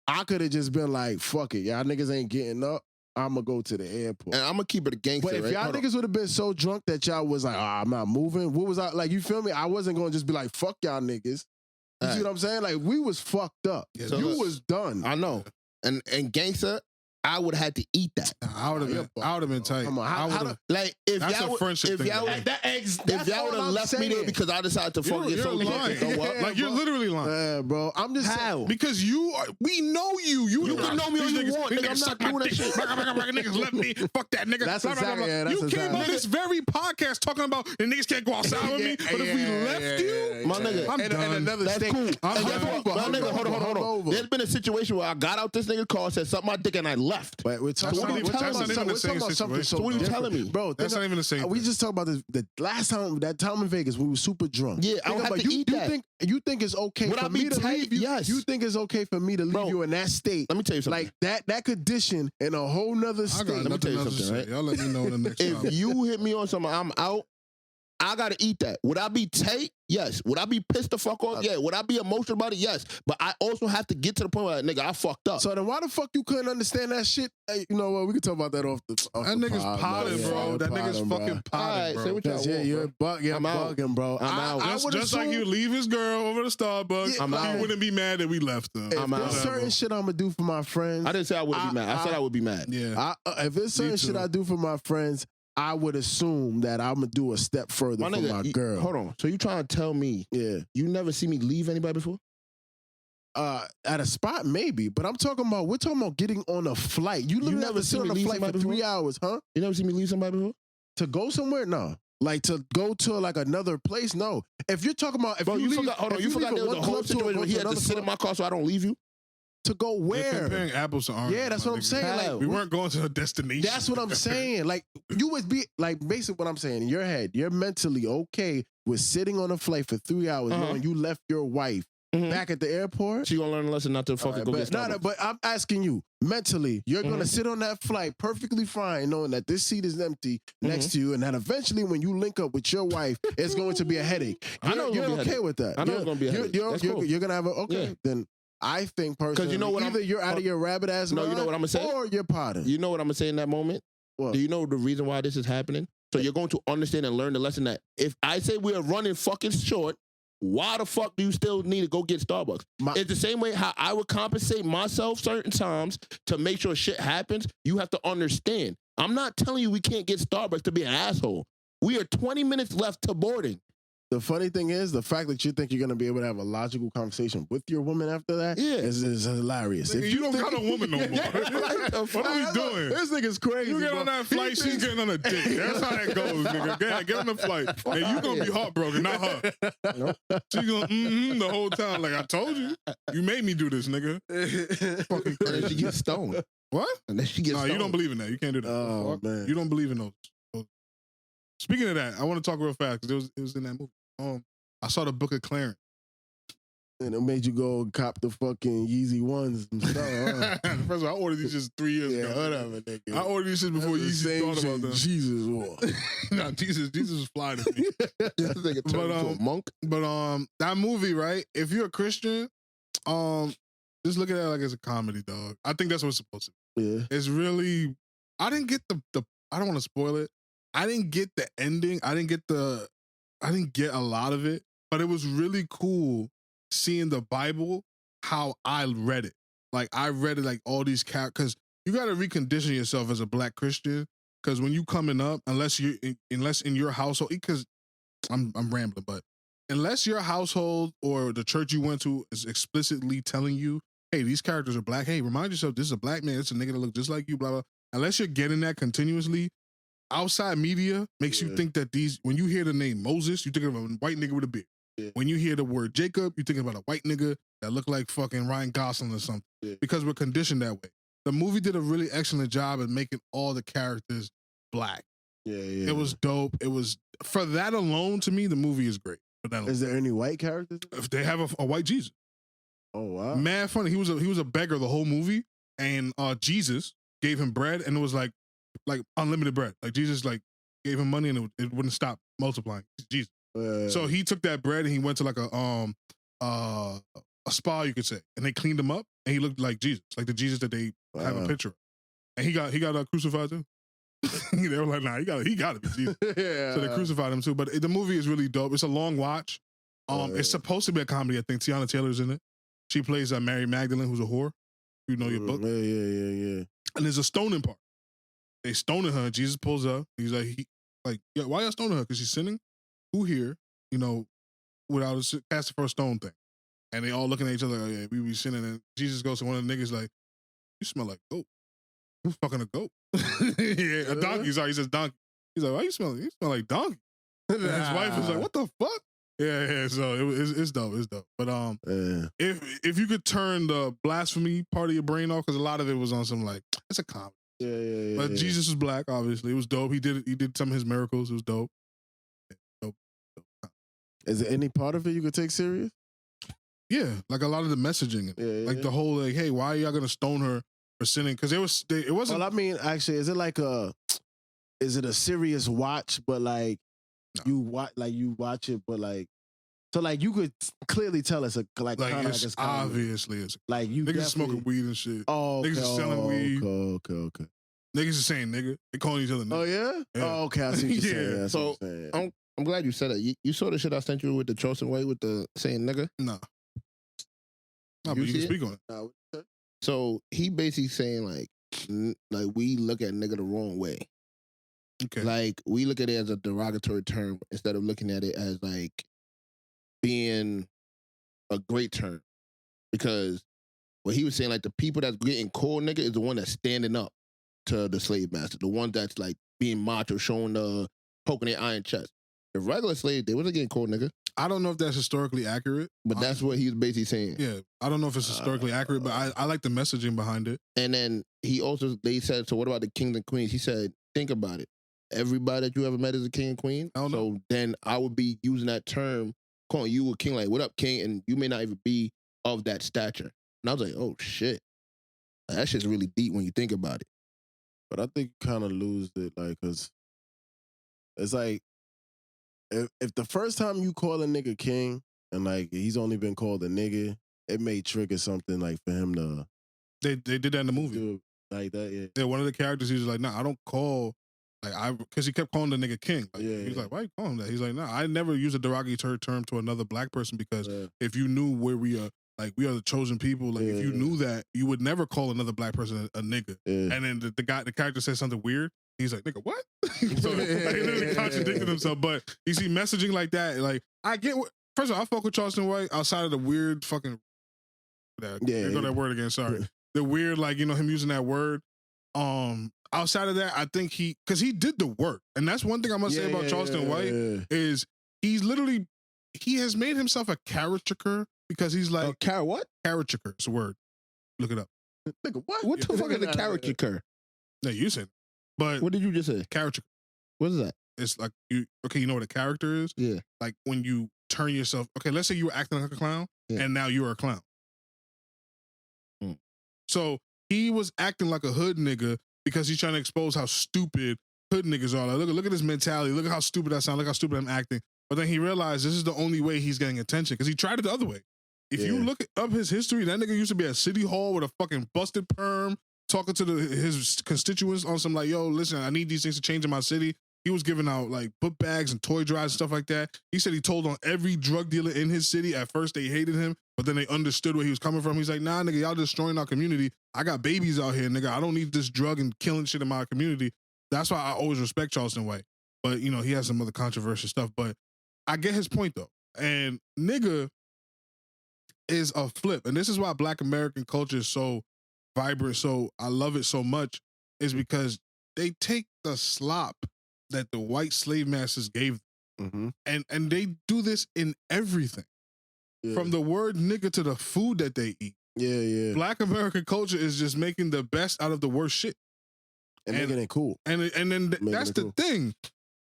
S3: I could have just been like, fuck it, y'all niggas ain't getting up. I'm going to go to the airport.
S2: And I'm going to keep it a gangster,
S3: But if y'all niggas would have been so drunk that y'all was like, I'm not moving, what was I, like, you feel me? I wasn't going to just be like, fuck y'all niggas. You see what I'm saying? Like, we was fucked up.
S1: Yeah,
S3: so you was done.
S2: I know. And gangster, I would have had to eat that.
S1: I would have been tight.
S3: Come on,
S2: Like if
S1: That's
S2: y'all
S1: a friendship thing.
S2: if y'all would have left me there because I decided to fuck
S1: You're
S2: your
S1: lying.
S2: so what?
S1: Like you're literally lying.
S3: Yeah, bro. I'm just
S2: How?
S1: Because we know you. You
S2: can know me all you want, nigga. I'm not doing that shit.
S1: Niggas left me. Fuck that nigga.
S3: That's
S1: Blah, blah, blah,
S3: exactly-
S1: blah.
S3: yeah, that's
S1: You came
S3: exactly-
S1: on this very podcast talking about the niggas can't go outside with me. But if we left you,
S2: My nigga,
S1: I'm
S3: and
S1: done.
S3: another
S2: that's
S3: thing.
S2: cool.
S1: I'm
S2: And guess
S1: hungover.
S2: what? My nigga, hold on.
S3: Hungover.
S2: There's been a situation where I got out this nigga's car, said suck my dick, and I left.
S3: But we're talking
S1: That's not even-
S3: about
S1: that's not even the same
S3: something
S1: situation.
S3: so
S2: So what are you
S3: different.
S2: telling me?
S3: Bro,
S1: That's not even the same
S3: We
S1: thing.
S3: just talked about this the last time, that time in Vegas, we were super drunk.
S2: Yeah, I
S3: Think
S2: don't have
S3: about-
S2: to eat
S3: you
S2: that.
S3: You think it's okay
S2: Would I
S3: for
S2: be
S3: me to
S2: tight?
S3: leave you?
S2: Yes.
S3: You think it's okay for me to leave
S2: Bro,
S3: you in that state?
S2: Let me tell you something.
S3: Like that condition in a whole nother
S1: I
S3: state.
S1: got
S2: Let me
S1: nothing
S2: tell you
S1: else to
S2: something,
S1: say.
S2: right?
S1: Y'all let me know in the next
S2: If
S1: time.
S2: you hit me on something, I'm out. I gotta eat that. Would I be tight? Yes. Would I be pissed the fuck off? Yeah. Would I be emotional about it? Yes. But I also have to get to the point where, nigga, I fucked up.
S3: So then why the fuck you couldn't understand that shit? Hey, you know what? We can talk about that off the
S1: That nigga's
S3: pod,
S1: potted,
S3: man.
S1: bro.
S3: Yeah,
S1: That nigga's
S3: potting,
S1: fucking
S3: bro.
S2: All right,
S1: potted,
S2: say
S1: bro.
S2: what y'all
S3: Cause
S2: want,
S3: you're
S2: bro.
S3: I'm
S2: out.
S3: bugging, bro.
S2: I'm out.
S3: I would
S1: Just like
S3: assume-
S1: you leave his girl over to Starbucks,
S3: Yeah,
S2: I'm out.
S1: he wouldn't be mad that we left him.
S3: If
S2: I'm
S3: there's
S2: out.
S3: certain shit I'm gonna do for my friends,
S2: I didn't say I wouldn't be mad. I said I would be mad.
S1: Yeah.
S3: if there's certain shit
S1: too.
S3: I do for my friends, I would assume that I'm gonna do a step further
S2: My
S3: for
S2: nigga,
S3: my
S2: you-
S3: girl.
S2: hold on. So you trying to tell me
S3: Yeah.
S2: you never see me leave anybody before?
S3: At a spot maybe, but we're talking about getting on a flight. You literally
S2: never
S3: have to sit
S2: seen
S3: on
S2: me
S3: a
S2: leave
S3: flight for
S2: somebody
S3: 3
S2: before?
S3: hours, huh?
S2: You never see me leave somebody before?
S3: To go somewhere? No. Like to go to like another place? No. If you're talking about if
S2: Bro,
S3: you
S2: you
S3: leave,
S2: forgot. Hold on.
S3: if
S2: You
S3: leave
S2: forgot
S3: from
S2: there was
S3: one
S2: a whole
S3: club to
S2: situation
S3: go
S2: where he
S3: to
S2: had to
S3: another
S2: sit in
S3: club,
S2: my car so I don't leave you.
S3: to go
S1: You're
S3: where?
S1: comparing apples to oranges.
S3: Yeah, that's
S1: my
S3: what I'm
S1: nigga.
S3: saying.
S2: How?
S3: Like
S1: We weren't going to a destination.
S3: that's what I'm saying. Like you would be like basically what I'm saying in your head. You're mentally okay with sitting on a flight for 3 hours knowing you left your wife
S2: Mhm.
S3: back at the airport.
S2: She gonna learn a lesson not to fucking go get Starbucks.
S3: But I'm asking you mentally, you're gonna sit on that flight perfectly fine, knowing that this seat is empty next to you, and that eventually when you link up with your wife, it's going to be a headache.
S2: I know it's
S3: You're
S2: gonna be a
S3: okay
S2: headache.
S3: with that.
S2: I know it's gonna be a headache. That's cool.
S3: You're gonna have a okay.
S2: Yeah.
S3: Then I think personally,
S2: you know what
S3: either you're out of your rabbit ass
S2: No,
S3: mind,
S2: you know what I'm gonna say?
S3: or you're potting.
S2: You know what I'm gonna say in that moment?
S3: What?
S2: Do you know the reason why this is happening? So you're going to understand and learn the lesson that if I say we are running fucking short, why the fuck do you still need to go get Starbucks? It's the same way how I would compensate myself certain times to make sure shit happens. You have to understand. I'm not telling you we can't get Starbucks to be an asshole. We are 20 minutes left to boarding.
S3: The funny thing is, the fact that you think you're gonna be able to have a logical conversation with your woman after that is hilarious.
S1: Nigga, you don't got a woman no more. What are we doing?
S3: This nigga's crazy.
S1: You get
S3: bro.
S1: on that flight, she's getting on a dick. That's how that goes, nigga. Get on the flight. And you gonna be heartbroken, not her. She's gonna the whole time. Like I told you, you made me do this, nigga. Fucking
S2: And then she
S1: crazy.
S2: gets stoned.
S1: What?
S2: And then she gets
S1: No,
S2: stoned.
S1: you don't believe in that. You can't do that.
S3: Oh,
S1: Fuck.
S3: man.
S1: You don't believe in those. Speaking of that, I want to talk real fast because it was in that movie. I saw the Book of Clarence.
S3: And it made you go cop the fucking Yeezy ones and stuff. Huh?
S1: First of all, I ordered these just 3 years
S3: Yeah,
S1: ago.
S3: whatever, nigga.
S1: I ordered these shit before
S3: That's the
S1: Yeezy
S3: same
S1: thought about
S3: shit
S1: them.
S3: Jesus wore.
S1: No, Jesus was fly to me.
S2: This nigga turned into a monk.
S1: But that movie, right? If you're a Christian, just look at it like it's a comedy, dog. I think that's what it's supposed to be.
S3: Yeah.
S1: It's really. I didn't get the. I don't want to spoil it. I didn't get the ending. I didn't get a lot of it, but it was really cool seeing the Bible how I read it. Like I read it like all these characters. You got to recondition yourself as a Black Christian because when you coming up, unless in your household, because I'm rambling, but unless your household or the church you went to is explicitly telling you, hey, these characters are Black. Hey, remind yourself this is a Black man. It's a nigga that looks just like you. Blah blah. Unless you're getting that continuously. Outside media makes you think that when you hear the name Moses, you think of a white nigga with a beard.
S3: Yeah.
S1: When you hear the word Jacob, you think about a white nigga that look like fucking Ryan Gosling or something.
S3: Yeah.
S1: Because we're conditioned that way. The movie did a really excellent job at making all the characters Black.
S3: Yeah, yeah.
S1: It was dope. It was for that alone. To me, the movie is great. For that alone.
S3: Is there any white characters?
S1: If they have a white Jesus,
S3: Oh wow.
S1: mad funny. He was a beggar the whole movie, and Jesus gave him bread, and it was like unlimited bread. Like Jesus like gave him money, and it wouldn't stop multiplying. It's Jesus. So he took that bread and he went to like a spa, you could say, and they cleaned him up, and he looked like Jesus, like the Jesus that they have a picture of. And he got crucified too. They were like, nah, he got to be Jesus.
S3: Yeah.
S1: So they crucified him too. But the movie is really dope. It's a long watch. It's supposed to be a comedy. I think Tiana Taylor's in it. She plays Mary Magdalene, who's a whore. You know your book.
S3: Yeah.
S1: And there's a stoning part. They stoning her. Jesus pulls up. He's like, yeah, why y'all stoning her? Because she's sinning? Who here, without a cast the first stone thing? And they all looking at each other like, yeah, we be sinning. And Jesus goes to one of the niggas like, you smell like goat. Who's fucking a goat? Yeah, a donkey. Sorry, he says donkey. He's like, why you smell? You smell like donkey. And his wife is like, what the fuck? Yeah. So it's dope. It's dope. But if you could turn the blasphemy part of your brain off, because a lot of it was on some like it's a comedy.
S3: Yeah.
S1: But Jesus was black, obviously. It was dope. He did some of his miracles. It was dope. Dope.
S3: Is there any part of it you could take serious?
S1: Yeah, like a lot of the messaging, like the whole like, hey, why are y'all gonna stone her for sinning? Because it wasn't.
S3: Well, I mean, actually, is it a serious watch? But like you watch it, but like. So like you could clearly tell it's
S1: it's obviously it's
S3: like you
S1: niggas smoking weed and shit.
S3: Oh, okay,
S1: niggas is selling weed.
S3: Okay.
S1: Niggas is saying nigga. They calling each other nigga.
S3: Oh yeah? Oh, okay. I see what you're saying.
S2: So I'm glad you said it. You saw the shit I sent you with the chosen way with the saying nigga?
S1: No, but you can speak on it.
S2: So he basically saying like we look at nigga the wrong way.
S1: Okay.
S2: Like we look at it as a derogatory term instead of looking at it as like being a great term. Because what he was saying, like the people that's getting called nigga is the one that's standing up to the slave master. The one that's like being macho, showing poking their iron chest. The regular slaves, they wasn't getting called nigga.
S1: I don't know if that's historically accurate.
S2: But that's what he's basically saying.
S1: Yeah. I don't know if it's historically accurate, but I like the messaging behind it.
S2: And then they said, so what about the kings and queens? He said, think about it. Everybody that you ever met is a king and queen. So then I would be using that term, calling you a king, like, what up, king? And you may not even be of that stature. And I was like, oh, shit. That shit's really deep when you think about it.
S3: But I think you kind of lose it, like, because it's like, if the first time you call a nigga king, and, like, he's only been called a nigga, it may trigger something, like, for him to...
S1: They did that in the movie.
S3: Like that, yeah.
S1: Yeah, one of the characters, he was like, nah, I don't call... because he kept calling the nigga king. He's like, why you calling him that? He's like, nah, I never use a derogatory term to another black person because if you knew where we are, like, we are the chosen people. Like, if you knew that, you would never call another black person a nigga. Yeah. And then the character says something weird. He's like, nigga, what? So he literally contradicted himself. But you see messaging like that, like, I get what, first of all, I fuck with Charleston White outside of the weird fucking, go that word again, sorry. The weird, like, him using that word. Outside of that, I think because he did the work. And that's one thing I must say about Charleston White is he has made himself a caricature because he's like...
S2: what?
S1: Caricature, it's a word. Look it up.
S3: Nigga, what?
S2: What the fuck is a caricature?
S1: No, you said it. But
S2: what did you just say?
S1: Caricature.
S2: What is that?
S1: It's like, you know what a character is?
S2: Yeah.
S1: Like when you turn yourself... Okay, let's say you were acting like a clown and now you're a clown. So he was acting like a hood nigga because he's trying to expose how stupid hood niggas are. Like, look at his mentality. Look at how stupid I sound. Look how stupid I'm acting. But then he realized this is the only way he's getting attention because he tried it the other way. If you look up his history, that nigga used to be at City Hall with a fucking busted perm, talking to his constituents on some like, yo, listen, I need these things to change in my city. He was giving out like book bags and toy drives and stuff like that. He said he told on every drug dealer in his city. At first they hated him, but then they understood where he was coming from. He's like, nah, nigga, y'all destroying our community. I got babies out here, nigga. I don't need this drug and killing shit in my community. That's why I always respect Charleston White. But, he has some other controversial stuff. But I get his point, though. And nigga is a flip. And this is why Black American culture is so vibrant, so I love it so much, is because they take the slop that the white slave masters gave them. And they do this in everything. Yeah. From the word nigga to the food that they eat. Yeah. Black American culture is just making the best out of the worst shit.
S3: And making it cool.
S1: And then that's the thing.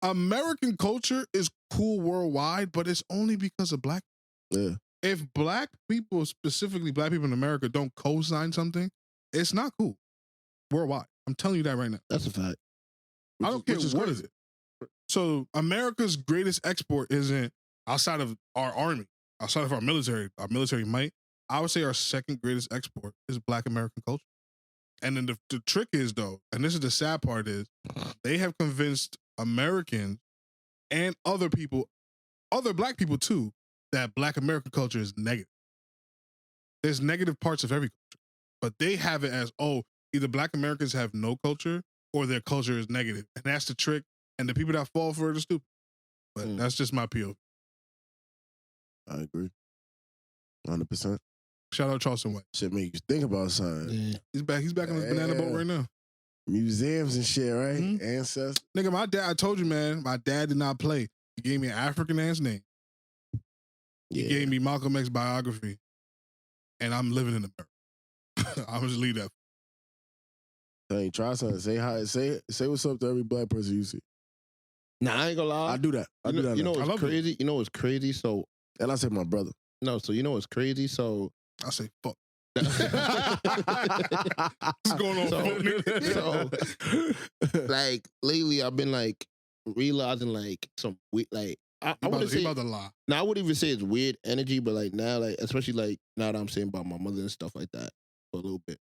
S1: American culture is cool worldwide, but it's only because of black people. Yeah. If black people, specifically black people in America, don't co-sign something, it's not cool worldwide. I'm telling you that right now.
S2: That's a fact.
S1: I don't care what is it. So America's greatest export isn't outside of our army, outside of our military might. I would say our second greatest export is Black American culture. And then the trick is, though, and this is the sad part, is they have convinced Americans and other people, other black people too, that Black American culture is negative. There's negative parts of every culture, but they have it as, oh, either Black Americans have no culture or their culture is negative, and that's the trick. And the people that fall for it are stupid. But that's just my POV.
S3: I agree. 100%.
S1: Shout out Charleston White.
S3: Shit make you think about something.
S2: Yeah.
S1: He's back. He's back on his banana boat right now.
S3: Museums and shit, right?
S1: Mhm.
S3: Ancestors.
S1: Nigga, my dad, I told you, man, my dad did not play. He gave me an African-ass name. He gave me Malcolm X biography. And I'm living in America. I'm just leave that.
S3: Hey, try something. Say hi. Say what's up to every Black person you see.
S2: Nah, I ain't gonna lie.
S3: I do that. I do that.
S2: You know
S3: now.
S2: what's crazy? You know what's crazy? So,
S3: and I say my brother.
S2: No, so you know what's crazy? So
S1: I say fuck.
S2: What's
S1: going on?
S2: So, like lately, I've been like realizing like some weird, like I wouldn't say
S1: about to lie.
S2: Now I wouldn't even say it's weird energy, but like now, like especially like now that I'm saying about my mother and stuff like that for a little bit.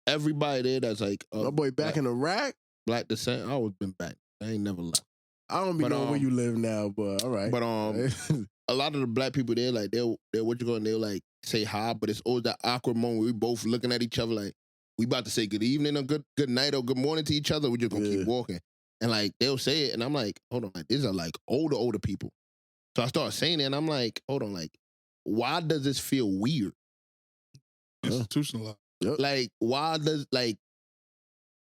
S2: Everybody there that's like
S3: my boy back in the rack.
S2: Black descent. I always been back. I ain't never left.
S3: I don't be knowing where you live now, but all right.
S2: But a lot of the Black people there, like they'll what you going, they'll like say hi, but it's always that awkward moment where we both looking at each other like we about to say good evening or good night or good morning to each other. We just gonna keep walking, and like they'll say it, and I'm like, hold on, like these are like older people. So I start saying it, and I'm like, hold on, like why does this feel weird?
S1: Institutionalized.
S2: Like why does like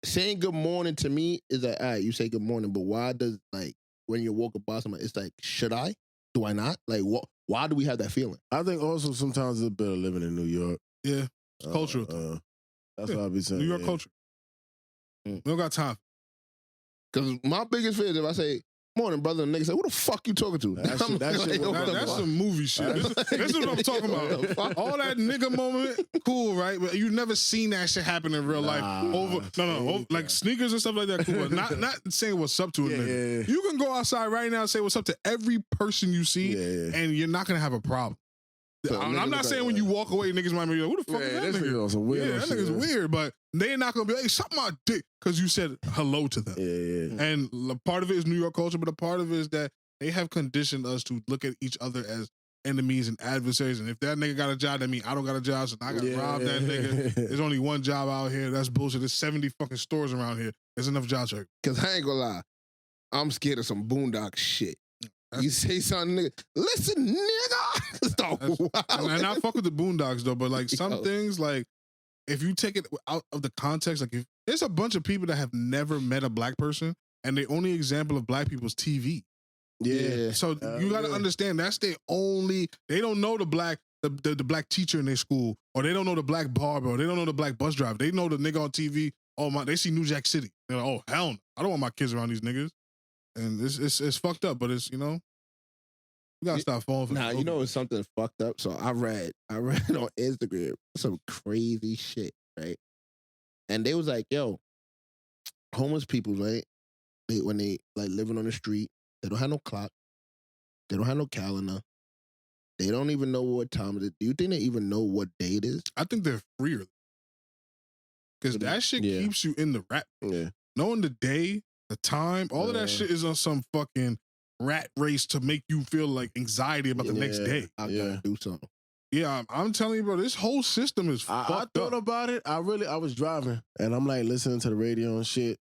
S2: saying good morning to me is like, all right, you say good morning, but why does like when you're walking by somebody, it's like, should I? Do I not? Like, what? Why do we have that feeling?
S3: I think also sometimes it's better living in New York.
S1: Yeah, it's cultural.
S3: That's what I be saying.
S1: New York culture. We don't got time.
S2: Because my biggest fear is if I say, morning, brother, and nigga say, who the fuck you talking to?
S1: That's some movie shit. This is what I'm talking about. All that nigga moment, cool, right? But you've never seen that shit happen in real life. Like sneakers and stuff like that, cool. But not saying what's up to a nigga. You can go outside right now and say what's up to every person you see, and you're not gonna have a problem. So I'm not saying when you walk away, niggas might be like, who the fuck is that nigga? That nigga's weird, but they're not gonna be like, suck my dick, because you said hello to them. And part of it is New York culture, but a part of it is that they have conditioned us to look at each other as enemies and adversaries. And if that nigga got a job, that means I don't got a job, so I gotta rob that nigga. There's only one job out here. That's bullshit. There's 70 fucking stores around here. There's enough jobs for everybody.
S2: Because I ain't gonna lie, I'm scared of some boondock shit. You say something, nigga, listen, nigga. Start
S1: and I fuck with the Boondocks though, but like some things, like if you take it out of the context, like if there's a bunch of people that have never met a Black person, and the only example of Black people is TV. So you got to understand that's their only. They don't know the Black teacher in their school, or they don't know the Black barber, or they don't know the Black bus driver. They know the nigga on TV. They see New Jack City. They're like, oh hell no, I don't want my kids around these niggas. And it's fucked up, but it's, you know, you gotta stop falling for
S2: you know it's something fucked up. So I read on Instagram some crazy shit, right? And they was like, yo, homeless people, right? When they like living on the street, they don't have no clock, they don't have no calendar, they don't even know what time it is. Do you think they even know what day it is?
S1: I think they're freer. Because that shit keeps you in the rap. Knowing the day, the time, all of that shit is on some fucking rat race to make you feel like anxiety about the next day.
S2: I gotta do something.
S1: Yeah, I'm telling you, bro, this whole system is fucked up.
S3: I thought about it. I was driving and I'm like listening to the radio and shit.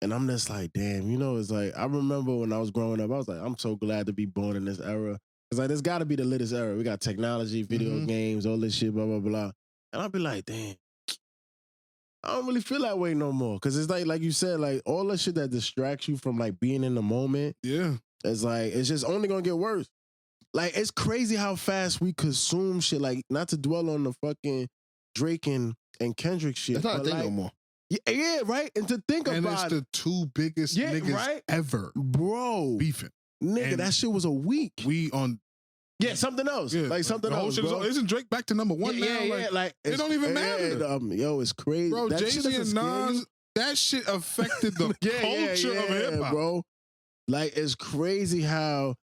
S3: And I'm just like, damn, you know, it's like, I remember when I was growing up, I was like, I'm so glad to be born in this era. It's like, this gotta be the latest era. We got technology, video games, all this shit, blah, blah, blah. And I'll be like, damn. I don't really feel that way no more. Cause it's like you said, like all the shit that distracts you from like being in the moment. It's like, it's just only gonna get worse. Like, it's crazy how fast we consume shit. Like, not to dwell on the fucking Drake and Kendrick shit.
S2: It's not a thing
S3: like,
S2: no more.
S3: Yeah, right? And to think
S1: and
S3: about
S1: it's the two biggest niggas ever.
S3: Bro.
S1: Beefing.
S3: Nigga, that shit was a week.
S1: We on...
S3: Yeah, something else. Like something else.
S1: Isn't Drake back to number one now?
S3: Like
S1: it don't even matter.
S3: Yo, it's crazy.
S1: Bro, Jay-Z and Nas, that shit affected the culture of hip hop.
S3: Bro. Like, it's crazy how,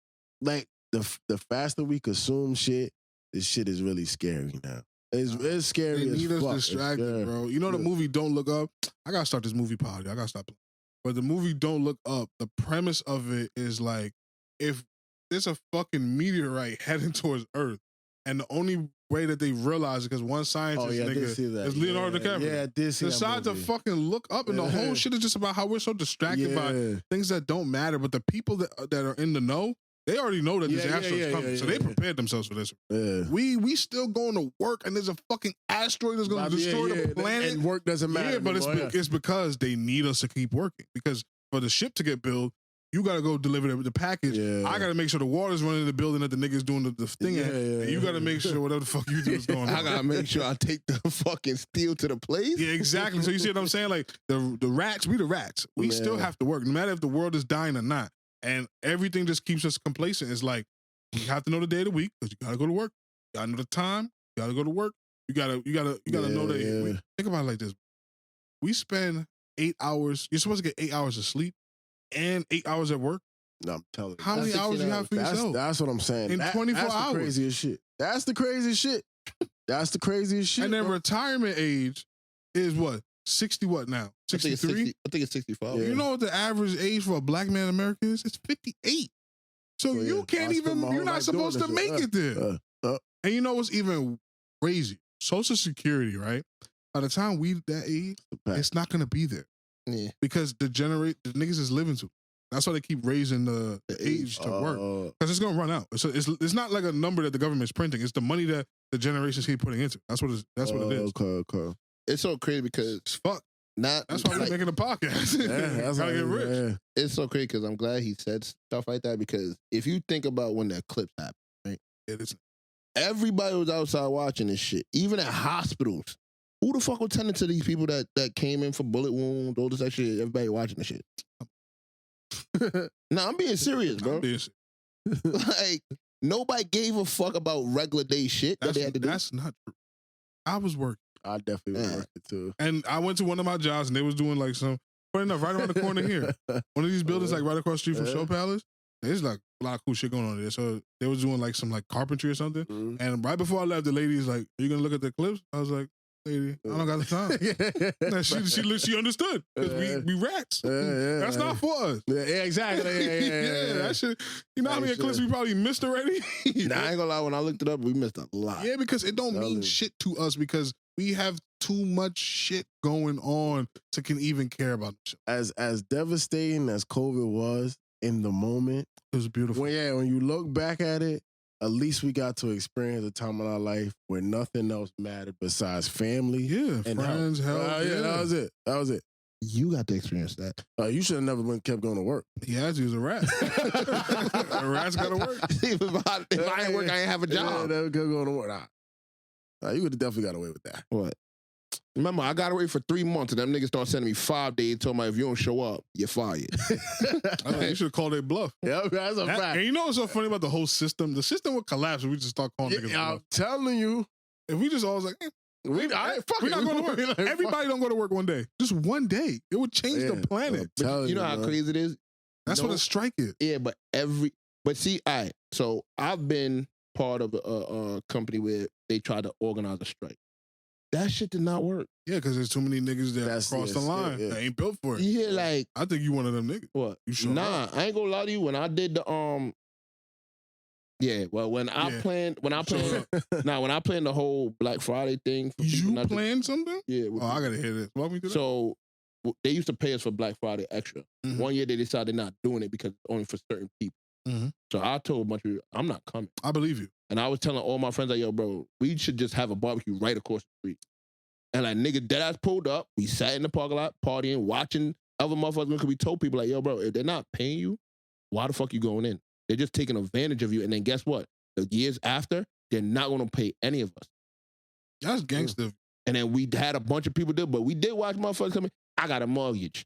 S3: like, the faster we consume shit, this shit is really scary now. It's scary as fuck.
S1: They need us distracted, bro. You know the movie Don't Look Up? I gotta start this movie party. I gotta stop playing. But the movie Don't Look Up, the premise of it is like, if there's a fucking meteorite heading towards Earth, And the only way that they realized it, because one scientist is Leonardo DiCaprio.
S3: Yeah, I did see that
S1: Decide to
S3: movie.
S1: fucking look up, and the whole shit is just about how we're so distracted by things that don't matter. But the people that are in the know, they already know that this asteroid's coming, so they prepared themselves for this.
S3: Yeah.
S1: We still going to work, and there's a fucking asteroid that's going to destroy the planet.
S3: And work doesn't matter.
S1: Yeah, but it's because they need us to keep working. Because for the ship to get built, you got to go deliver the package. Yeah. I got to make sure the water's running in the building that the niggas doing the thing at. And you got to make sure whatever the fuck you do is going on.
S2: I got to make sure I take the fucking steel to the place.
S1: Yeah, exactly. So you see what I'm saying? Like the rats, we the rats. We still have to work, no matter if the world is dying or not. And everything just keeps us complacent. It's like, you have to know the day of the week because you got to go to work. You got to know the time. You got to go to work. You got to know that. Think about it like this. We spend 8 hours. You're supposed to get 8 hours of sleep and 8 hours at work.
S3: No, I'm telling you.
S1: How many hours do you have for yourself?
S3: That's what I'm saying.
S1: In 24 hours.
S3: That's the craziest shit. That's the craziest shit. That's the craziest shit.
S1: And then retirement age is what? 60 what now? 63?
S2: I think it's 65.
S1: You know what the average age for a black man in America is? It's 58. So you can't even, you're not supposed to make it there. And you know what's even crazy? Social Security, right? By the time we that age, it's not going to be there.
S2: Yeah.
S1: Because the niggas is living to. That's why they keep raising the age to work. Because it's going to run out. So it's not like a number that the government's printing. It's the money that the generations keep putting into. That's what it is.
S2: Okay. It's so crazy because
S1: fuck. That's why we're making a podcast.
S3: That's
S1: gotta get rich.
S3: Yeah.
S2: It's so crazy because I'm glad he said stuff like that, because if you think about when the eclipse happened, right? Everybody was outside watching this shit, even at hospitals. Who the fuck was tending to these people that came in for bullet wounds, all this that shit? Everybody watching this shit. Nah, I'm being serious, bro. Like, nobody gave a fuck about regular day shit that they had to do.
S1: That's not true. I was working.
S3: I definitely was working too.
S1: And I went to one of my jobs and they was doing like some, funny enough, right around the corner here. One of these buildings like right across the street from Show Palace. There's like a lot of cool shit going on there. So they was doing like some like carpentry or something. Mm-hmm. And right before I left, the lady is like, "Are you gonna look at the clips?" I was like, "Lady, I don't got the time." She understood because we rats. That's not for us.
S3: Yeah, exactly.
S1: Yeah, that shit. You know how many clips we probably missed already?
S2: Nah, I ain't gonna lie. When I looked it up, we missed a lot.
S1: Yeah, because it don't mean shit to us because we have too much shit going on to can even care about shit.
S3: As devastating as COVID was in the moment,
S1: it was beautiful.
S3: When you look back at it, at least we got to experience a time in our life where nothing else mattered besides family.
S1: Yeah,
S3: and
S1: friends, health.
S3: That was it.
S2: You got to experience that.
S3: You should have never kept going to work.
S1: Yeah, he was a rat. A rat's got to work.
S2: If I ain't work, I ain't have a job.
S3: Never kept going to work. You would have definitely got away with that.
S2: What? Remember, I got away for 3 months, and them niggas started sending me 5 days. Told me if you don't show up, you're fired.
S1: You should have called it bluff.
S3: Yeah, that's a fact.
S1: And you know what's so funny about the whole system? The system would collapse if we just start calling niggas bluff.
S3: I'm telling you.
S1: If we just always like, we're not going to work.
S3: Like,
S1: everybody don't go to work one day. Just one day. It would change the planet.
S2: You know how crazy it is?
S1: That's what a strike is.
S2: Yeah, but see, all right. So I've been part of a company where they tried to organize a strike. That shit did not work.
S1: Yeah, because there's too many niggas that cross the line. They ain't built for it.
S2: Yeah, like
S1: I think you one of them niggas.
S2: What?
S1: You sure?
S2: Nah, I ain't gonna lie to you. When I did the when I planned the whole Black Friday thing.
S1: You planned something?
S2: Yeah.
S1: I gotta hear this. Walk me through that.
S2: So they used to pay us for Black Friday extra. Mm-hmm. One year they decided they're not doing it because it's only for certain people. Mm-hmm. So I told a bunch of people, I'm not coming.
S1: I believe you.
S2: And I was telling all my friends, like, yo, bro, we should just have a barbecue right across the street. And like, nigga, deadass pulled up. We sat in the parking lot, partying, watching other motherfuckers. Because we told people, like, yo, bro, if they're not paying you, why the fuck you going in? They're just taking advantage of you. And then guess what? The years after, they're not going to pay any of us.
S1: That's gangster.
S2: And then we had a bunch of people do, but we did watch motherfuckers come in. I got a mortgage.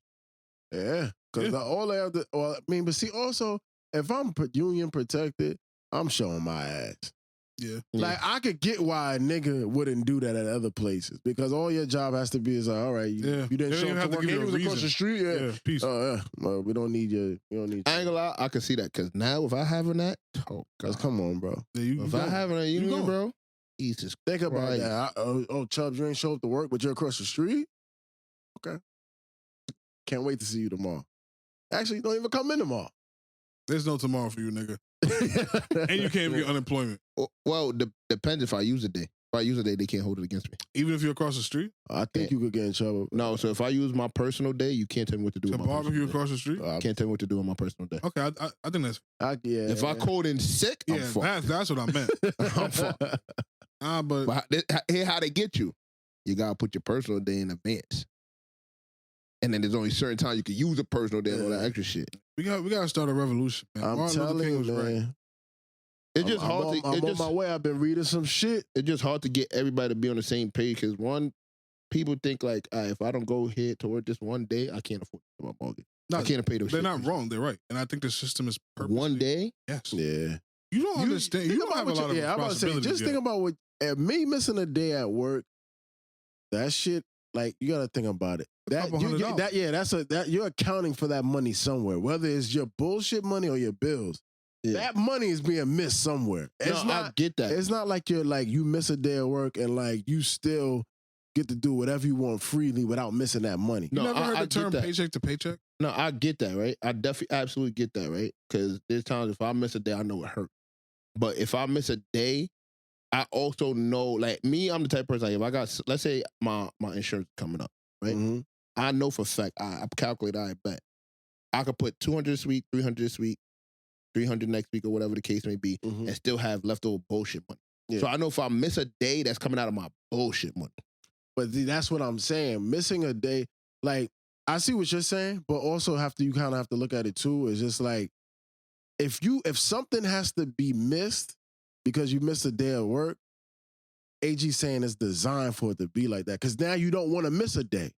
S3: Yeah. Because all they have to, but see, also, if I'm union protected, I'm showing my ass.
S1: Yeah.
S3: Like, I could get why a nigga wouldn't do that at other places because all your job has to be is like, all right, you didn't show up to work. You was across the street. Yeah.
S1: Peace.
S3: Well, we don't need you. You don't need
S2: I ain't gonna lie, I can see that because now if I having that,
S3: come on, bro.
S1: Yeah,
S2: if I having a union, bro, Jesus
S3: Think about that. Chubbs, you ain't show up to work, but you're across the street? Okay. Can't wait to see you tomorrow. Actually, you don't even come in tomorrow.
S1: There's no tomorrow for you, nigga. And you can't even get unemployment.
S2: Well, depends if I use a day. If I use a day, they can't hold it against me.
S1: Even if you're across the street?
S3: I think you could get in trouble.
S2: No, so if I use my personal day, you can't tell me what to do.
S1: To barbecue across the street?
S2: Can't tell me what to do on my personal day.
S1: Okay, I think that's...
S2: If I called in sick, I'm fucked.
S1: That's what I meant.
S2: I'm fucked.
S1: But
S2: here how they get you. You gotta put your personal day in advance. And then there's only certain times you can use a personal day and all that extra shit.
S1: We gotta start a revolution, man.
S3: I'm telling you, man.
S1: Right.
S2: It's just hard to.
S3: I'm on my way. I've been reading some shit.
S2: It's just hard to get everybody to be on the same page because people think like, if I don't go here toward this one day, I can't afford my mortgage. I can't pay those.
S1: They're not wrong. They're right, and I think the system is purposely.
S2: One day.
S1: Yes.
S3: Yeah.
S1: You don't understand. You don't have a lot of
S3: I'm about to say, just think about what me missing a day at work. That shit, like you got to think about it. You're accounting for that money somewhere, whether it's your bullshit money or your bills. Yeah. That money is being missed somewhere.
S2: I get that.
S3: It's not like you miss a day of work and like you still get to do whatever you want freely without missing that money.
S1: You never heard the term paycheck to paycheck?
S2: No, I get that, right? I definitely absolutely get that, right? Because there's times if I miss a day, I know it hurt. But if I miss a day, I also know, like me, I'm the type of person, like if I got, let's say my insurance coming up, right? Mm-hmm. I know for a fact, I calculate, I bet, I could put 200 this week, 300 this week, 300 next week, or whatever the case may be, and still have leftover bullshit money. Yeah. So I know if I miss a day, that's coming out of my bullshit money.
S3: But that's what I'm saying. Missing a day, like, I see what you're saying, but also you kind of have to look at it too. It's just like, if something has to be missed because you missed a day of work, AG saying it's designed for it to be like that. Because now you don't want to miss a day.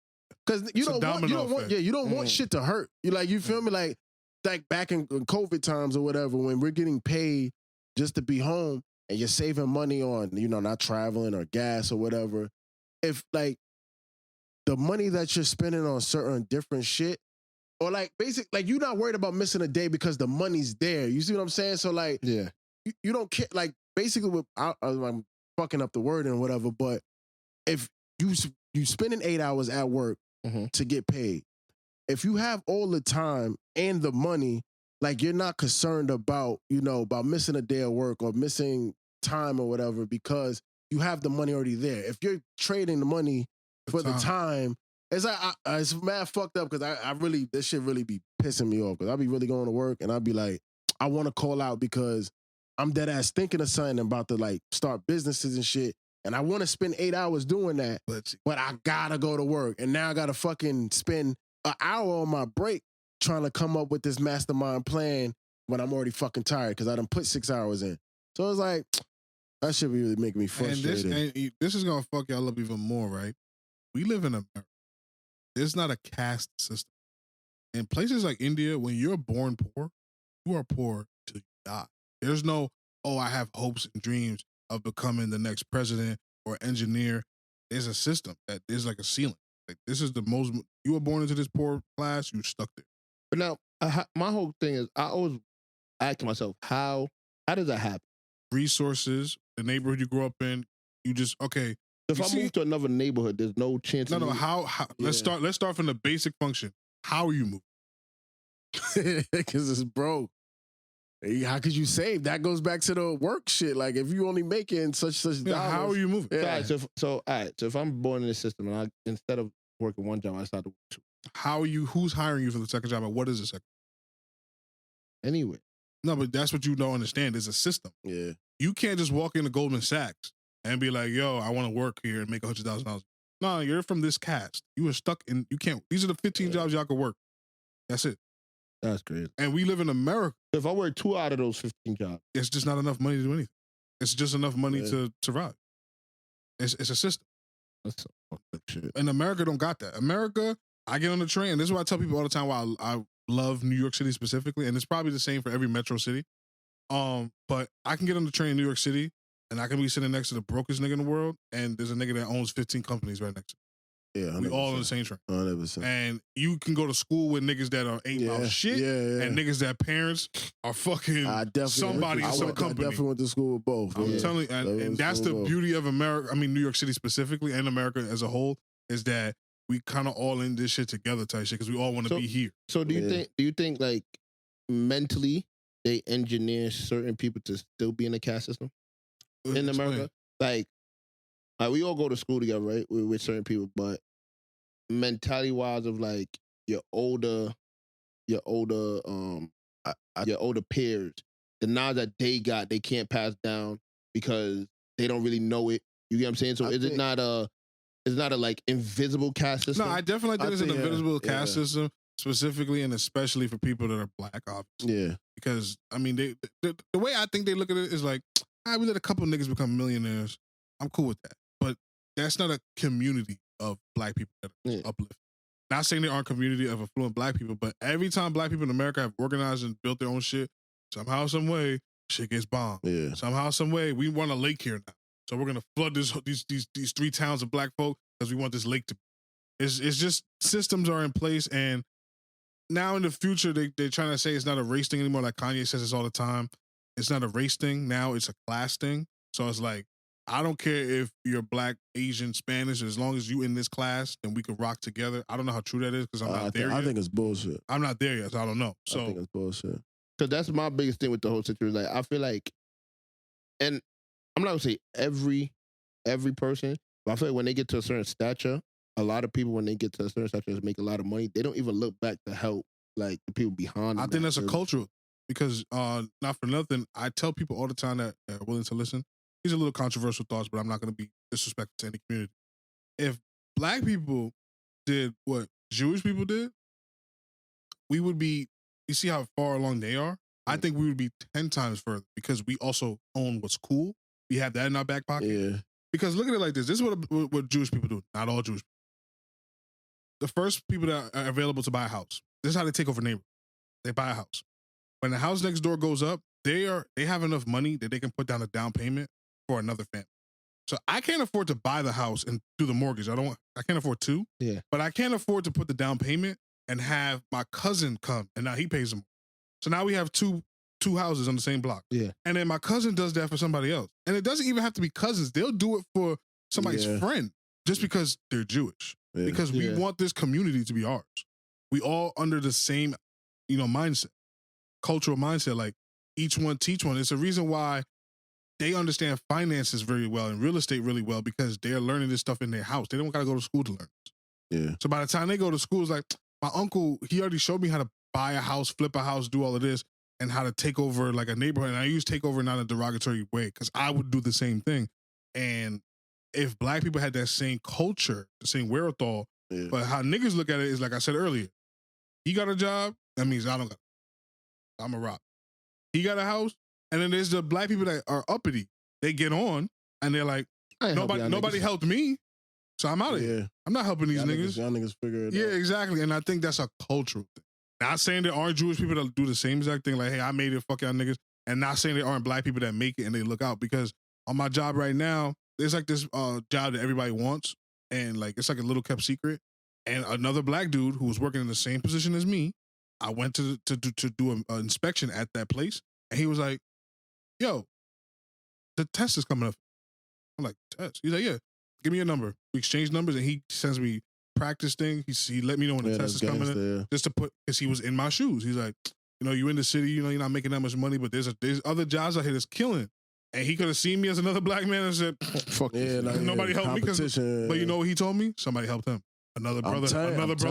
S3: Because you don't want shit to hurt. You feel me? Like back in COVID times or whatever, when we're getting paid just to be home and you're saving money on, not traveling or gas or whatever. If like the money that you're spending on certain different shit, or like you're not worried about missing a day because the money's there. You see what I'm saying? So like,
S2: yeah,
S3: you don't care. Like basically, I'm fucking up the word and whatever. But if you spending 8 hours at work to get paid, if you have all the time and the money, like you're not concerned about about missing a day of work or missing time or whatever because you have the money already there. If you're trading the money for the time, it's like it's mad fucked up because I really, this shit really be pissing me off because I be really going to work and I be like, I want to call out because I'm dead ass thinking of something about to like start businesses and shit. And I want to spend 8 hours doing that, but I gotta go to work. And now I gotta fucking spend an hour on my break trying to come up with this mastermind plan when I'm already fucking tired because I done put 6 hours in. So it's like, that shit really make me frustrated.
S1: And this is gonna fuck y'all up even more, right? We live in America. It's not a caste system. In places like India, when you're born poor, you are poor till you die. There's no, I have hopes and dreams of becoming the next president or engineer. There's a system that is like a ceiling. Like this is the most, you were born into this poor class, you stuck there.
S2: But now, my whole thing is, I always ask myself, how does that happen?
S1: Resources, the neighborhood you grew up in, you just, okay.
S2: If I move to another neighborhood, there's no chance.
S1: No, how let's start from the basic function. How are you moving?
S3: Because it's broke. How could you save? That goes back to the work shit. Like if you only making such dollars.
S1: How are you moving?
S3: Yeah.
S2: So if I'm born in this system and instead of working one job, I start to work two.
S1: How are you? Who's hiring you for the second job? And what is the second?
S2: Anyway.
S1: No, but that's what you don't understand. It's a system.
S3: Yeah.
S1: You can't just walk into Goldman Sachs and be like, yo, I want to work here and make $100,000. No, you're from this cast. You are stuck in, you can't, these are the 15 jobs y'all could work. That's it.
S2: That's crazy.
S1: And we live in America.
S2: If I work 2 out of those 15 jobs,
S1: it's just not enough money to do anything. It's just enough money to survive. It's a system.
S2: That's some fucked up shit.
S1: And America don't got that. America, I get on the train. This is what I tell people all the time why I love New York City specifically. And it's probably the same for every metro city. But I can get on the train in New York City and I can be sitting next to the brokest nigga in the world. And there's a nigga that owns 15 companies right next to me.
S3: Yeah, 100%.
S1: We all on the same train.
S3: 100%.
S1: And you can go to school with niggas that ain't about shit, and niggas that parents are fucking somebody in some company.
S3: I definitely went to school with both.
S1: I'm telling you, and that's the beauty of America. I mean, New York City specifically, and America as a whole, is that we kind of all in this shit together type shit because we all want to be here.
S2: So do you think like mentally they engineer certain people to still be in the caste system? in America. Like we all go to school together, right? With certain people, but mentality wise of like your older peers, the knowledge that they got, they can't pass down because they don't really know it. You get what I'm saying? So it's not a like invisible caste system?
S1: No, I definitely think it's an invisible caste system, specifically and especially for people that are black, obviously.
S3: Yeah.
S1: Because, I mean, the way I think they look at it is like, we let a couple of niggas become millionaires. I'm cool with that. But that's not a community of black people that are uplifted. Not saying there aren't a community of affluent black people, but every time black people in America have organized and built their own shit, somehow, some way, shit gets bombed.
S3: Yeah.
S1: Somehow, some way, we want a lake here now. So we're gonna flood these 3 towns of black folk because we want this lake to be. It's just systems are in place, and now in the future they're trying to say it's not a race thing anymore. Like Kanye says this all the time. It's not a race thing now. It's a class thing. So it's like, I don't care if you're black, Asian, Spanish, as long as you in this class, then we can rock together. I don't know how true that is because I'm not there yet.
S3: I think it's bullshit.
S1: I'm not there yet, so I don't know. So
S3: I think it's bullshit.
S2: Because that's my biggest thing with the whole situation. Like, I feel like, and I'm not gonna say every person, but I feel like when they get to a certain stature, a lot of people when they get to a certain stature and make a lot of money, they don't even look back to help like the people behind them.
S1: I think that's a cultural, because not for nothing, I tell people all the time that are willing to listen. These are little controversial thoughts, but I'm not going to be disrespectful to any community. If black people did what Jewish people did, we would be, you see how far along they are? I think we would be 10 times further because we also own what's cool. We have that in our back pocket.
S3: Yeah.
S1: Because look at it like this. This is what Jewish people do. Not all Jewish people. The first people that are available to buy a house, this is how they take over neighborhoods. They buy a house. When the house next door goes up, they have enough money that they can put down a down payment for another family. So I can't afford to buy the house and do the mortgage. I can't afford to.
S2: Yeah.
S1: But I can't afford to put the down payment and have my cousin come and now he pays them. So now we have two houses on the same block.
S2: Yeah.
S1: And then my cousin does that for somebody else. And it doesn't even have to be cousins. They'll do it for somebody's friend just because they're Jewish.
S3: Yeah.
S1: Because we want this community to be ours. We all under the same, mindset, cultural mindset, like each one teach one. It's a reason why they understand finances very well and real estate really well because they're learning this stuff in their house. They don't got to go to school to learn this.
S3: Yeah.
S1: So by the time they go to school, it's like, my uncle, he already showed me how to buy a house, flip a house, do all of this, and how to take over like a neighborhood. And I use take over not in a derogatory way because I would do the same thing. And if black people had that same culture, the same wherewithal, but how niggas look at it is like I said earlier, he got a job, that means I don't got it. I'm a rock. He got a house, and then there's the black people that are uppity. They get on, and they're like, nobody helped me, so I'm out of here. I'm not helping these niggas.
S3: Y'all niggas figure it out.
S1: Yeah, exactly. And I think that's a cultural thing. Not saying there aren't Jewish people that do the same exact thing, like, hey, I made it, fuck y'all niggas. And not saying there aren't black people that make it and they look out. Because on my job right now, there's like this job that everybody wants. And like, it's like a little kept secret. And another black dude who was working in the same position as me, I went to do an inspection at that place. And he was like, yo, the test is coming up. I'm like, test? He's like, yeah, give me your number. We exchange numbers and he sends me practice thing. He let me know when the test is coming in, just to put, because he was in my shoes. He's like, you in the city, you're not making that much money, but there's other jobs out here that's killing. And he could have seen me as another black man and said, fuck yeah, nobody helped me. But you know what he told me? Somebody helped him. Another brother helped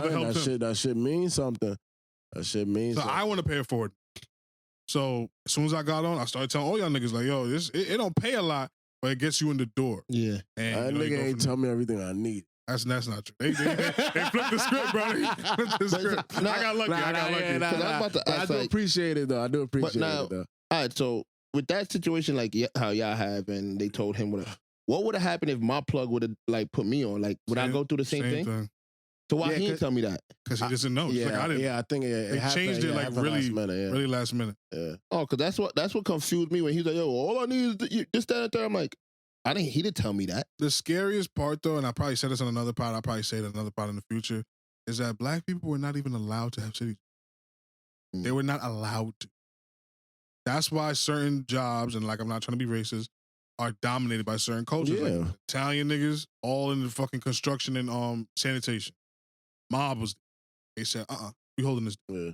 S1: him.
S3: That shit means something. That shit means something.
S1: I want to pay it forward. So as soon as I got on, I started telling all y'all niggas like, yo, it don't pay a lot, but it gets you in the door.
S2: Yeah.
S1: And
S3: that nigga ain't tell me everything I need.
S1: That's not true. They flipped the script, bro. They flipped the script. I got lucky.
S3: I do appreciate it, though. I do appreciate it, though.
S2: All right, so with that situation, like how y'all have, and they told him what would have happened if my plug would have like put me on? Like, would I go through the same thing? So why he didn't tell me that?
S1: Because he doesn't know.
S3: Yeah,
S1: like, I didn't.
S3: I think it
S1: changed it like really last minute.
S3: Yeah.
S2: Oh, because that's what confused me when he was like, yo, all I need is this, that, and that. I'm like, he didn't tell me that.
S1: The scariest part, though, and I probably said this on another pod, I'll probably say it on another pod in the future, is that black people were not even allowed to have cities. They were not allowed to. That's why certain jobs, and like I'm not trying to be racist, are dominated by certain cultures.
S3: Yeah.
S1: Like Italian niggas, all in the fucking construction and sanitation. Mob was, they said, we holding this.
S3: Yeah.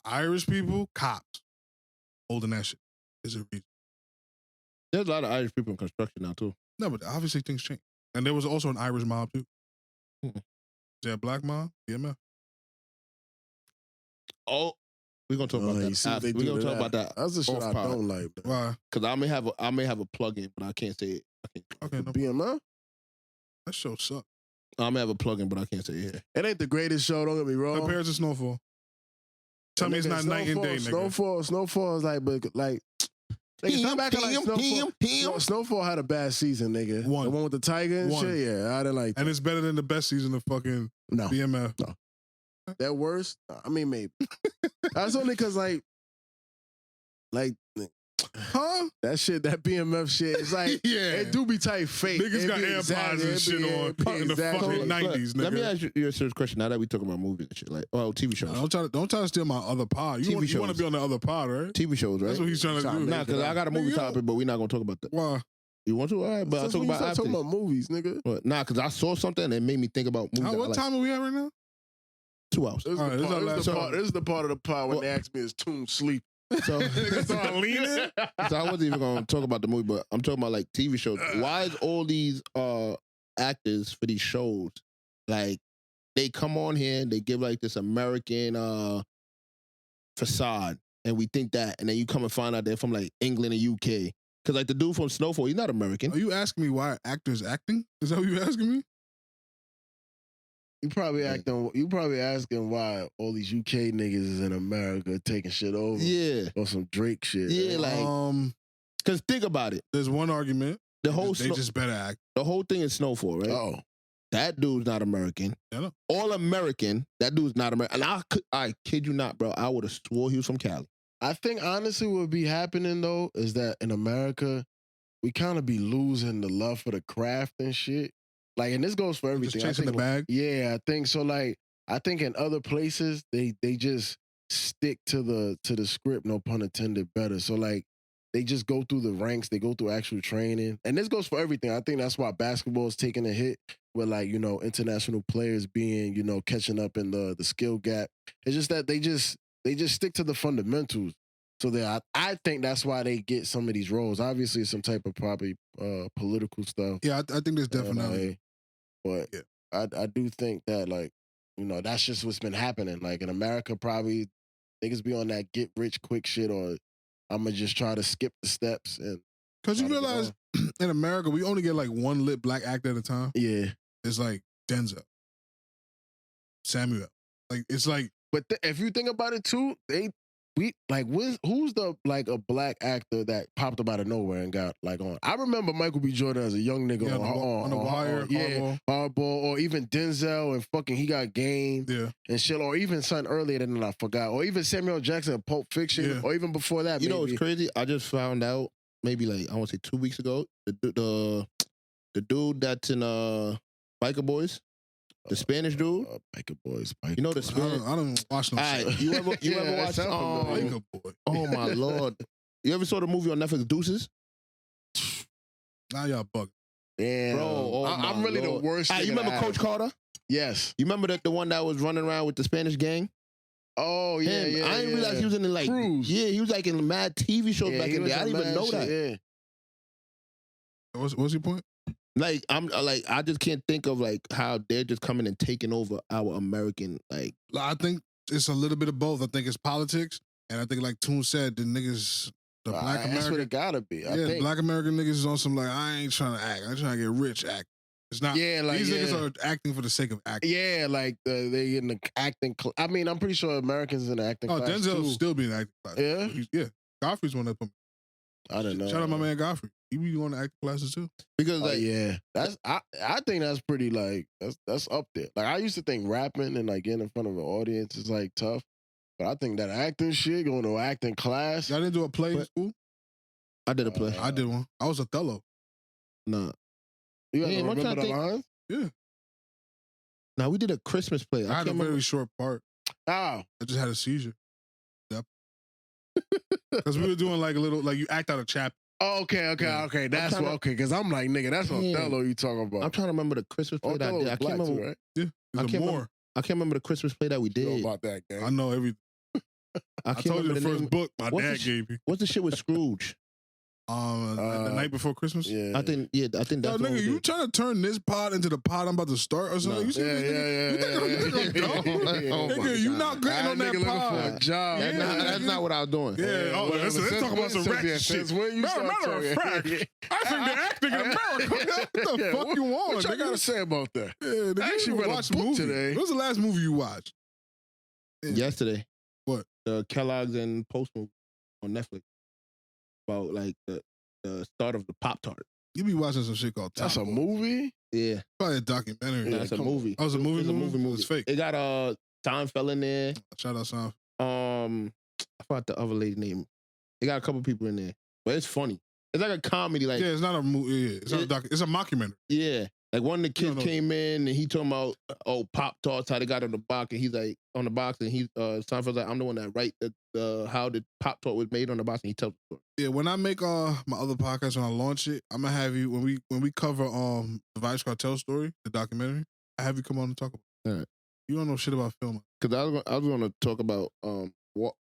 S1: Irish people, cops, holding that shit. There's a reason.
S2: There's a lot of Irish people in construction now too.
S1: No, but obviously things change. And there was also an Irish mob too.
S2: Hmm.
S1: Is there a black mob? BMF.
S2: Oh, we're gonna talk about that. We're gonna talk about that.
S3: That's the shit I
S2: pod.
S3: don't like.
S1: Why?
S2: Because I may have a plug-in, but I can't say it.
S1: Okay, no
S3: BMF?
S1: That show sucks.
S2: I may have a plug-in, but I can't say it here.
S3: It ain't the greatest show, don't get me wrong.
S1: Compared to Snowfall. Tell me it's not night and day, nigga.
S3: Snowfall is like stop acting like Snowfall had a bad season, nigga. The one with the tiger and shit, yeah, I didn't like that.
S1: And it's better than the best season of fucking BMF.
S3: No. That worse? I mean, maybe. That's only because,
S1: huh?
S3: That shit, that BMF shit, it's like, it do be tight fake.
S1: Niggas got AirPods and shit on in the fucking 90s, nigga.
S2: Let me ask you a serious question now that we talking about movies and shit, like, TV shows.
S1: Don't try to steal my other pod. You want to be on the other pod, right?
S2: TV shows, right?
S1: That's what he's trying to do.
S2: Nah, because I got a movie topic, but we're not going to talk about that.
S1: Why?
S2: You want to? All right, but I'll talk about after.
S3: Talking about movies, nigga.
S2: But, nah, because I saw something that made me think about movies.
S1: What time are we at right now?
S2: 2 hours.
S3: This is the part of the pod when they ask me, is Toon sleep?
S2: So I wasn't even going to talk about the movie, but I'm talking about like TV shows. Why is all these actors for these shows, like, they come on here and they give like this American facade, and we think that, and then you come and find out they're from like England and UK. Because like the dude from Snowfall, he's not American.
S1: Are you asking me why actors acting? Is that what you asking me?
S3: You probably asking why all these UK niggas is in America taking shit over.
S2: Yeah.
S3: Or some Drake shit.
S2: Yeah, like, because think about it.
S1: There's one argument.
S2: They
S1: just better act.
S2: The whole thing is Snowfall, right?
S3: Oh.
S2: That dude's not American.
S1: Yeah,
S2: all American. That dude's not American. And I kid you not, bro. I would have swore he was from Cali.
S3: I think honestly what would be happening though is that in America, we kind of be losing the love for the craft and shit. Like, and this goes for everything.
S1: Just chasing the bag?
S3: Yeah, I think so. Like, I think in other places, they just stick to the script, no pun intended, better. So, like, they just go through the ranks. They go through actual training. And this goes for everything. I think that's why basketball is taking a hit with, like, you know, international players being, you know, catching up in the skill gap. It's just that they just stick to the fundamentals. So that I think that's why they get some of these roles. Obviously, it's some type of probably political stuff.
S1: Yeah, I think there's definitely.
S3: But yeah. I do think that, like, you know, that's just what's been happening. Like, in America, probably niggas be on that get rich quick shit, or I'm going to just try to skip the steps.
S1: Because you realize in America, we only get like one lit black actor at a time.
S3: Yeah.
S1: It's like Denzel, Samuel. Like, it's like.
S3: But if you think about it too, who's the, like, a black actor that popped up out of nowhere and got, like, on? I remember Michael B. Jordan as a young nigga on The Wire, Hardball, or even Denzel and fucking He Got Game and shit, or even something earlier than that I forgot, or even Samuel Jackson in Pulp Fiction, or even before that.
S2: You know what's crazy? I just found out maybe like, I want to say 2 weeks ago, the dude that's in Biker Boys. The Spanish dude,
S3: Biker Boys.
S2: You know the Spanish.
S1: I don't watch no shit.
S2: You ever watch
S1: Biker Boy?
S2: Oh my lord! You ever saw the movie on Netflix, Deuces?
S1: Now y'all bugging.
S3: Yeah,
S2: bro.
S3: I'm really the worst.
S2: You remember Coach Carter?
S3: Yes.
S2: You remember the one that was running around with the Spanish gang?
S3: Oh yeah,
S2: I didn't realize he was in like
S3: Cruise.
S2: Yeah, he was like in mad TV shows back in the day. I didn't even know that.
S3: Yeah.
S1: What's your point?
S2: Like, I just can't think of like how they're just coming and taking over our American, like.
S1: I think it's a little bit of both. I think it's politics, and I think, like Toon said, the niggas, the black American.
S3: That's what it gotta be. I think.
S1: Black American niggas is on some like, I ain't trying to act. I'm trying to get rich act. It's not.
S3: Yeah, like
S1: these niggas are acting for the sake of acting.
S3: Yeah, like they in the acting. I mean, I'm pretty sure Americans in the acting class.
S1: Denzel's still being acting class.
S3: Yeah,
S1: yeah. Godfrey's one that put me.
S3: I don't know.
S1: Shout out my man Godfrey. He be going to acting classes too.
S2: Because like,
S3: yeah, that's I think that's pretty like that's up there. Like, I used to think rapping and like getting in front of an audience is like tough, but I think that acting shit, going to acting class.
S1: Y'all didn't do a play in school?
S2: I did a play.
S1: I did one. I was Othello.
S2: Nah.
S3: You gotta remember the lines?
S1: Yeah.
S2: Now we did a Christmas play.
S1: I had a very short part.
S3: Oh.
S1: I just had a seizure. Yep. Because we were doing like a little, like you act out a chapter.
S3: Oh, okay. That's what. Okay, because I'm like, nigga, that's Othello you talking about.
S2: I'm trying to remember the Christmas play that I did. I can't remember.
S3: Too, right?
S1: Yeah, I
S2: can't remember the Christmas play that we did.
S3: You know about that game.
S1: I know everything. I told you the first book my dad gave me.
S2: What's the shit with Scrooge?
S1: The night before Christmas.
S3: Yeah.
S2: I think that's
S1: Yo,
S2: what
S1: nigga,
S2: we
S1: you
S2: did.
S1: trying to turn this pod into the pod I'm about to start or something?
S2: No.
S1: You see this nigga? You think I'm
S2: Oh my
S1: nigga, you
S2: God.
S1: not getting on that
S3: looking for
S1: pod.
S3: a job.
S2: That's not what I was doing.
S1: Yeah, oh, let's talk about some ratchet shit.
S3: When you
S1: Matter of fact, I think the acting in America. What the fuck you want,
S3: What y'all
S1: nigga?
S3: gotta say about that?
S1: Yeah, nigga,
S3: I actually
S1: you
S3: read a
S1: watch
S3: book
S1: movie
S3: today.
S1: What was the last movie you watched?
S2: Yesterday.
S1: What?
S2: The Kellogg's and Post movie on Netflix. About like the start of the Pop-Tart.
S1: You be watching some shit called
S3: That's
S1: Top
S3: a
S1: Boy.
S3: movie?
S2: Yeah.
S1: Probably a documentary.
S2: That's a movie.
S1: Oh, it's a movie?
S2: It's a movie.
S1: It's fake.
S2: It got Seinfeld in there.
S1: Shout out Seinfeld.
S2: I forgot the other lady's name. It got a couple people in there. But it's funny. It's like a comedy. Like
S1: Yeah, it's not a movie. Yeah, it's not a it's a mockumentary.
S2: Yeah. Like one of the kids
S1: No.
S2: came in and he talking about Pop-Tarts, how they got on the box, and he's like on the box, and he Seinfeld's like, I'm the one that write how the Pop-Tart was made on the box, and he tells the story.
S1: Yeah, when I make my other podcast, when I launch it, I'm gonna have you when we cover the Vibes Cartel story, the documentary. I have you come on and talk about it.
S2: All right.
S1: You don't know shit about film.
S2: Because I was gonna talk about what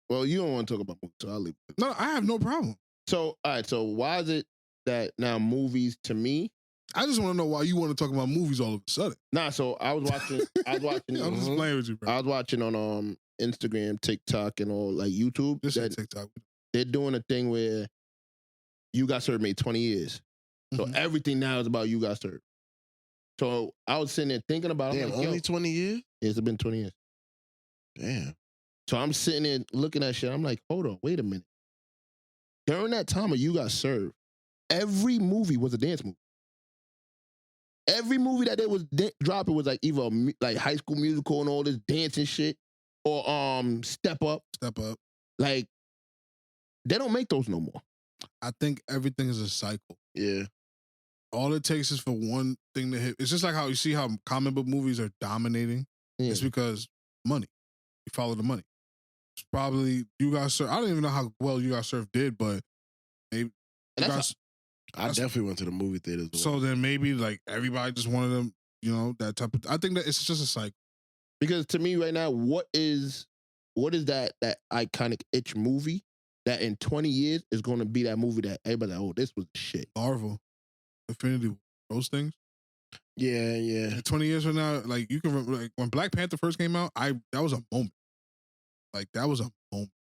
S2: well, you don't want to talk about movies, so I'll leave it.
S1: No, I have no problem.
S2: So all right, so why is it that now movies to me?
S1: I just want to know why you want to talk about movies all of a sudden.
S2: Nah, so I was watching
S1: I'm just playing with you, bro.
S2: I was watching on Instagram, TikTok, and all like YouTube.
S1: This
S2: that
S1: is TikTok.
S2: they're doing a thing where You Got Served made 20 years. So
S1: Mhm.
S2: everything now is about You Got Served. So I was sitting there thinking about it. I'm
S3: Damn,
S2: like,
S3: only 20 years?
S2: it's been 20 years.
S3: Damn.
S2: So I'm sitting there looking at shit. I'm like, hold on, wait a minute. During that time of You Got Served, every movie was a dance movie. Every movie that they was dropping was like either like High School Musical and all this dancing shit, or Step Up.
S1: Step Up.
S2: Like they don't make those no more.
S1: I think everything is a cycle.
S3: Yeah.
S1: All it takes is for one thing to hit. It's just like how you see how comic book movies are dominating.
S2: Yeah.
S1: It's because money. You follow the money. It's probably You Got Served. I don't even know how well You Got Served did, but maybe
S2: And that's
S3: I definitely went to the movie theaters.
S1: so then maybe like everybody just wanted them, that type of. I think that it's just a cycle.
S2: because to me right now, what is that iconic itch movie that in 20 years is going to be that movie that everybody's like, oh, this was the shit.
S1: Marvel, Infinity War, those things.
S3: Yeah, yeah.
S1: And 20 years from now, like you can remember, like when Black Panther first came out, that was a moment. Like that was a moment.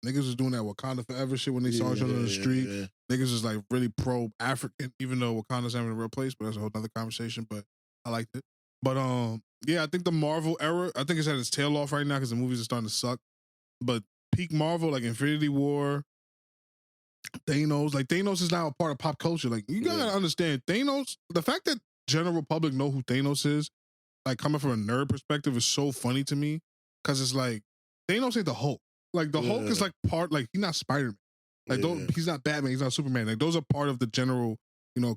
S1: Niggas was doing that Wakanda Forever shit when they saw each other in the street.
S3: Yeah.
S1: Niggas was like really pro-African, even though Wakanda's having a real place, but that's a whole other conversation. But I liked it. But yeah, I think the Marvel era, I think it's at its tail off right now because the movies are starting to suck. But peak Marvel, like Infinity War, Thanos is now a part of pop culture. Like you gotta understand, Thanos, the fact that general public know who Thanos is, like coming from a nerd perspective, is so funny to me. Cause it's like Thanos ain't the Hulk. Like the Hulk is like part, like he's not Spider-Man. Like he's not Batman, he's not Superman. Like those are part of the general,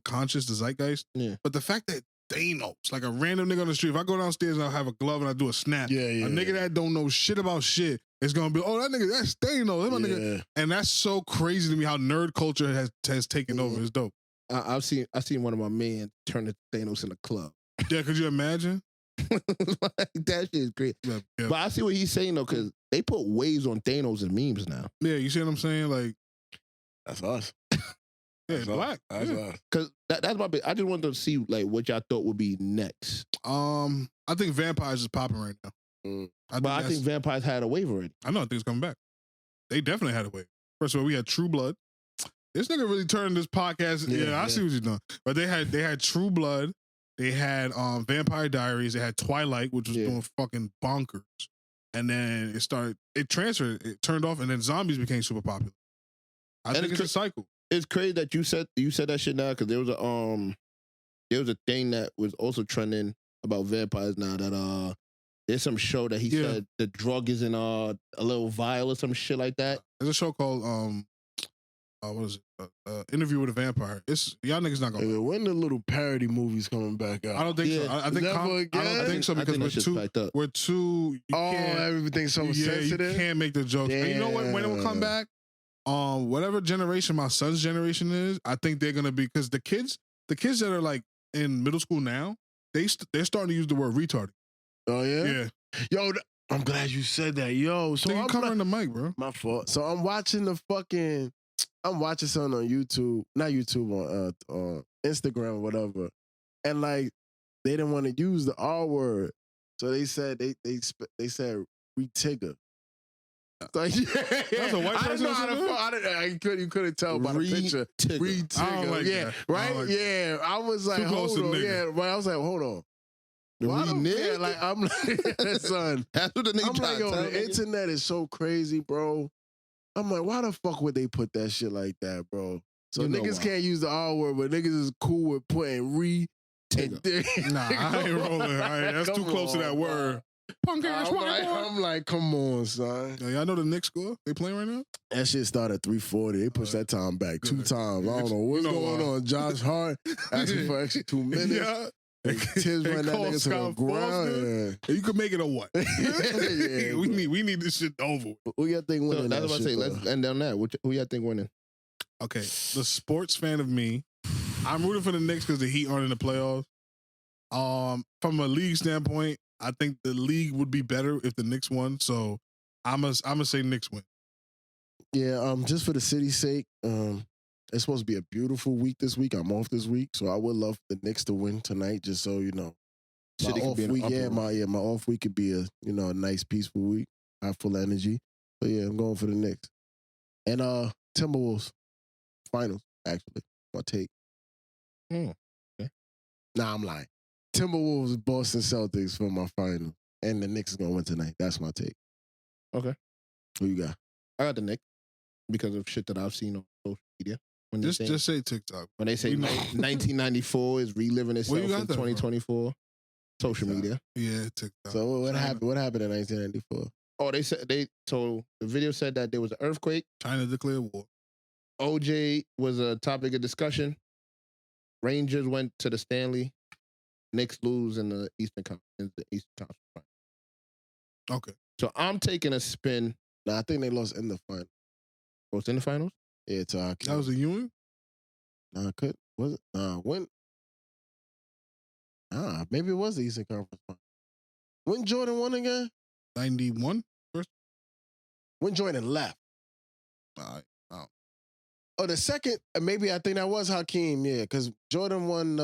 S1: conscious, the zeitgeist.
S2: Yeah.
S1: But the fact that Thanos, like a random nigga on the street, if I go downstairs and I have a glove and I do a snap, a nigga that don't know shit about shit is gonna be, oh, that nigga, that's Thanos. That's my nigga. And that's so crazy to me how nerd culture has taken over. It's dope.
S2: I've seen one of my men turn to Thanos in the club.
S1: Yeah, could you imagine?
S2: Like, that shit is great.
S1: Yeah.
S2: But I see what he's saying though, because they put waves on Thanos and memes now.
S1: Yeah, you see what I'm saying? Like,
S3: that's us.
S1: Yeah,
S3: that's
S1: black.
S3: That's
S1: yeah.
S3: us.
S2: Because that's my big. I just wanted to see like what y'all thought would be next.
S1: I think vampires is popping right now.
S2: I think vampires had a wave already.
S1: I know. I think it's coming back. They definitely had a wave. First of all, we had True Blood. This nigga really turned this podcast. I see what you're doing. But they had True Blood. They had Vampire Diaries. They had Twilight, which was doing fucking bonkers. And then it transferred, it turned off, and then zombies became super popular. I think it's a cycle.
S2: It's crazy that you said that shit now, because there was a thing that was also trending about vampires now, that there's some show that he said the drug is in a little vial or some shit like that.
S1: There's a show called what is it? Interview with a Vampire. Y'all niggas not gonna.
S3: Hey, when the little parody movies coming back out?
S1: I don't think so. I don't think so because we're too.
S3: Everything's so sensitive.
S1: You can't make the jokes. And you know what? When it will come back, whatever generation my son's generation is, I think they're gonna be, because the kids that are like in middle school now, they're starting to use the word retarded.
S3: Oh yeah,
S1: yeah.
S3: Yo, I'm glad you said that. Yo, so
S1: I'm covering the mic, bro.
S3: My fault. So I'm watching the fucking I'm watching something on YouTube, not YouTube, on Instagram or whatever, and like they didn't want to use the R word, so they said they said retigger. Like, yeah,
S1: That's a white
S3: I
S1: person.
S3: don't know how to. You couldn't tell by the picture. Retigger.
S1: I don't like
S3: yeah,
S1: that.
S3: right.
S1: Like
S3: yeah, I was like, hold on. Yeah, but I was like, hold on. Yeah, like I'm like, son.
S2: That's what the nigga
S3: I'm
S2: tried
S3: like,
S2: to
S3: yo,
S2: tell
S3: the
S2: niggas.
S3: internet is so crazy, bro. I'm like, why the fuck would they put that shit like that, bro? So
S2: You know
S3: niggas
S2: why.
S3: can't use the R word, but niggas is cool with putting
S1: Nah, I ain't rolling. That's too close to that word. Punk ass white boy.
S3: I'm like, come on, son.
S1: Yo, y'all know the Knicks score? They playing right now?
S3: That shit started at 3:40. They pushed that time back 2
S1: Good.
S3: times. I don't know what's going on. Josh Hart asking for extra 2 minutes.
S1: Yeah.
S3: Tiz ran that
S1: call
S3: nigga to the
S1: Scott
S3: ground.
S1: You could make it a what?
S3: Yeah,
S1: we need this shit over.
S3: Who y'all think winning?
S2: So that's what I say. Let's end on that. Who y'all think winning?
S1: Okay, the sports fan of me, I'm rooting for the Knicks because the Heat aren't in the playoffs. From a league standpoint, I think the league would be better if the Knicks won. So I'm gonna say Knicks win.
S3: Yeah, just for the city's sake, it's supposed to be a beautiful week this week. I'm off this week, so I would love the Knicks to win tonight, just so you know. My
S2: City could
S3: off
S2: be in an
S3: week,
S2: upper
S3: my off week could be a a nice peaceful week. I have full energy. So yeah, I'm going for the Knicks. And Timberwolves finals, actually. My take.
S2: Okay.
S3: Nah, I'm lying. Timberwolves, Boston Celtics for my final. And the Knicks is gonna win tonight. That's my take.
S2: Okay.
S3: Who you got?
S2: I got the Knicks because of shit that I've seen on social media. When they say,
S1: Just say TikTok.
S2: when they say 1994 is reliving itself
S1: you got
S2: in
S1: that from?
S2: 2024, social media.
S1: Yeah, TikTok.
S3: So what
S1: China.
S3: happened? What happened in 1994?
S2: Oh, so the video said that there was an earthquake.
S1: China declared war.
S2: OJ was a topic of discussion. Rangers went to the Stanley. Knicks lose in the Eastern Conference.
S1: Okay.
S2: So I'm taking a spin.
S3: Nah, I think they lost in the final.
S2: Oh, it's in the finals?
S3: Yeah, to our
S1: That was a Ewing?
S3: Nah, was it? When? Maybe it was the Eastern Conference final. When Jordan won again?
S1: 91?
S3: When Jordan left? Oh, the second, maybe I think that was Hakeem, yeah, because Jordan won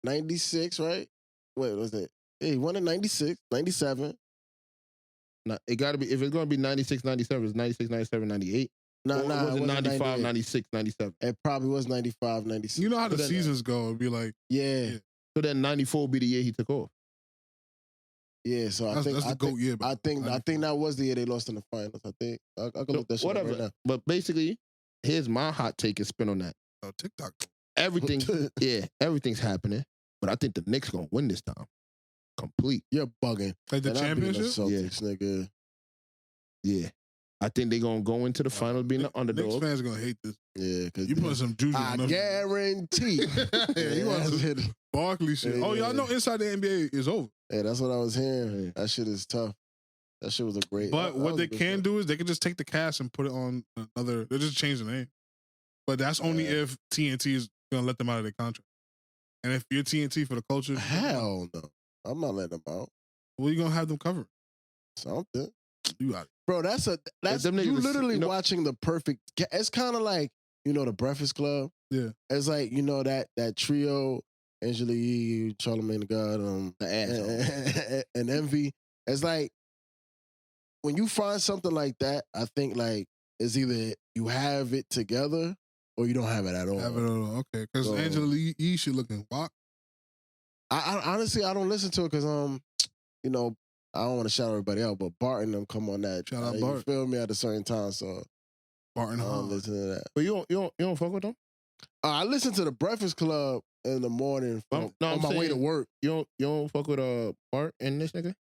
S3: 96, right? Wait, was it? Yeah, he won in 96, 97.
S2: It got to be, if it's going to be 96, 97, it's 96, 97, 98.
S3: No,
S2: Or was it 95,
S3: 98.
S2: 96, 97?
S3: It probably was 95, 96.
S1: You know how the
S2: But then,
S1: seasons go. It'd be like,
S3: Yeah,
S2: So then 94 will be the year he took off.
S3: yeah. So
S1: that's the GOAT year.
S3: I think that was the year they lost in the finals. I think I can look that shit up
S2: Whatever.
S3: right now.
S2: But basically, here's my hot take and spin on that.
S1: TikTok.
S2: Everything, everything's happening. But I think the Knicks going to win this time. Complete.
S3: You're bugging.
S1: Like the
S3: And I beat the
S1: championship?
S3: Celtics, nigga.
S2: Yeah. I think they're going to go into the finals being the
S1: Knicks
S2: underdog.
S1: fans are going to hate this.
S3: Yeah, because
S1: You putting some juju
S3: I
S1: on them.
S3: guarantee.
S1: Yeah, you want some Barkley shit.
S3: Yeah,
S1: Oh, y'all know Inside the NBA is over.
S3: Hey, that's what I was hearing. That shit is tough. That shit was a great.
S1: But
S3: that
S1: what
S3: was
S1: they
S3: a good
S1: can
S3: show.
S1: do is they can just take the cast and put it on another. They just change the name. But that's only
S3: Yeah.
S1: if TNT is going to let them out of their contract. And if you're TNT for the culture,
S3: Hell no. I'm not letting them out.
S1: what are you going to have them cover?
S3: Something.
S1: You got it.
S3: Bro, that's
S2: them niggas
S3: you
S2: is-
S3: literally
S2: you know-
S3: watching the perfect. It's kind of like the Breakfast Club.
S1: Yeah.
S3: It's like that trio, Angela Yee, Charlamagne the God,
S2: The asshole.
S3: and Envy. It's like when you find something like that, I think like it's either you have it together or you don't have it at all.
S1: Have it all. Okay. Because
S3: So-
S1: Angela Yee should looking wop.
S3: I honestly I don't listen to it because I don't want to shout everybody out, but Bart and them come on that.
S1: Shout out
S3: you
S1: Bart.
S3: feel me at a certain time, so
S1: Barton
S3: I don't
S1: Hall.
S3: listen to that.
S2: But you don't fuck with them?
S3: I listen to the Breakfast Club in the morning
S2: No,
S3: on
S2: I'm
S3: my way to
S2: saying-
S3: work.
S2: You don't fuck with Bart and this nigga?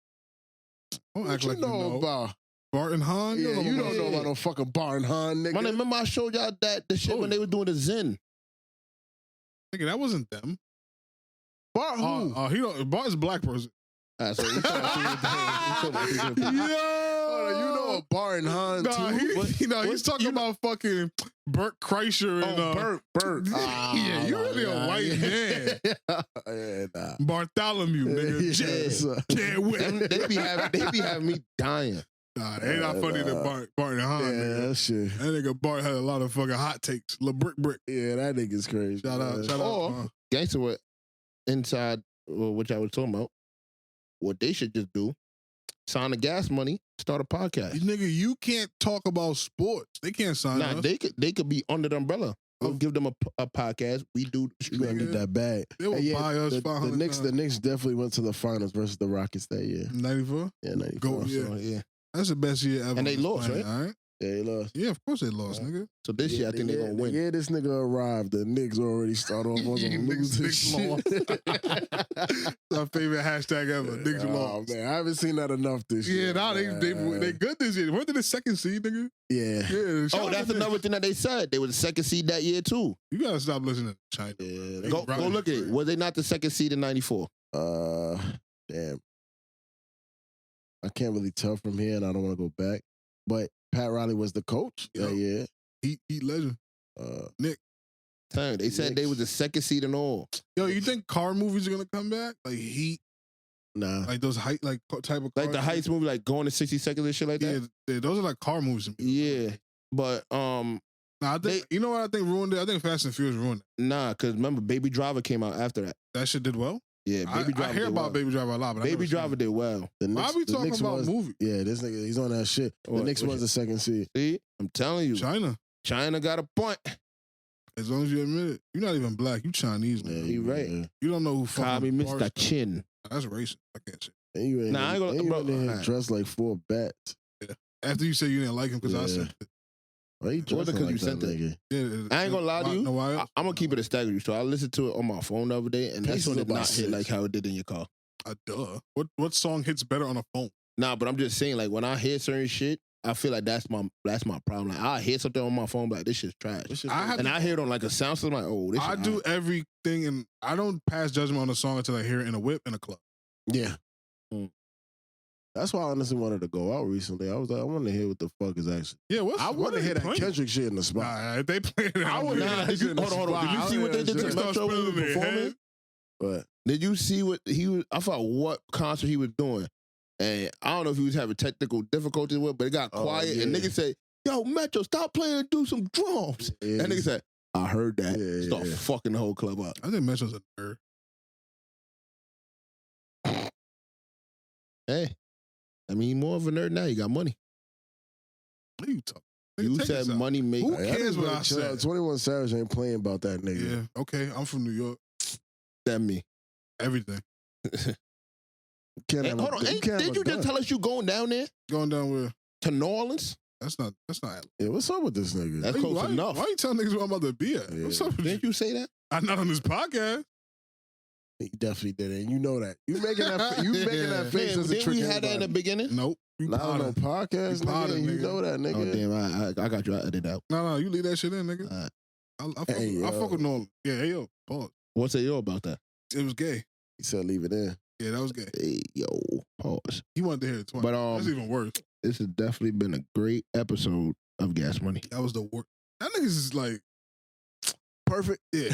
S1: Don't
S3: What
S1: act
S3: you
S1: like
S3: know
S1: you know.
S3: about?
S1: Barton Hahn?
S3: Yeah, you don't know
S2: about
S3: about no fucking Bar and Han, nigga.
S2: Man, remember I showed y'all the shit when they were doing the Zen.
S1: Nigga, that wasn't them.
S3: Bart who?
S1: He don't. Bart's a black person.
S2: So you talking about two different-
S1: Yo,
S3: Hold on, you know a Bar and Han
S1: Nah,
S3: too?
S1: he's talking about fucking Burt Kreischer and
S3: Bert.
S1: Yeah, you really a white man.
S3: Yeah, nah.
S1: Bartholomew, nigga.
S3: Yes.
S1: Chad Witt.
S2: they be having me dying.
S1: Nah, they not funny than Bart and Han.
S3: Yeah,
S1: Nigga.
S3: that shit.
S1: That nigga Bart had a lot of fucking hot takes. Lil Brick.
S3: Yeah, that nigga's crazy.
S1: Shout out.
S2: Or gangster what inside which I was talking about. What they should just do, sign the Gas Money, start a podcast.
S1: Nigga, you can't talk about sports. They can't sign us.
S2: They could be under the umbrella. We'll give them a podcast. We do.
S3: You gonna need that bag.
S1: They will buy us
S3: the Knicks definitely went to the finals versus the Rockets that year.
S1: 94?
S3: Yeah, 94.
S1: Go,
S2: yeah.
S1: That's the best year ever.
S2: And they lost, right?
S1: All right?
S3: Yeah, they lost.
S1: Yeah, of course they lost, nigga.
S2: So this year, I think they're going to win.
S3: Yeah, this nigga arrived. The Knicks already started off on some losing shit.
S1: That's our favorite hashtag ever. Knicks lost.
S3: Man, I haven't seen that enough this year.
S1: Yeah, nah, they good this year. Weren't they the second seed, nigga?
S3: Yeah.
S2: Oh, that's another thing that they said. They were the second seed that year, too.
S1: You got to stop listening to China.
S3: Yeah,
S2: go look at it. Was they not the second seed in 94?
S3: Damn. I can't really tell from here, and I don't want to go back. But Pat Riley was the coach that year.
S1: Heat legend. Nick.
S2: They said they was the second seed in all.
S1: Yo, you think car movies are gonna come back? Like Heat?
S3: Nah.
S1: Like those type of car.
S2: Like the Heights movie, like Going to 60 Seconds and shit like that?
S1: Yeah, those are like car movies.
S2: Yeah. But
S1: nah, I think you know what I think ruined it? I think Fast and Furious ruined it.
S2: Nah, because remember Baby Driver came out after that.
S1: That shit did well?
S2: Yeah, Baby Driver.
S1: I hear about Baby Driver a lot, but
S2: Baby Driver did well.
S1: Why are we talking about movies?
S3: Yeah, this nigga, he's on that shit. The Knicks was the second seed.
S2: See, I'm telling you,
S1: China
S2: got a point.
S1: As long as you admit it, you're not even black. You Chinese, man.
S2: You right.
S1: You don't know who fucking
S2: call me Mr. Chin.
S1: That's racist. I can't say.
S3: I ain't gonna dress like 4 bats.
S1: Yeah. After you say you didn't like him because I said it.
S3: Why you dressing like
S2: you said
S3: that?
S2: Yeah, I ain't gonna lie to you. I'm gonna keep it a stagger you. So I listened to it on my phone the other day, and that song did not hit like how it did in your car.
S1: Duh. What song hits better on a phone?
S2: Nah, but I'm just saying, like when I hear certain shit, I feel like that's my problem. Like I hear something on my phone, like this shit's trash. I hear it on like a sound system, like this.
S1: I do everything, and I don't pass judgment on a song until I hear it in a whip in a club.
S3: Yeah. That's why I honestly wanted to go out recently. I was like, I want to hear what the fuck is actually.
S1: Yeah,
S3: I want to hear that Kendrick shit in the spot.
S1: Nah, they playing it.
S3: I want to hear that shit in the spot.
S2: Hold on. Did you see what they did to Metro when he was performing?
S3: What?
S2: Did you see what he was? I forgot what concert he was doing, and I don't know if he was having technical difficulties with, but it got quiet, and niggas said, "Yo, Metro, stop playing and do some drums." And nigga said, "I heard that." Start fucking the whole club up.
S1: I think Metro's a nerd.
S2: Hey, I mean, more of a nerd now. You got money.
S1: What are you talking?
S2: You said money make.
S1: Who cares what I said?
S3: 21 Savage ain't playing about that nigga.
S1: Yeah, okay. I'm from New York.
S2: That me.
S1: Everything.
S2: Hold on. Did you just tell us you going down there?
S1: Going down where?
S2: To New Orleans?
S1: That's not.
S3: Yeah, what's up with this nigga?
S2: That's close enough.
S1: Why you telling niggas where I'm about to be at? What's up with
S2: Didn't you say that?
S1: I'm not on this podcast.
S3: He definitely didn't. You know that. You making that face as a trick.
S2: Didn't we have that in the beginning?
S1: Nope.
S3: Not on no podcast, nigga. You know that, nigga.
S2: Oh, damn. I got you. I edited out.
S1: No. You leave that shit in, nigga. I fuck with Nolan. Yeah, hey, yo. Pause.
S2: What's it yo about that?
S1: It was gay.
S3: He said leave it in.
S1: Yeah, that was gay.
S2: Hey, yo. Pause.
S1: He wanted to hear it twice.
S2: But
S1: that's even worse.
S2: This has definitely been a great episode of Gas Money.
S1: That was the worst. That niggas is like
S3: perfect.
S1: Yeah.